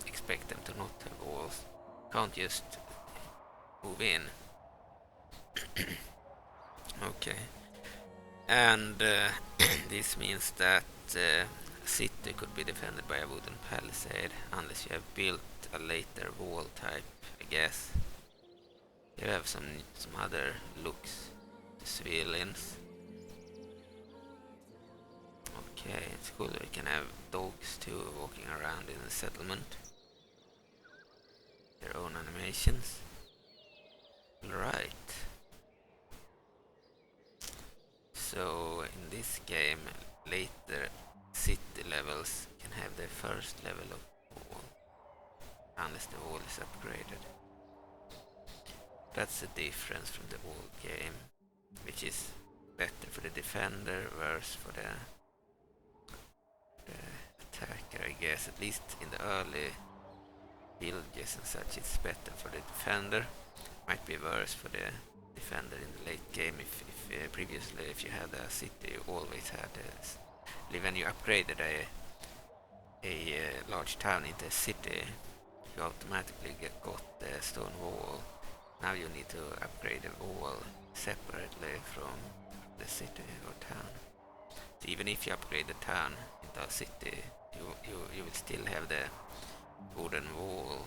expect them to not have walls. You can't just move in. Okay. And this means that a city could be defended by a wooden palisade unless you have built a later wall type, I guess. You have some other looks. Civilians. Okay, it's cool that we can have dogs too walking around in the settlement. Their own animations. Right. So in this game, later city levels can have their first level of wall, unless the wall is upgraded. That's the difference from the old game, which is better for the defender, worse for the attacker, I guess. At least in the early villages and such, it's better for the defender. Might be worse for the defender in the late game if previously if you had a city, you always had when you upgraded a large town into a city, you automatically got the stone wall. Now you need to upgrade the wall separately from the city or town. So even if you upgrade the town into a city, you will still have the wooden wall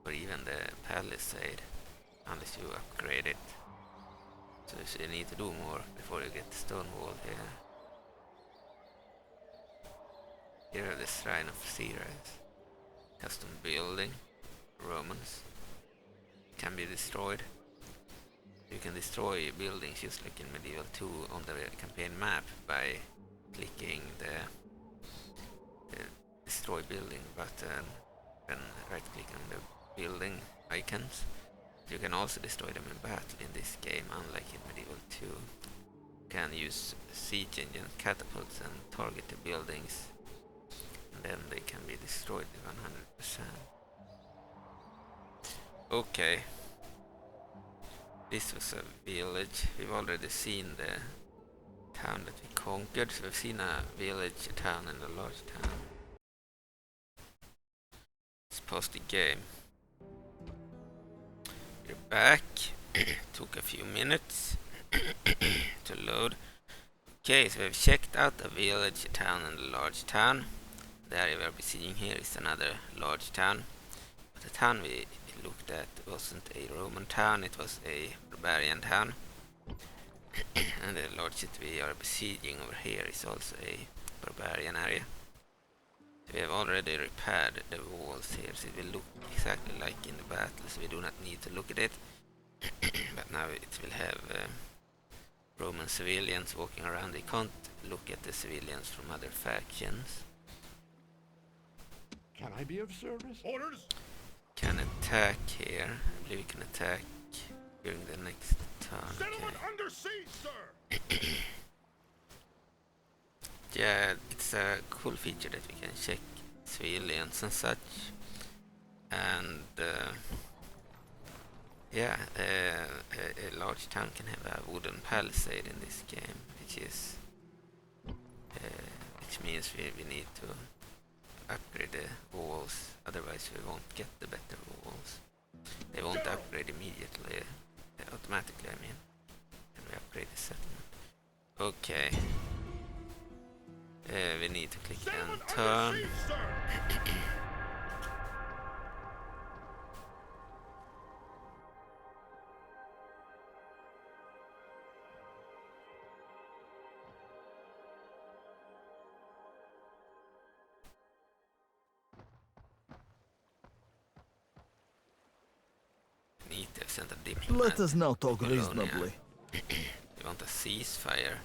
or even the palisade unless you upgrade it. So you need to do more before you get the stone wall here. Here are the Shrine of Ceres. Custom building. Romans. Can be destroyed. You can destroy buildings just like in Medieval 2 on the campaign map by clicking the destroy building button and right click on the building icons. You can also destroy them in battle in this game, unlike in Medieval 2. You can use siege engine catapults and target the buildings, and then they can be destroyed 100%. Okay. This was a village. We've already seen the town that we conquered, so we've seen a village, a town, and a large town. Let's pause the game. We're back. Took a few minutes to load. Okay, so we've checked out a village, a town, and a large town. The area we're seeing here is another large town. But the town we looked at wasn't a Roman town, it was a barbarian town. And the large city we are besieging over here is also a barbarian area. We have already repaired the walls here, so it will look exactly like in the battle, so we do not need to look at it. But now it will have Roman civilians walking around. They can't look at the civilians from other factions. Can I be of service? Orders. Can attack here. I believe we can attack during the next turn. Settlement Okay. under siege, sir. Yeah, it's a cool feature that we can check civilians and such. And yeah, a large town can have a wooden palisade in this game, which means we need to upgrade the walls, otherwise we won't get the better walls. They won't upgrade immediately, automatically I mean, and we upgrade the settlement. Okay. We need to click and Settlement turn. under siege, sir. Need to have sent a diplomat. Let us now talk Colonia. reasonably. You want a ceasefire?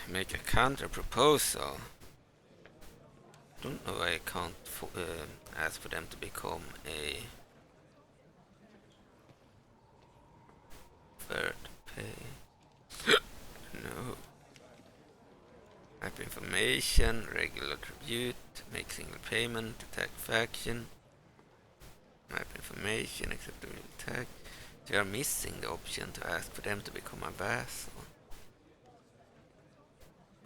Make a counter proposal. Don't know why I can't ask for them to become a third pay. No. Map information, regular tribute, make single payment, attack faction. Map information, acceptable attack. They are missing the option to ask for them to become a vassal.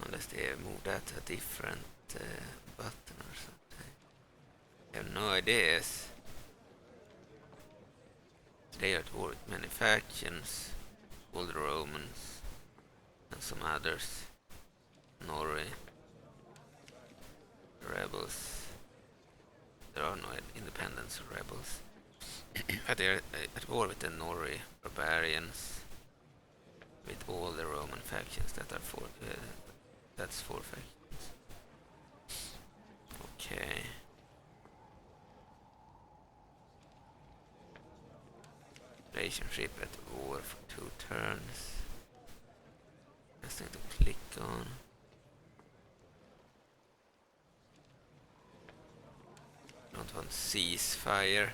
Unless they have moved that to a different button or something. I have no ideas. They are at war with many factions. All the Romans and some others. Norway. Rebels. There are no independents or rebels. But they are at war with the Norway barbarians. With all the Roman factions that are that's 4 factions. Okay. Relationship at war for 2 turns. Nothing to click on. Don't want ceasefire.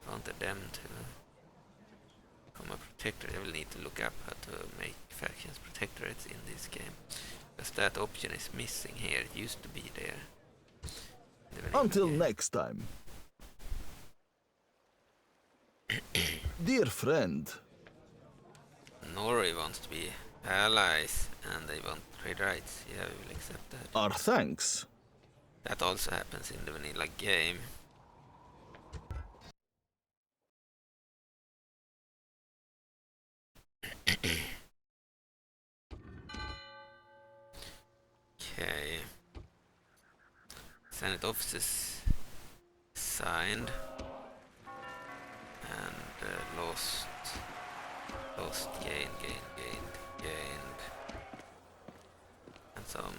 Wanted them to become a protectorate. I will need to look up how to make factions protectorates in this game. Because that option is missing here. It used to be there. Until next time. Dear friend. Norway wants to be allies and they want trade rights. Yeah, we will accept that. Our thanks. That also happens in the vanilla game. Okay. Senate offices signed and lost, gained, and some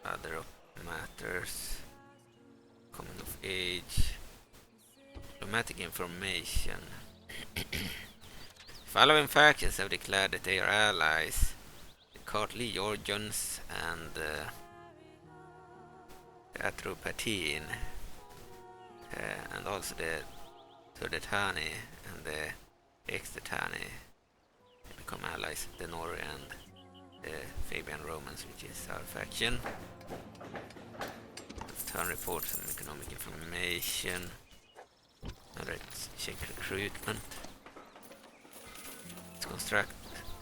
other matters. Coming of age, diplomatic information. Following factions have declared that they are allies. The Kartli Georgians and Atropatene, and also the Turdetani and the Extertani become allies, the Norway and the Fabian Romans, which is our faction. Turn reports and economic information. Another check recruitment. Let's construct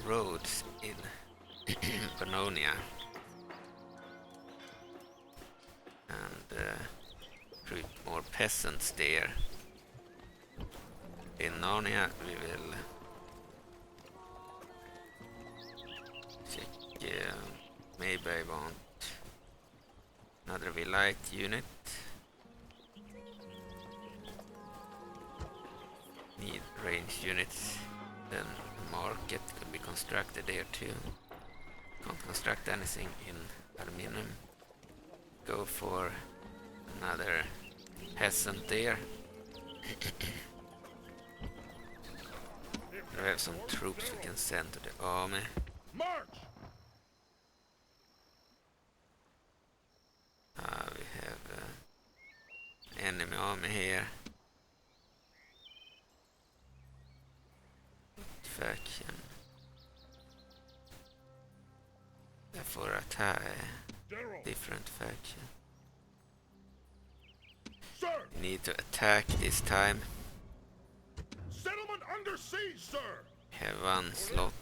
roads in Pannonia. And recruit more peasants there. In Narnia we will check, maybe I want another Vilite unit. Need range units. Then market could be constructed there too. Can't construct anything in Arminum. Go for another peasant there. We have some troops we can send to the army. March! We have enemy army here. Faction. Therefore attack General! different faction. Sir! We need to attack this time. Settlement under siege, sir! Have 1 slot.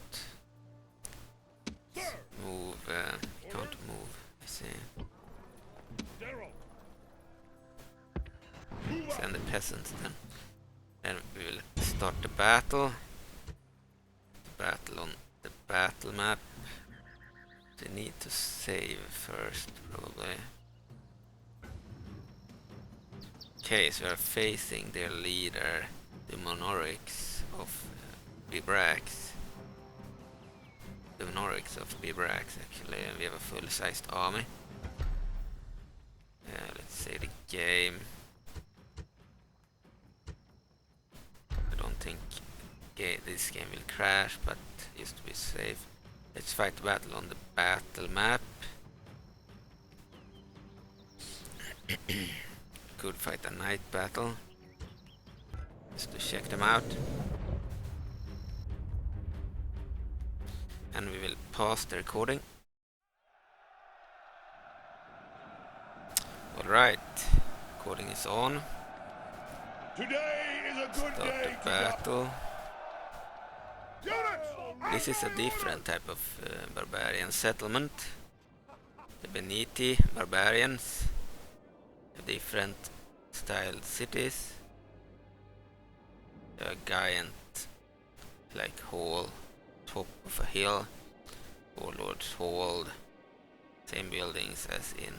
Sir! Move, can't move, I see. General! Move Send the out! peasants then. Then we will start the battle. The battle on the battle map. They need to save first, probably. Okay, so we are facing their leader, the monarchs of Bibrax. The monarchs of Bibrax, actually, and we have a full-sized army. Save the game. I don't think this game will crash, but just to be safe, let's fight the battle on the battle map. Could fight a night battle just to check them out. And we will pause the recording. Alright, recording is on. Today is a good Start day the to die. battle. Units! This is a different type of barbarian settlement. The Venetii barbarians have different styled cities. A giant like hall, top of a hill, warlords hold, same buildings as in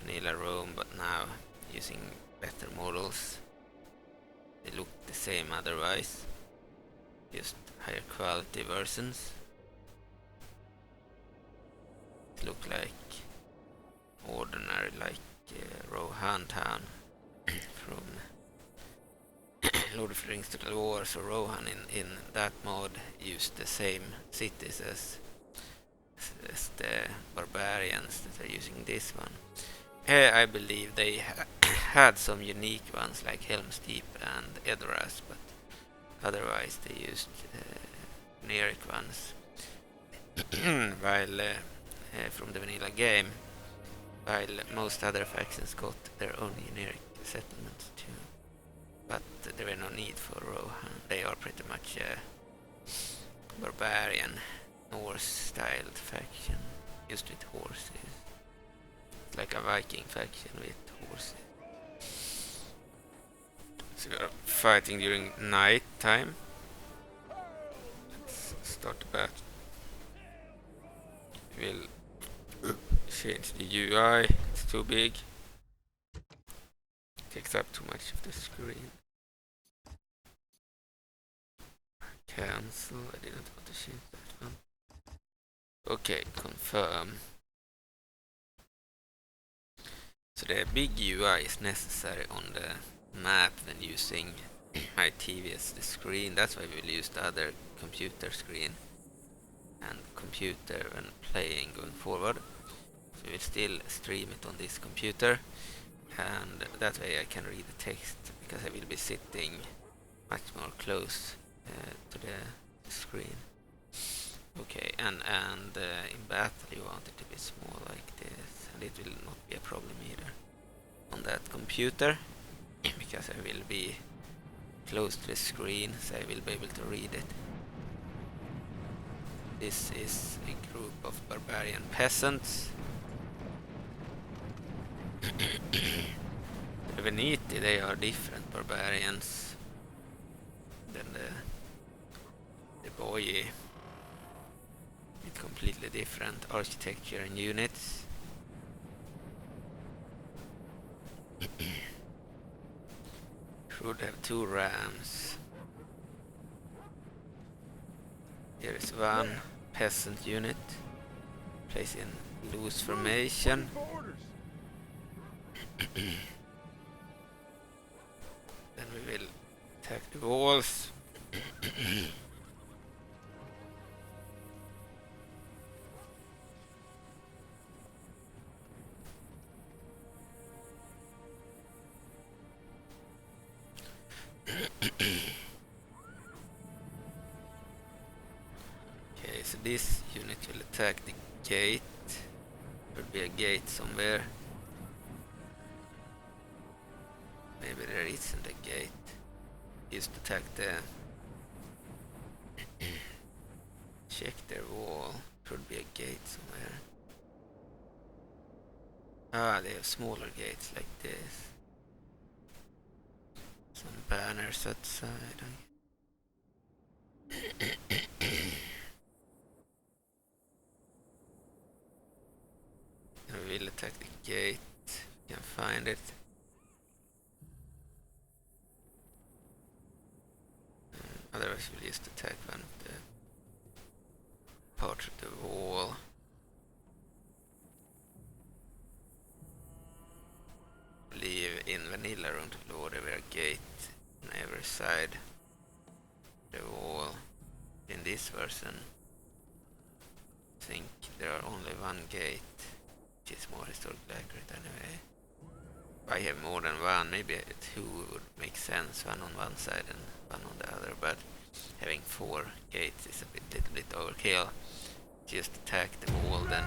vanilla Rome, but now using better models. They look the same otherwise, just higher quality versions. It look like ordinary, like Rohan town from Lord of the Rings Total War. So Rohan in that mod used the same cities as the barbarians that are using this one. I believe they had some unique ones like Helm's Deep and Edoras, but otherwise they used generic ones. While from the vanilla game, while most other factions got their own generic settlements too. But there were no need for Rohan. They are pretty much a barbarian Norse-styled faction, used with horses. It's like a Viking faction with horses. So we are fighting during night time. Let's start the battle. We'll change the UI. It's too big. Takes up too much of the screen. Cancel. I didn't want to change that one. Okay, confirm. So the big UI is necessary on the map when using my TV as the screen. That's why we will use the other computer screen and computer when playing going forward. So we will still stream it on this computer, and that way I can read the text because I will be sitting much more close to the screen. Okay, and in battle you want it to be small like this, and it will not be a problem either on that computer because I will be close to the screen, so I will be able to read it. This is a group of barbarian peasants. The Venetii, they are different barbarians than the Boii, with completely different architecture and units. Should have 2 rams. Here is one peasant unit, placed in loose formation. Then we will attack the walls. Okay, so this unit will attack the gate. There will be a gate somewhere. Maybe there isn't a gate. Just attack the... Check their wall. Should be a gate somewhere. Ah, they have smaller gates like this. Some banners outside. And we will attack the gate. We can find it. Otherwise we'll just attack one of the parts of the wall. vanilla room to load every gate on every side of the wall. In this version, I think there are only one gate, which is more historically accurate anyway. If I have more than one, maybe two would make sense, one on one side and one on the other, but having 4 gates is a little bit overkill. Just attack the wall, then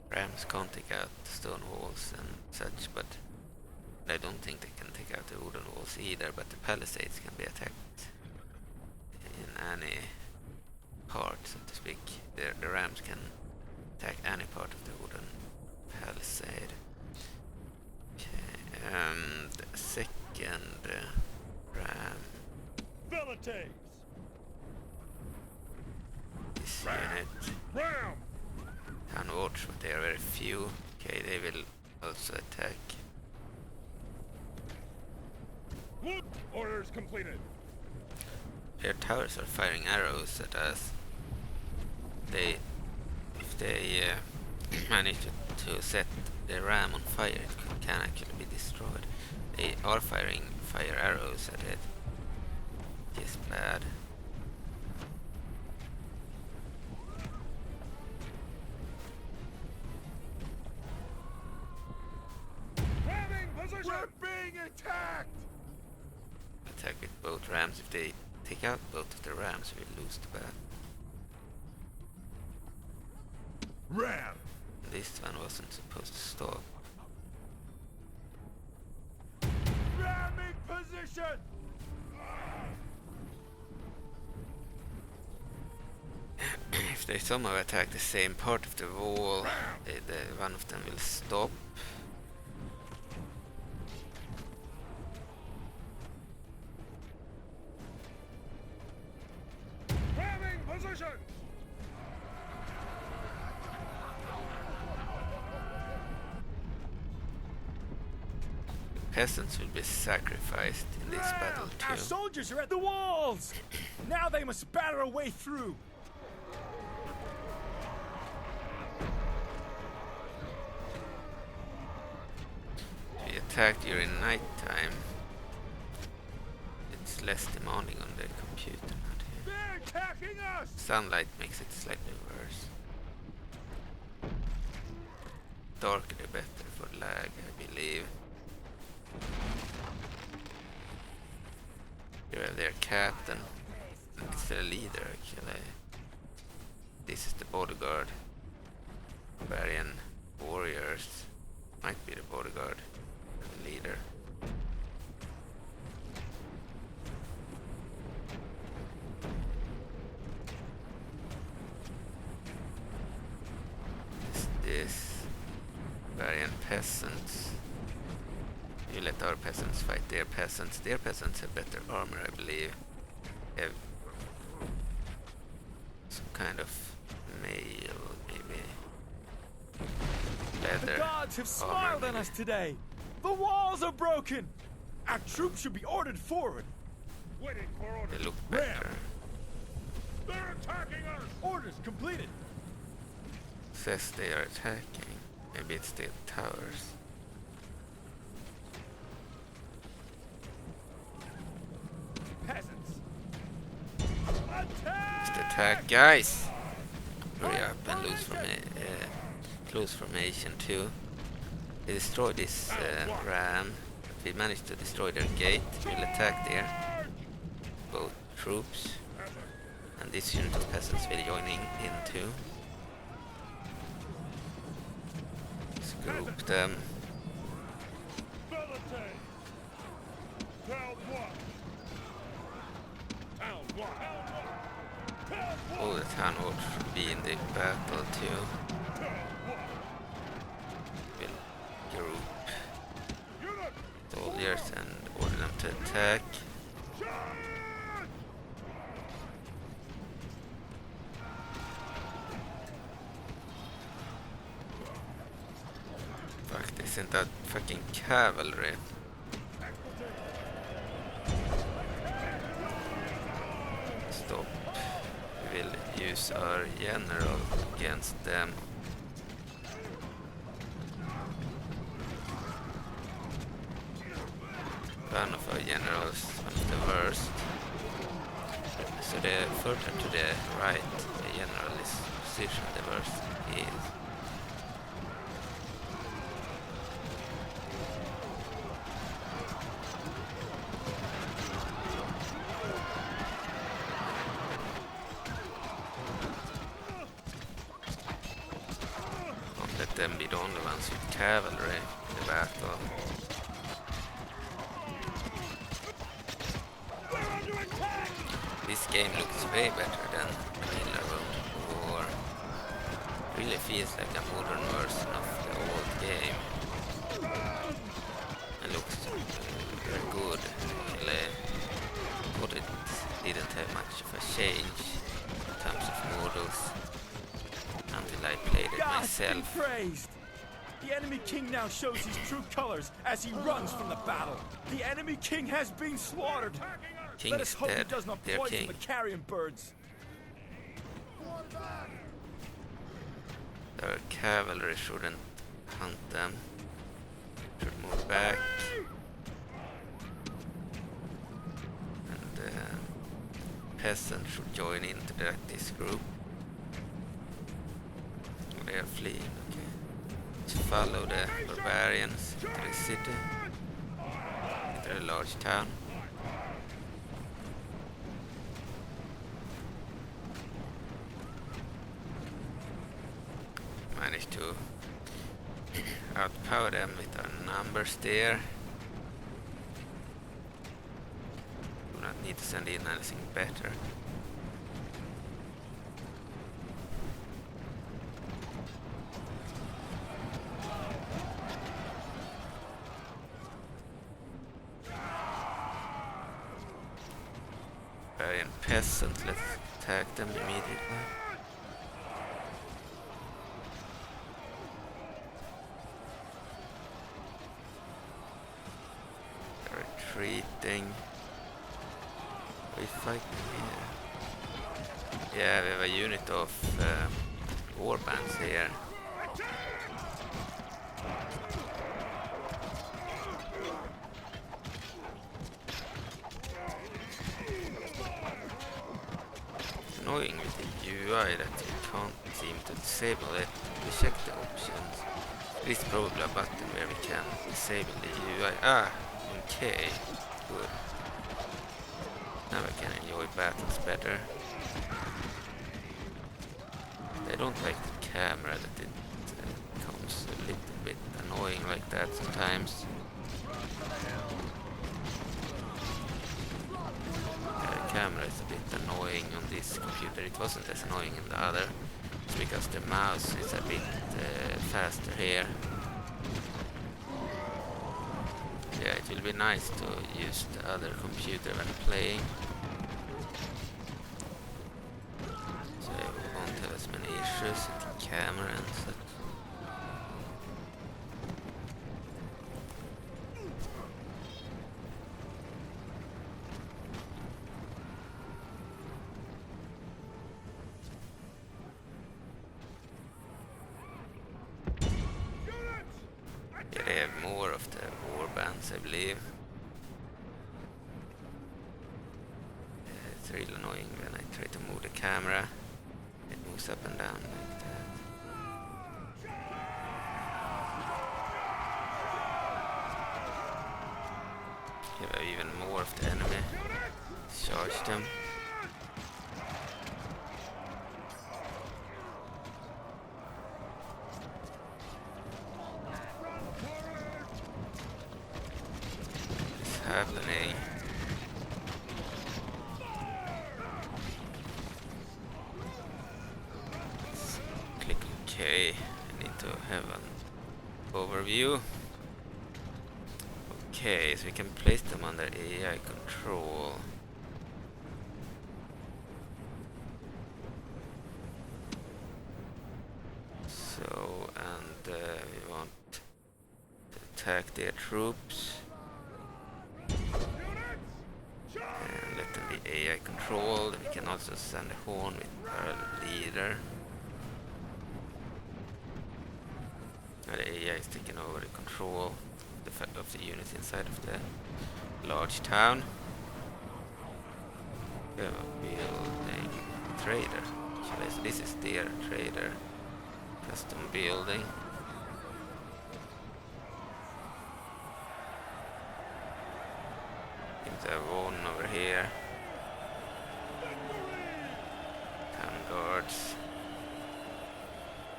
rams can't take out the stone walls and such, but I don't think they can take out the wooden walls either, but the palisades can be attacked in any part, so to speak. The rams can attack any part of the wooden palisade. Okay, the second ram. Venetii! This unit Ram! can watch, but they are very few. Okay, they will also attack. Look! Orders completed. Their towers are firing arrows at us. If they manage to set the ram on fire, it can actually be destroyed. They are firing fire arrows at it. It is bad. Ramming position! We're being attacked! Attack with both rams. If they take out both of the rams, we lose the battle. Ram! This one wasn't supposed to stop. Ramming position! If they somehow attack the same part of the wall, one of them will stop. Ramming position! Peasants will be sacrificed in this battle Our too. soldiers are at the walls! Now they must batter a way through! If you attack during night time, it's less demanding on the computer. Not here. They're attacking us! Sunlight makes it slightly worse. Darker the better for lag, I believe. You have their captain. It's their leader, actually. This is the bodyguard. Barbarian warriors. Might be the bodyguard. The leader. This Barbarian peasants. You let our peasants fight their peasants. Their peasants have better armor, I believe. They have some kind of mail, maybe. The Leather. gods have armor, smiled on maybe. us today! The walls are broken! Our troops should be ordered forward! Waiting for They orders. look better. They're attacking us! Orders completed! Says they are attacking. Maybe it's the towers. Peasants! Just Attack! attack, guys! Hurry up and close formation too. They destroyed this ram. We managed to destroy their gate. We'll attack there. Both troops. And this unit of peasants will joining in too. Let's group them. Venetii! Town watch! Town watch! Town watch! All the town watch should be in the battle too. We'll group Unit! soldiers and order them to attack. Fuck, they sent out fucking cavalry. Stop. We will use our general against them. One of our generals, one of the worst. So the further to the right the general is positioned, the worse he is. Don't let them be the only ones with cavalry in the battle. This game looks way better than Vanilla World War. Really feels like a modern version of the old game. It looks very good. Actually, thought it didn't have much of a change in terms of models until I played it God be myself. praised! The enemy king now shows his true colors as he runs from the battle. The enemy king has been slaughtered. King Let is us hope he dead, does not dear poison king. the carrion birds. Our cavalry shouldn't hunt them. Should move back. And peasants should join into this group. They are fleeing, okay. Let's follow the barbarians into the city. Into a large town. Managed to outpower them with our numbers there. Do not need to send in anything better. Barbarian peasants, let's attack them immediately. Retreating. We fight here. Yeah, we have a unit of war bands here. It's annoying with the UI that you can't seem to disable it. We check the options. There is probably a button where we can disable the UI. Okay, good. Now I can enjoy battles better. I don't like the camera, that it becomes a little bit annoying like that sometimes. The camera is a bit annoying on this computer. It wasn't as annoying in the other. It's because the mouse is a bit faster here. Yeah, it will be nice to use the other computer when playing. So I won't have as many issues with the camera and such. Yeah, they have more of the war bands, I believe. It's really annoying when I try to move the camera. It moves up and down like that. Here we have even more of the enemy. Charge them. Happening. Let's click OK. I need to have an overview. Okay, so we can place them under AI control. So, and we want to attack their troops. And let them be AI controlled. We can also send a horn with our leader. Now the AI is taking over the control. of the units inside of the large town. We have a building trader. So this is their trader. Custom building. Seems to have one over here. Town guards.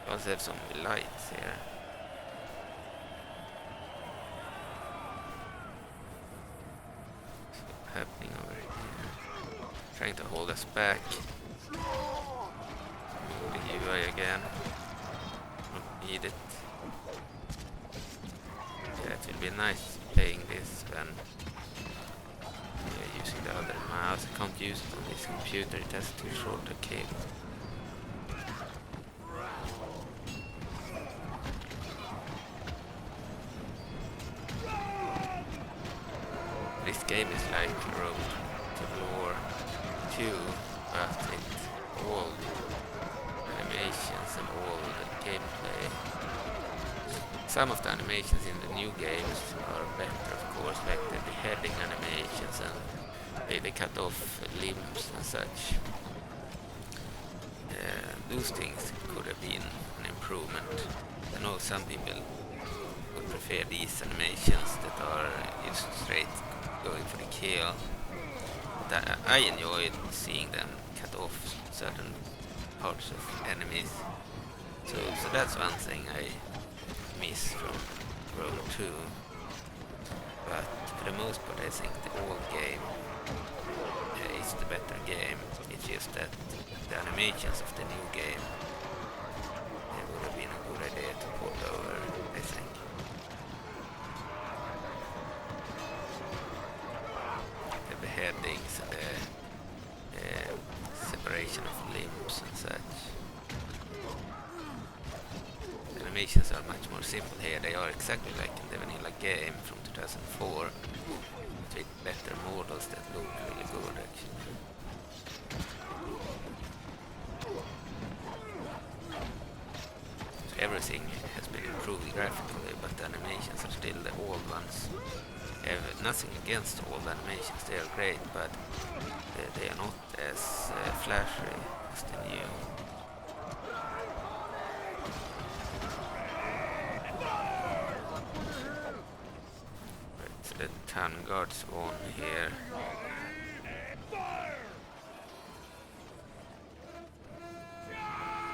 We also have some lights here. What's happening over here? Trying to hold us back. Move the UI again. Don't need it. Yeah, it will be nice playing this when using the other mouse. I can't use it on this computer, it has too short a cable. This game is like Total War 2, but it's old animations and old gameplay. Some of the animations in the new games are better, of course, like the beheading animations and they cut off limbs and such. Those things could have been an improvement. I know some people would prefer these animations that are just straight going for the kill. But I enjoyed seeing them cut off certain parts of enemies. So that's one thing I miss from Rome 2. But for the most part I think the old game is the better game. It's just that the animations of the new game would have been a good idea to port over, I think. The beheadings and the separation of limbs and such. The animations are much more simple here. They are exactly like in the vanilla game from 2004, with better models that look really good actually. So everything has been improved graphically, but the animations are still the old ones. I have nothing against old animations, they are great, but they are not as flashy as the new. The town guards on here.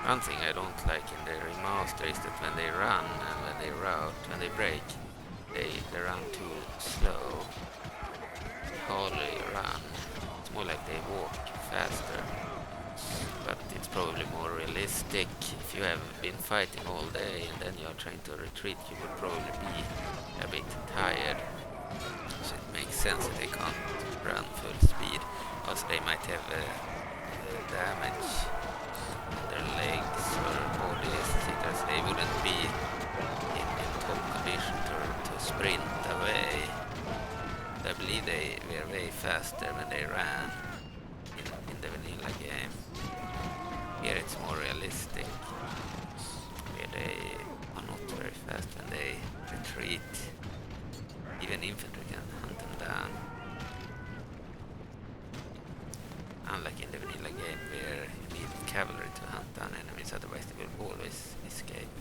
One thing I don't like in the remaster is that when they run and when they route, when they break, they run too slow. They hardly run. It's more like they walk faster. But it's probably more realistic. If you have been fighting all day and then you're trying to retreat, you would probably be a bit tired. So it makes sense that they can't run full speed. Also they might have damage on their legs or bodies, because they wouldn't be in top condition to sprint away. I believe they were way faster when they ran in the vanilla game. Here it's more realistic, where they are not very fast when they retreat. Even infantry can hunt them down. Unlike in the vanilla game where you need cavalry to hunt down enemies, otherwise they will always escape.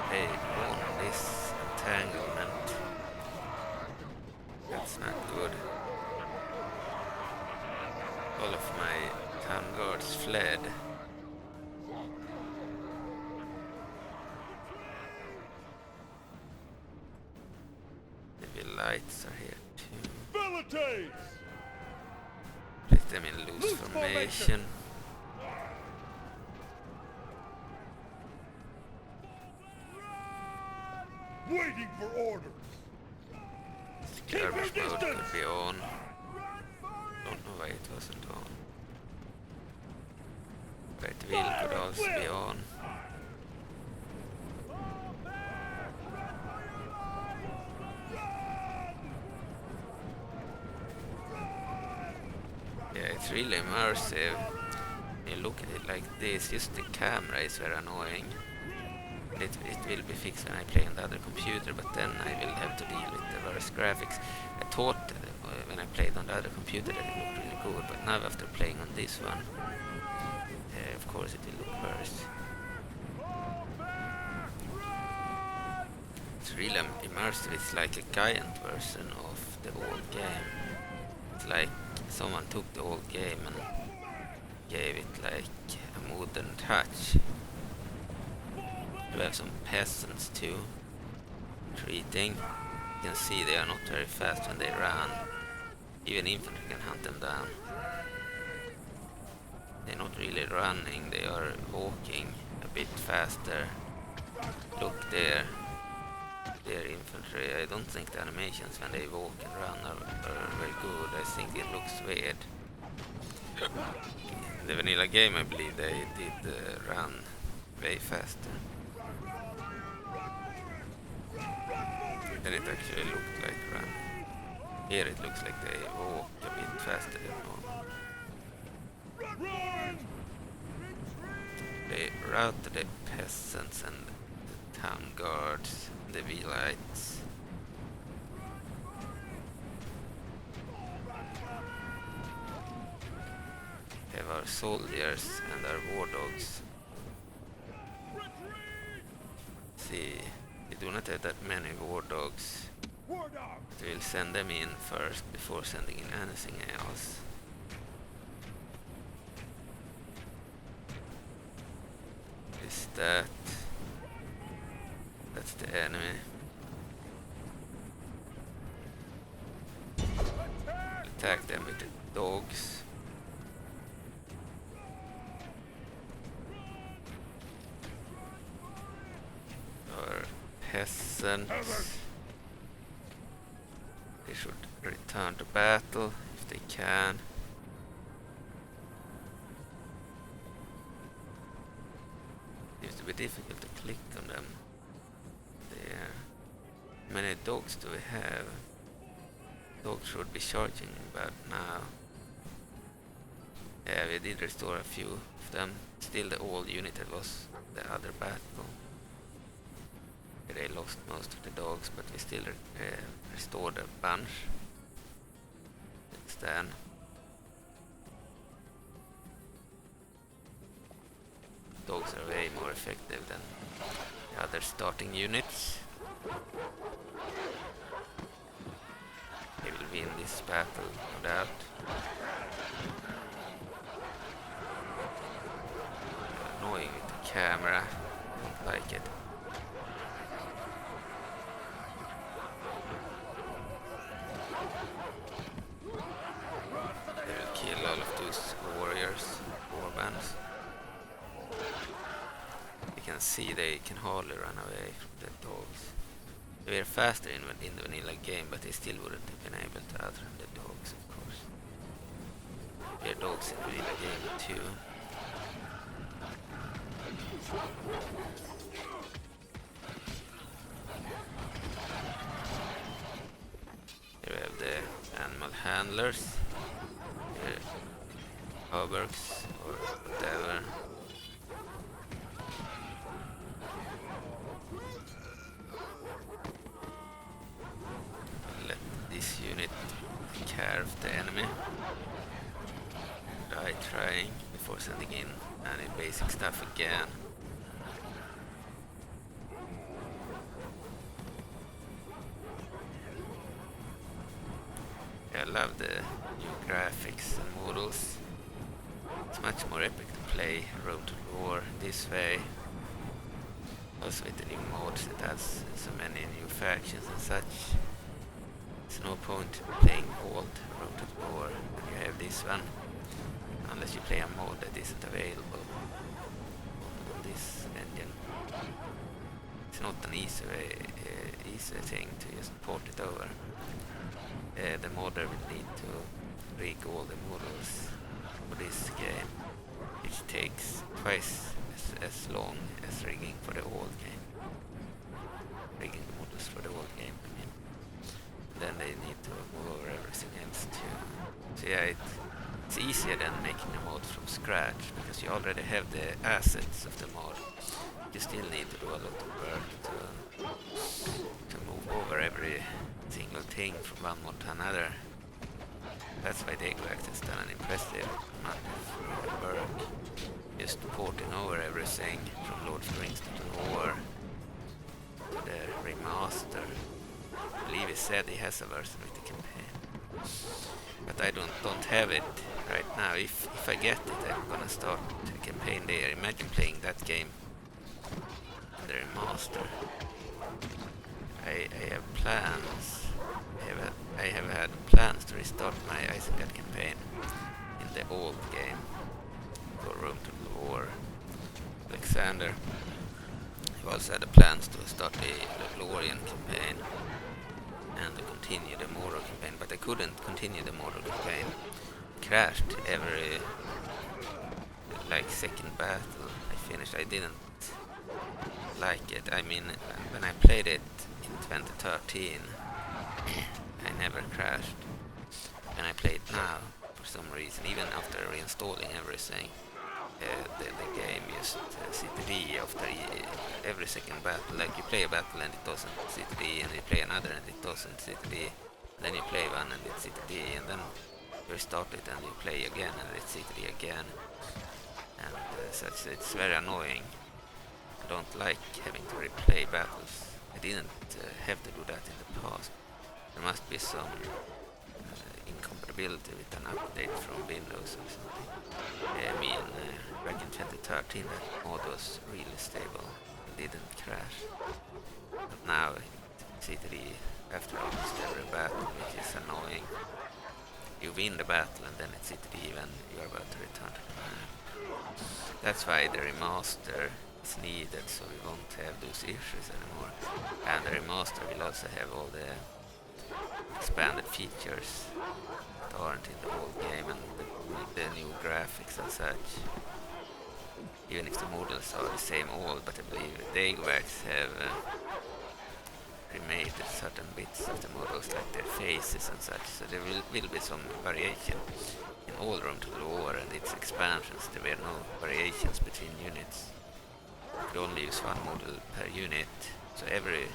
They won this entanglement. That's not good. All of my town guards fled. Lights are here too. Venetii! Place them in loose formation. Waiting for orders. Garbage mode could be on. Don't know why it wasn't on. Right wheel could also be on. Yeah, it's really immersive. you look at it like this, just the camera is very annoying. It will be fixed when I play on the other computer, but then I will have to deal with the worse graphics. I thought when I played on the other computer that it looked really good, but now after playing on this one, of course it will look worse. It's really immersive. It's like a giant version of the old game. It's like someone took the old game and gave it like a modern touch. We have some peasants too, treating. You can see they are not very fast when they run. Even infantry can hunt them down. They're not really running, they are walking a bit faster. Look there. They're infantry. I don't think the animations when they walk and run are very good. I think it looks weird. In the vanilla game I believe they did run way faster. And it actually looked like run. Here it looks like they walk a bit faster than normal. They routed the peasants and the town guards, the V-lights. We have our soldiers and our war dogs. See, we do not have that many war dogs. We'll send them in first before sending in anything else. Is that... That's the enemy. Attack them with the dogs. Or peasants. They should return to battle if they can. Seems to be difficult to click on them. There. How many dogs do we have? Dogs should be charging about now. Yeah, we did restore a few of them. Still the old unit that was the other battle. They lost most of the dogs, but we still restored a bunch. Since then. Dogs are way more effective than the other starting units. They will win this battle, no doubt. Annoying with the camera, don't like it. They will kill all of those warriors, warbands. You can see they can hardly run away from the dogs. They were faster in the vanilla game, but they still wouldn't have been able to outrun the dogs, of course. There are dogs in the vanilla game too. Here we have the animal handlers, hauberks or whatever. Let this unit take care of the enemy. Die trying before sending in any basic stuff again. I love the new graphics and models. It's much more epic to play Rome to War this way. Also with the new mods, it has so many new factions and such. There's no point playing old Rome to War when you have this one, unless you play a mod that isn't available on this engine. It's not an easy thing to just port it over. The modder will need to rig all the models for this game, which takes twice as long as rigging for the old game. Rigging the models for the old game, I mean. Then they need to move over everything else too. So yeah, it's it's easier than making a mod from scratch because you already have the assets of the mod. You still need to do a lot of work to move over every single thing from one mod to another. That's why Degwax has done an impressive amount of work, just porting over everything from Lord of the Rings to War to the Remaster. I believe he said he has a version with the campaign, but I don't have it right now. If I get it, I'm gonna start the campaign there. Imagine playing that game in the Remaster. I have plans. I have had plans to restart my Isengard campaign in the old game for Rome to the War. Alexander. I also had the plans to start the Lothlorien campaign and to continue the Mordor campaign, but I couldn't continue the Mordor campaign. Crashed every second battle I finished. I didn't like it. I mean, when I played it in 2013, I never crashed. When I play it now, for some reason, even after reinstalling everything, the game just CTD after every second battle. Like you play a battle and it doesn't CTD, and you play another and it doesn't CTD. Then you play one and it's CTD, and then you restart it and you play again and it's CTD again. And such, it's very annoying. I don't like having to replay battles. I didn't have to do that in the past. There must be some incompatibility with an update from Windows or something. I mean, back in 2013 that mod was really stable. It didn't crash. But now it's CTD after almost every battle, which is annoying. You win the battle and then it's CTD when you're about to return to the map. That's why the remaster is needed, so we won't have those issues anymore. And the remaster will also have all the expanded features that aren't in the old game, and the new graphics and such. Even if the models are the same old, but I believe Degwax have remade certain bits of the models, like their faces and such, so there will be some variation. In all Rome to the War and its expansions, there were no variations between units. You could only use one model per unit, so every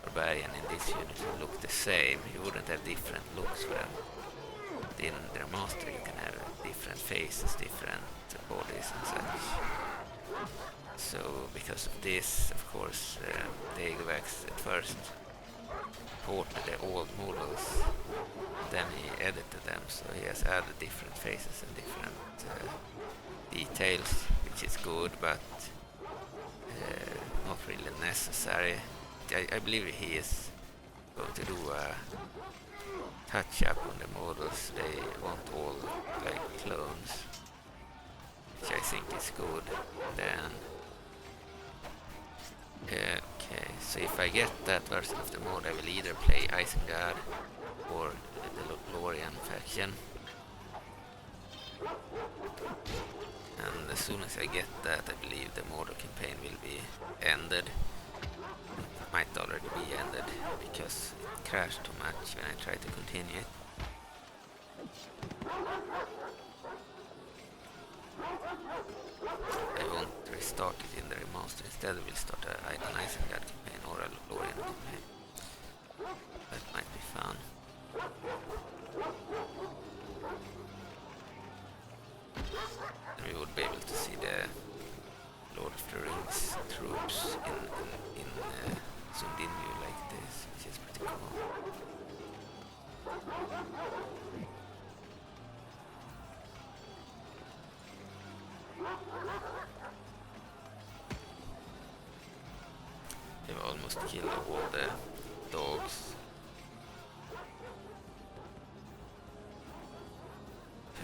Barbarian in this unit will look the same. You wouldn't have different looks for them. But in the Remaster you can have different faces, different bodies and such. So because of this, of course, Degwax at first ported the old models, then he edited them, so he has added different faces and different details, which is good, but not really necessary. I believe he is going to do a touch up on the models. They want all like clones, which I think is good. Then okay, so if I get that version of the mod, I will either play Isengard or the Lothlorien faction. And as soon as I get that, I believe the Mordor campaign will be ended. It might already be ended because it crashed too much when I tried to continue it. I won't restart it in the remaster. Instead we'll start an Isengard campaign or a Lothlorien campaign. That might be fun. And we would be able to see the Lord of the Rings troops in zoomed in view like this, which is pretty cool. We've almost killed all the dogs.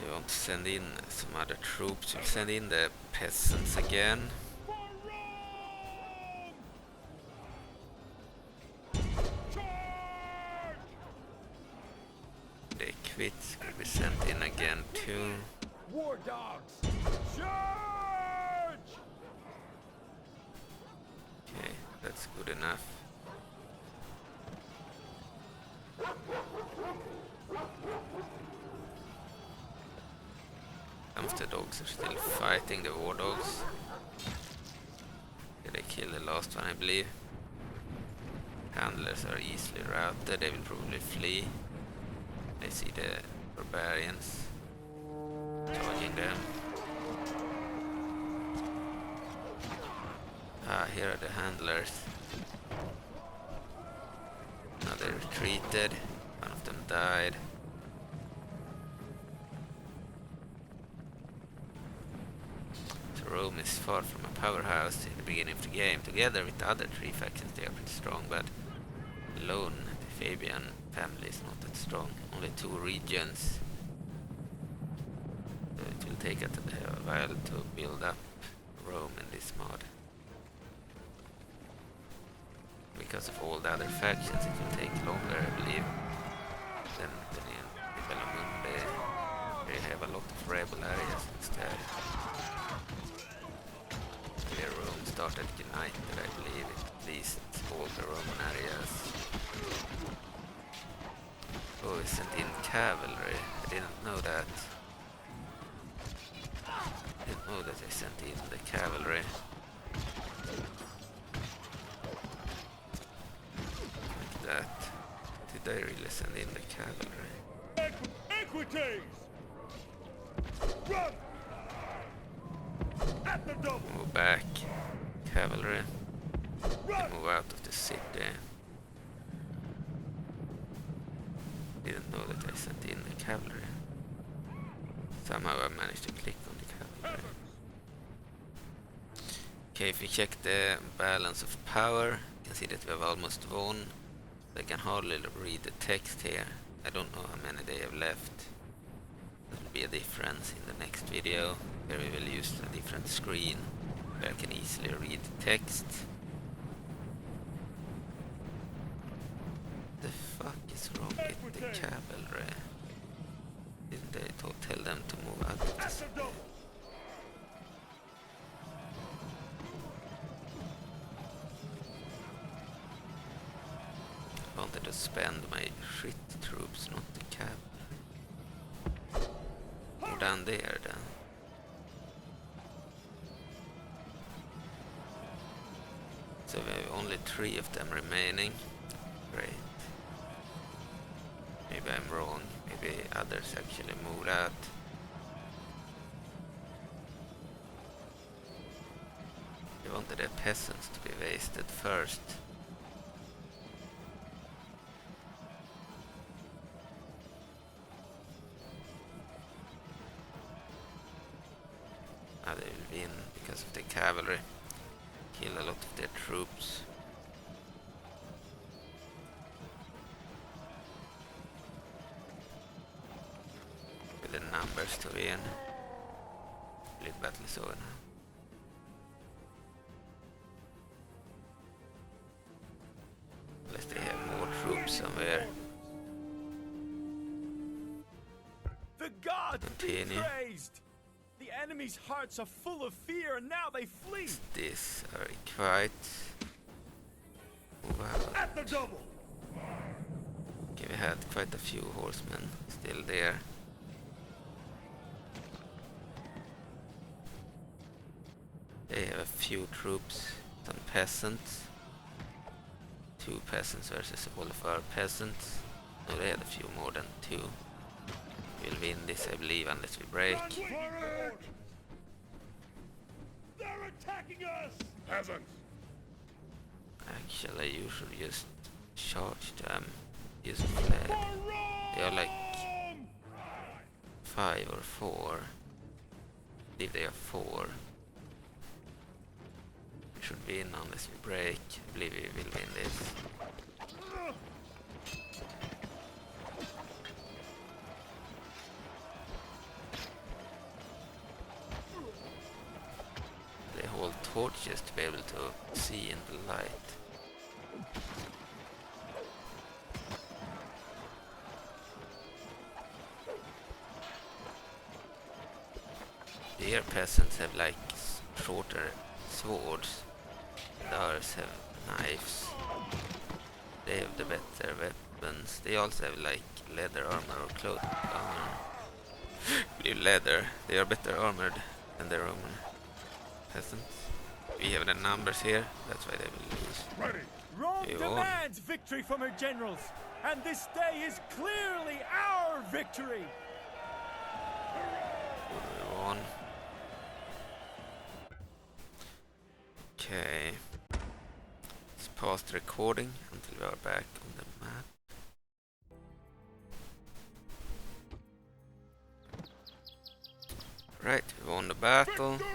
We want to send in some other troops. We'll send in the peasants again. The quits could be sent in again too. War dogs! Charge! Okay, that's good enough. if the dogs are still fighting the war dogs. They kill the last one, I believe. Handlers are easily routed, they will probably flee. They see the barbarians charging them. Here are the handlers. Now they retreated, one of them died. So Rome is far from a powerhouse in the beginning of the game. Together with the other three factions they are pretty strong, but alone the Fabian family is not that strong. Only 2 regions. So it will take a while to build up Rome in this mod. Because of all the other factions it will take longer, I believe. Then in Belamundi they have a lot of rebel areas instead. Here Rome started united, I believe, at least all the Roman areas. Oh, we sent in cavalry. I didn't know that. I didn't know that I sent in the cavalry. Like that. Did I really send in the cavalry? Equites! Run! At the double! Move back. Cavalry. Run! Move out of the city. Didn't know that I sent in the cavalry. Somehow I managed to click on the cavalry. Okay, if we check the balance of power, you can see that we have almost won. I can hardly read the text here. I don't know how many they have left. There will be a difference in the next video, where we will use a different screen, where I can easily read the text. The fuck is wrong with the cavalry? Didn't they tell them to move out of this? I wanted to spend my shit troops, not the cavalry. Go down there then. So we have only 3 of them remaining. Great. Maybe I'm wrong. Maybe others actually moved out. I wanted the peasants to be wasted first. Now they will win because of the cavalry. Kill a lot of their troops. With the numbers to win. Split battle is over now. Unless they have more troops somewhere. The gods be Continue. praised! The enemy's hearts are full of fear and now they flee! This are quite. Wow. At the double! Okay, we had quite a few horsemen still there. They have a few troops, some peasants. 2 peasants versus all of our peasants. No, they had a few more than 2. We'll win this, I believe, unless we break. Forward! They're attacking us! Peasants! Actually, you should just charge them. Use flare. They are like 5 or 4. I believe they are 4. We should win unless we break. I believe we will win this. They hold torches to be able to see in the light. Their peasants have like shorter swords, and ours have knives. They have the better weapons. They also have like leather armor or cloth armor. Blue leather. They are better armored than the Roman peasants. We have the numbers here, that's why they will lose. Ready. Rome You won. demands victory from her generals, and this day is clearly our victory. We won. Okay. Let's pause the recording until we are back on the map. Right, we won the battle. Victory!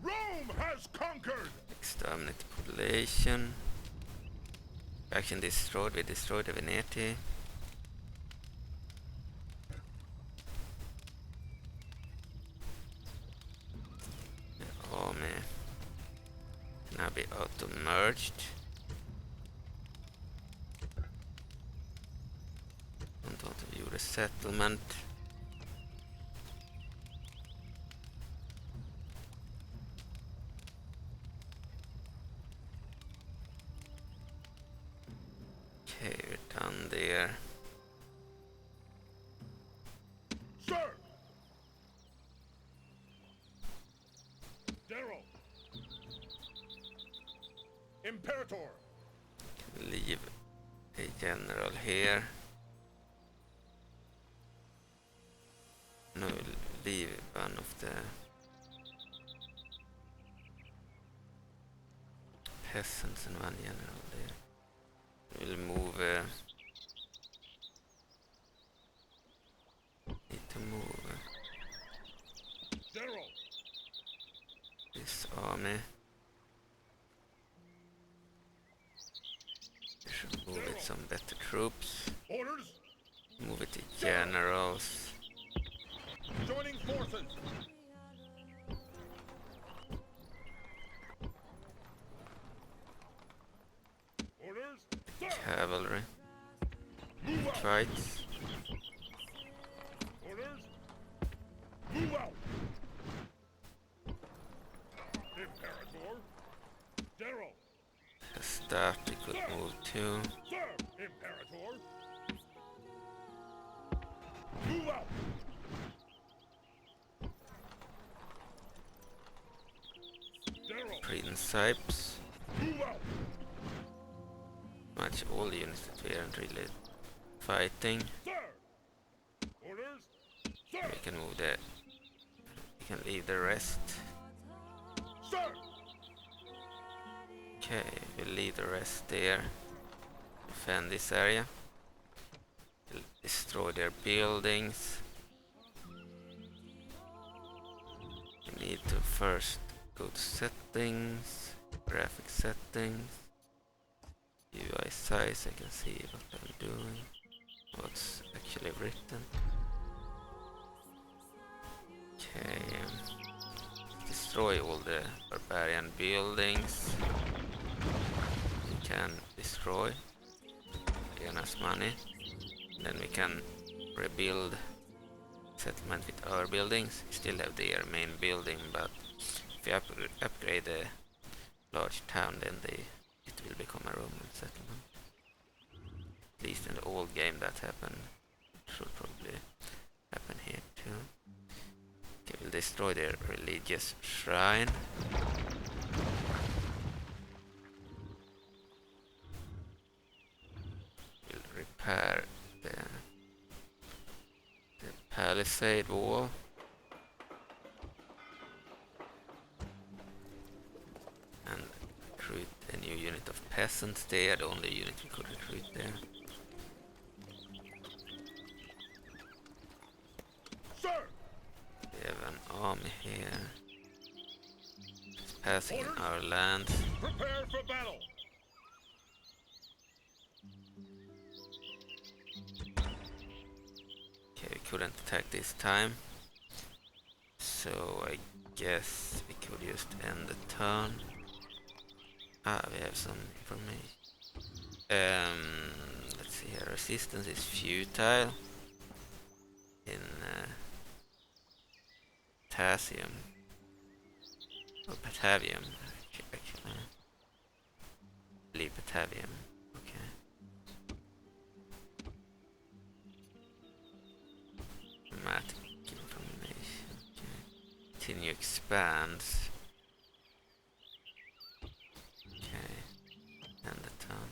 Rome has conquered. Exterminate the population. Faction destroyed. We destroyed the Venetii. The army can now be auto-merged. Don't want to view the settlement. Okay, we're done there. Sir. Daryl. Imperator. Leave a general here. No, leave one of the peasants and one general there. We'll move. Need to move Daryl. this army. We should move it some better troops. Orders. Move it to generals. Joining forces. Orders. Sir. Cavalry. Move out. Fights. Orders. Move out. Imperator. Daryl. The staff we could move to. Sir. Imperator. Move out. Daryl. Principes. Move out. Much all the units that we aren't really fighting. Sir. Orders. Sir. We can move the. We can leave the rest. Sir. Okay, we'll leave the rest there. Defend this area. We'll destroy their buildings. We need to first go to settings, graphic settings, UI size. I can see what I'm doing, what's actually written. Okay, destroy all the barbarian buildings. We can destroy, gain us money, then we can rebuild settlement with our buildings. We still have their main building, but if we upgrade the large town, then it will become a Roman settlement. At least in the old game that happened. It should probably happen here too. Okay, we'll destroy their religious shrine. We'll repair the palisade wall. And recruit a new unit of peasants there, the only unit we could recruit there. Sir. We have an army here. It's passing in our land. Prepare for battle. Okay, we couldn't attack this time. So I guess we could just end the turn. Ah, we have some information. Let's see here. Resistance is futile in potassium or Batavium. Actually, I believe Batavium. Okay. expands. Okay, and the town.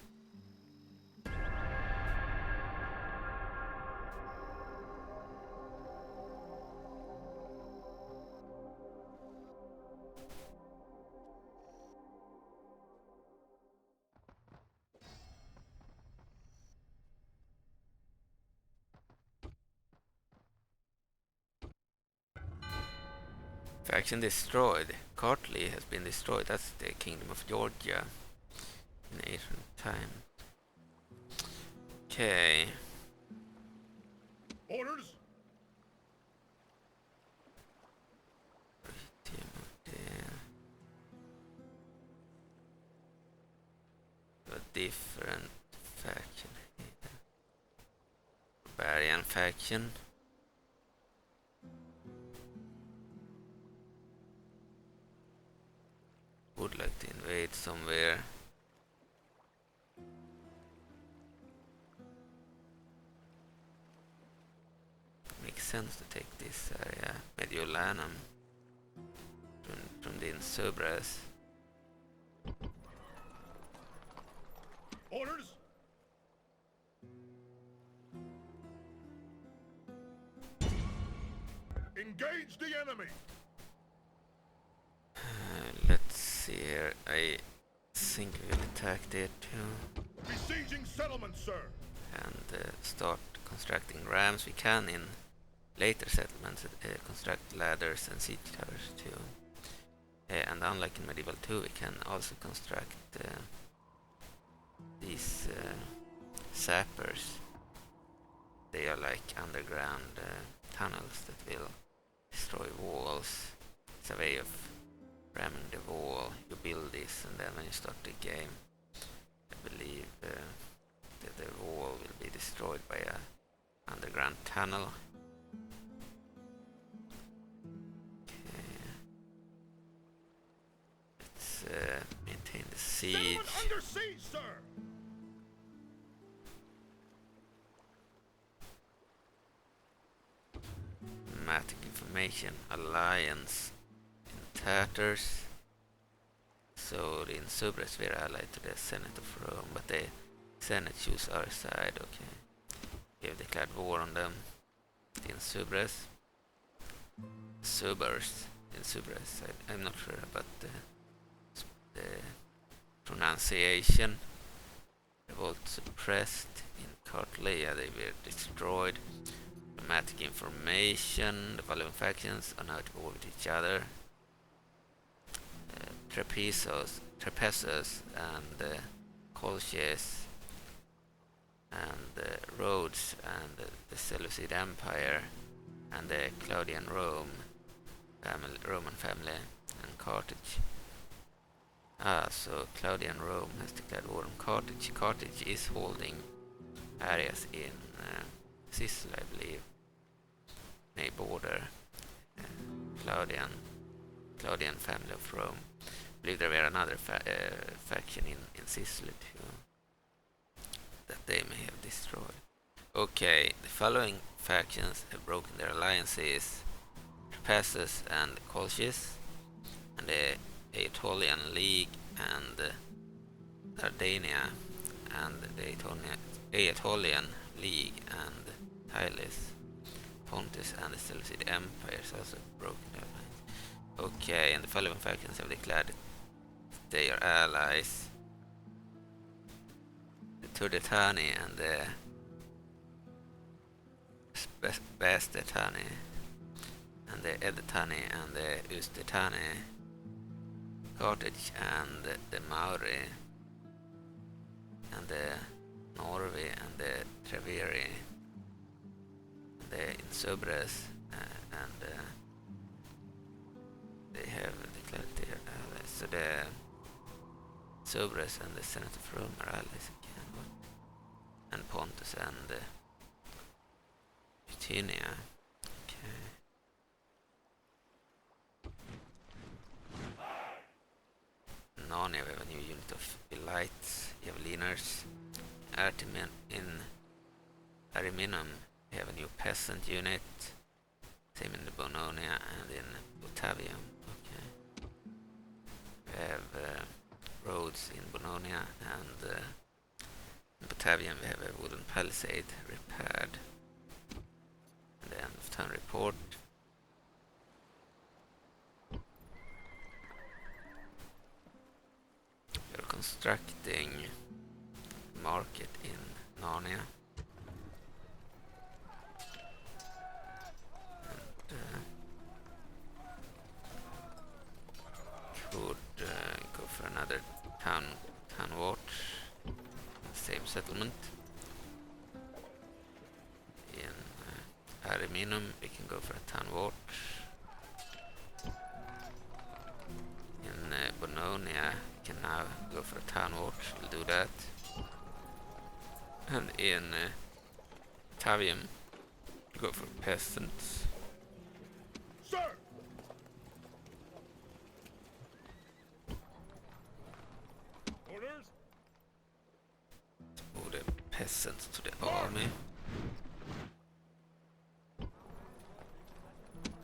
Faction destroyed. Kartli has been destroyed. That's the Kingdom of Georgia in ancient time. Okay. Orders? A different faction here. Barbarian faction. Would like to invade somewhere. Makes sense to take this area, Mediolanum, from the Insubras. Orders? Engage the enemy! Let's see here. I think we'll attack there too. Besieging settlements, sir! And start constructing rams. We can in later settlements construct ladders and siege towers too. And unlike in Medieval 2, we can also construct these sappers. They are like underground tunnels that will destroy walls. It's a way of ramming the wall. You build this, and then when you start the game, I believe that the wall will be destroyed by a underground tunnel. Okay. Let's maintain the siege. Settlement under siege, sir! Dramatic information. Alliance in tatters. So the Insubres were allied to the Senate of Rome, but the Senate choose our side. Okay, we have declared war on them. The Insubres. Insubres. I'm not sure about the pronunciation. Revolt suppressed in Kartlia. They were destroyed. Dramatic information. The following factions are now at war with each other. Trapezus and Colchians and Rhodes and the Seleucid Empire and the Claudian Roman family and Carthage. So Claudian Rome has declared war on Carthage. Carthage is holding areas in Sicily, I believe. May border Claudian family of Rome. I believe there were another faction in Sicily too that they may have destroyed. Okay, the following factions have broken their alliances: Trapezus and Colchis, and the Aetolian League and Dardania, and the Aetolian League and Tylis. Pontus and the Seleucid Empires also broken their alliance. Okay, and the following factions have declared that they are allies: the Turdetani and the Bastetani, and the Edetani and the Ustetani, Carthage and the Mauri, and the Norvi and the Treveri, and the Insubres, and they have declared their allies. So the Insubres and the Senate of Rome are allies again, and Pontus and Bithynia. Okay. Narnia, we have a new unit of elites, Javeliners. In Ariminum, we have a new peasant unit. Same in the Bononia and in Botavium. Narnia, and in Batavian we have a wooden palisade repaired. And the end of town report. We're constructing market in Narnia. And could go for another town watch. Same settlement. In Ariminum we can go for a town watch. In Bononia we can now go for a town watch. We'll do that. And in Tavium go for peasants. Sir! Orders? Move the peasants to the army.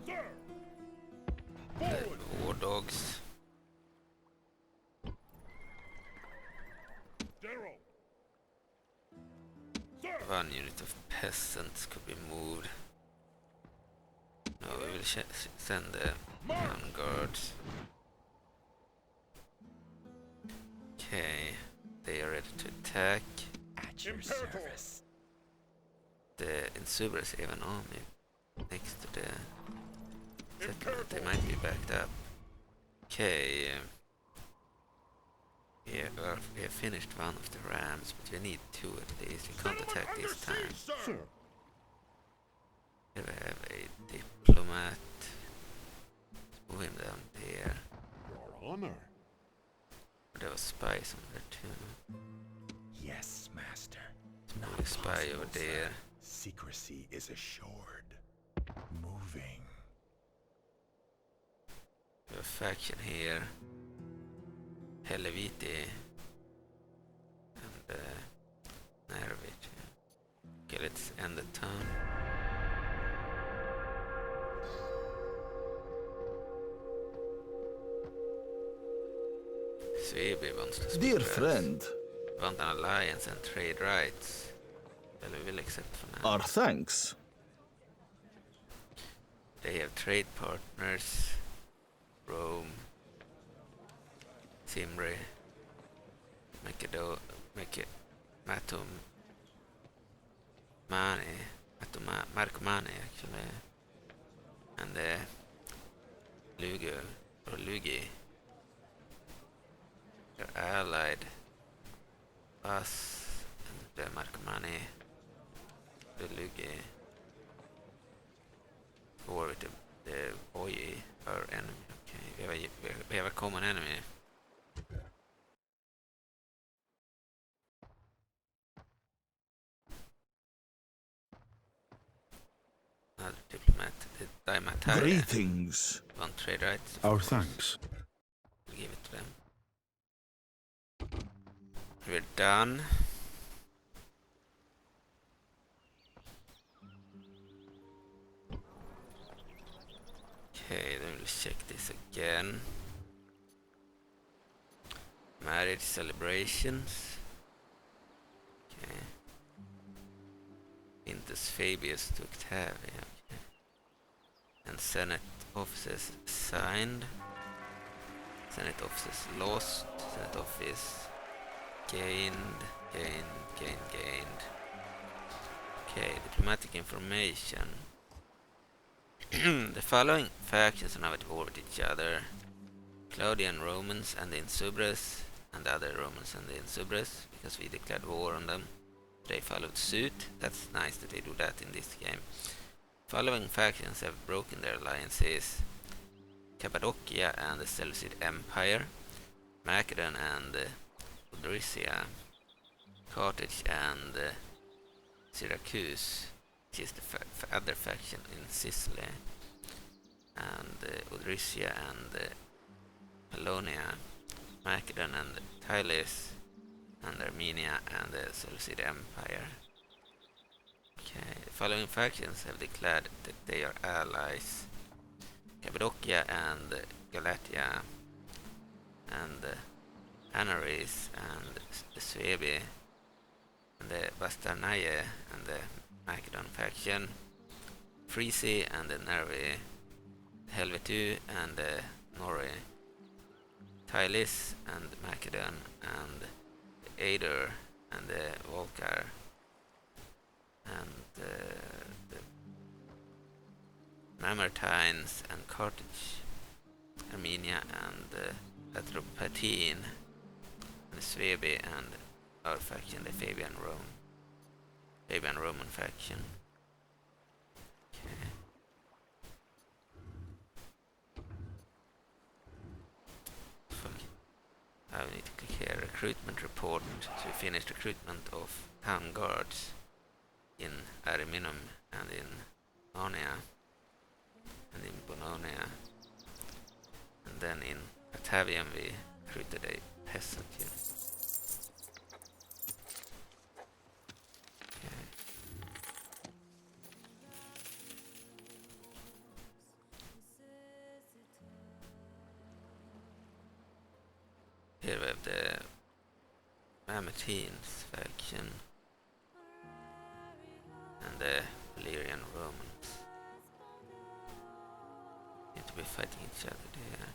Sir! The Forward! war dogs. General! Sir! One unit of peasants could be moved. No, we will send the town guards. Okay, they are ready to attack. At your Imperator. service. The Insubres have an army next to the settlement. They Imperator. might be backed up. Okay, yeah, well, we have finished one of the rams, but we need two at least. We can't Settlement attack under this time. siege, sir! Here we have a diplomat. Let's move him down there. Your honor. There was spies on there too. Yes, master. Let's move a spy over there. Secrecy is assured. Moving. We have a faction here. Helviti. And Nervit. Okay, let's end the turn. Svebi wants to speak Dear to us. friend, Want an alliance and trade rights. Well, we will accept for now. our thanks. They have trade partners. Rome. Simri. Matum. Markomani actually. And Lugi. They're allied. Us and the Markomani. The Lugi. War with the Boii, our enemy. Okay, we have a common enemy. Another diplomat, the Daimatari. Greetings. Want trade rights? Our thanks. We'll give it to them. We're done. Okay, then we'll check this again. Marriage celebrations. Okay. Intus Fabius to Octavia. Okay. And Senate offices signed. Senate offices lost. Senate office gained. Okay, diplomatic information. The following factions are now at war with each other. Claudian Romans and the Insubres, and the other Romans and the Insubres, because we declared war on them. They followed suit. That's nice that they do that in this game. Following factions have broken their alliances. Cappadocia and the Seleucid Empire, Macedon and Odrysia, Carthage and Syracuse, which is the other faction in Sicily, and Odrysia and Polonia, Macedon and Tylis, and Armenia and the Seleucid Empire. Okay, the following factions have declared that they are allies. Cappadocia and Galatia and Anaris and the Svebi and the Bastarnaye and the Macedon faction, Freezy and the Nervi, Helvetu and the Nori, Tylis and Macedon and the Ader and the Volcar and the Mamertines and Carthage, Armenia and Atropatene and Svebi and our faction, the Fabian Roman faction. Okay. Fuck. I need to click here, recruitment report to finish recruitment of town guards in Ariminum and in Narnia and in Bononia, and then in Batavium we recruited a peasant unit. Okay. Here we have the Mamertines faction and the Illyrian Romans. Need to be fighting each other there.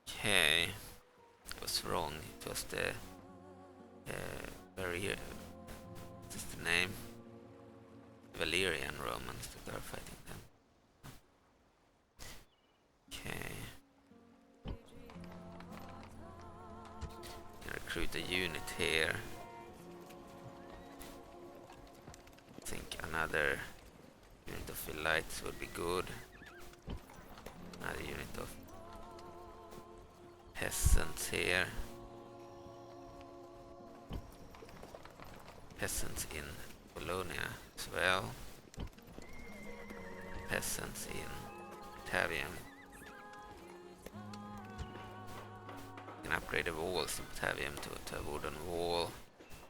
Okay, I was wrong. It was the what is the name? Valyrian Romans that are fighting them. Okay. Recruit a unit here. I think another unit of elites would be good. Another unit of peasants here. Peasants in Bologna as well. Peasants in Batavium. You can upgrade the walls in Batavium to a wooden wall.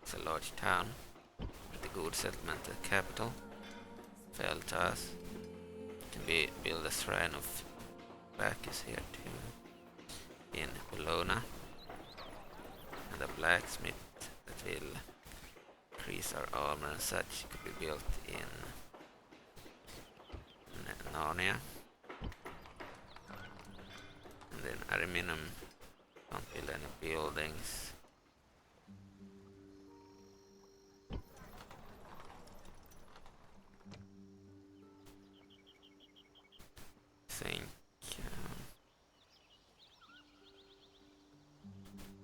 It's a large town with a good settlement at the capital. Fell to us. Can be build a shrine of Bacchus here too in Bologna, and a blacksmith that will increase our armor and such could be built in Narnia, and then Ariminum can't build any buildings. Think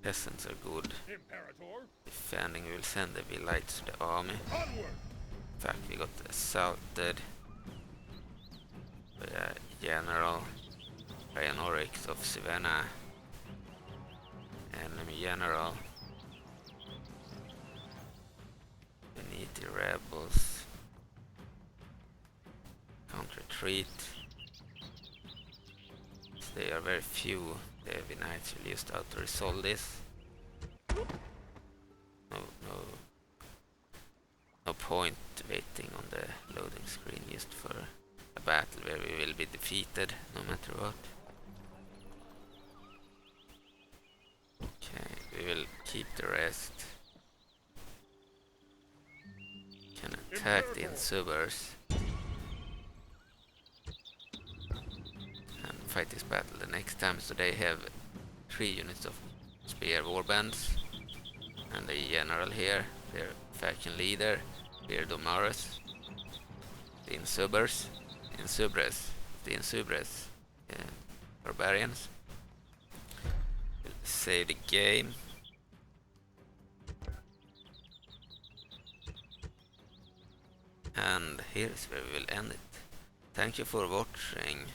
peasants are good. Imperator, Defending, we will send the Vilites to the army. onward! In fact, we got assaulted by a general Ryanorix of Savannah. Enemy general. Venetii rebels. Can't retreat. They are very few. The Venetii will just auto-resolve this. No point waiting on the loading screen just for a battle where we will be defeated no matter what. Okay, we will keep the rest. Can attack the Insubers and fight this battle the next time. So they have 3 units of spear warbands and a general here, their faction leader, Pierre Domarus, the Insubres, Barbarians. We'll save the game. And here is where we will end it. Thank you for watching,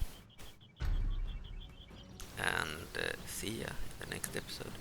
and see ya in the next episode.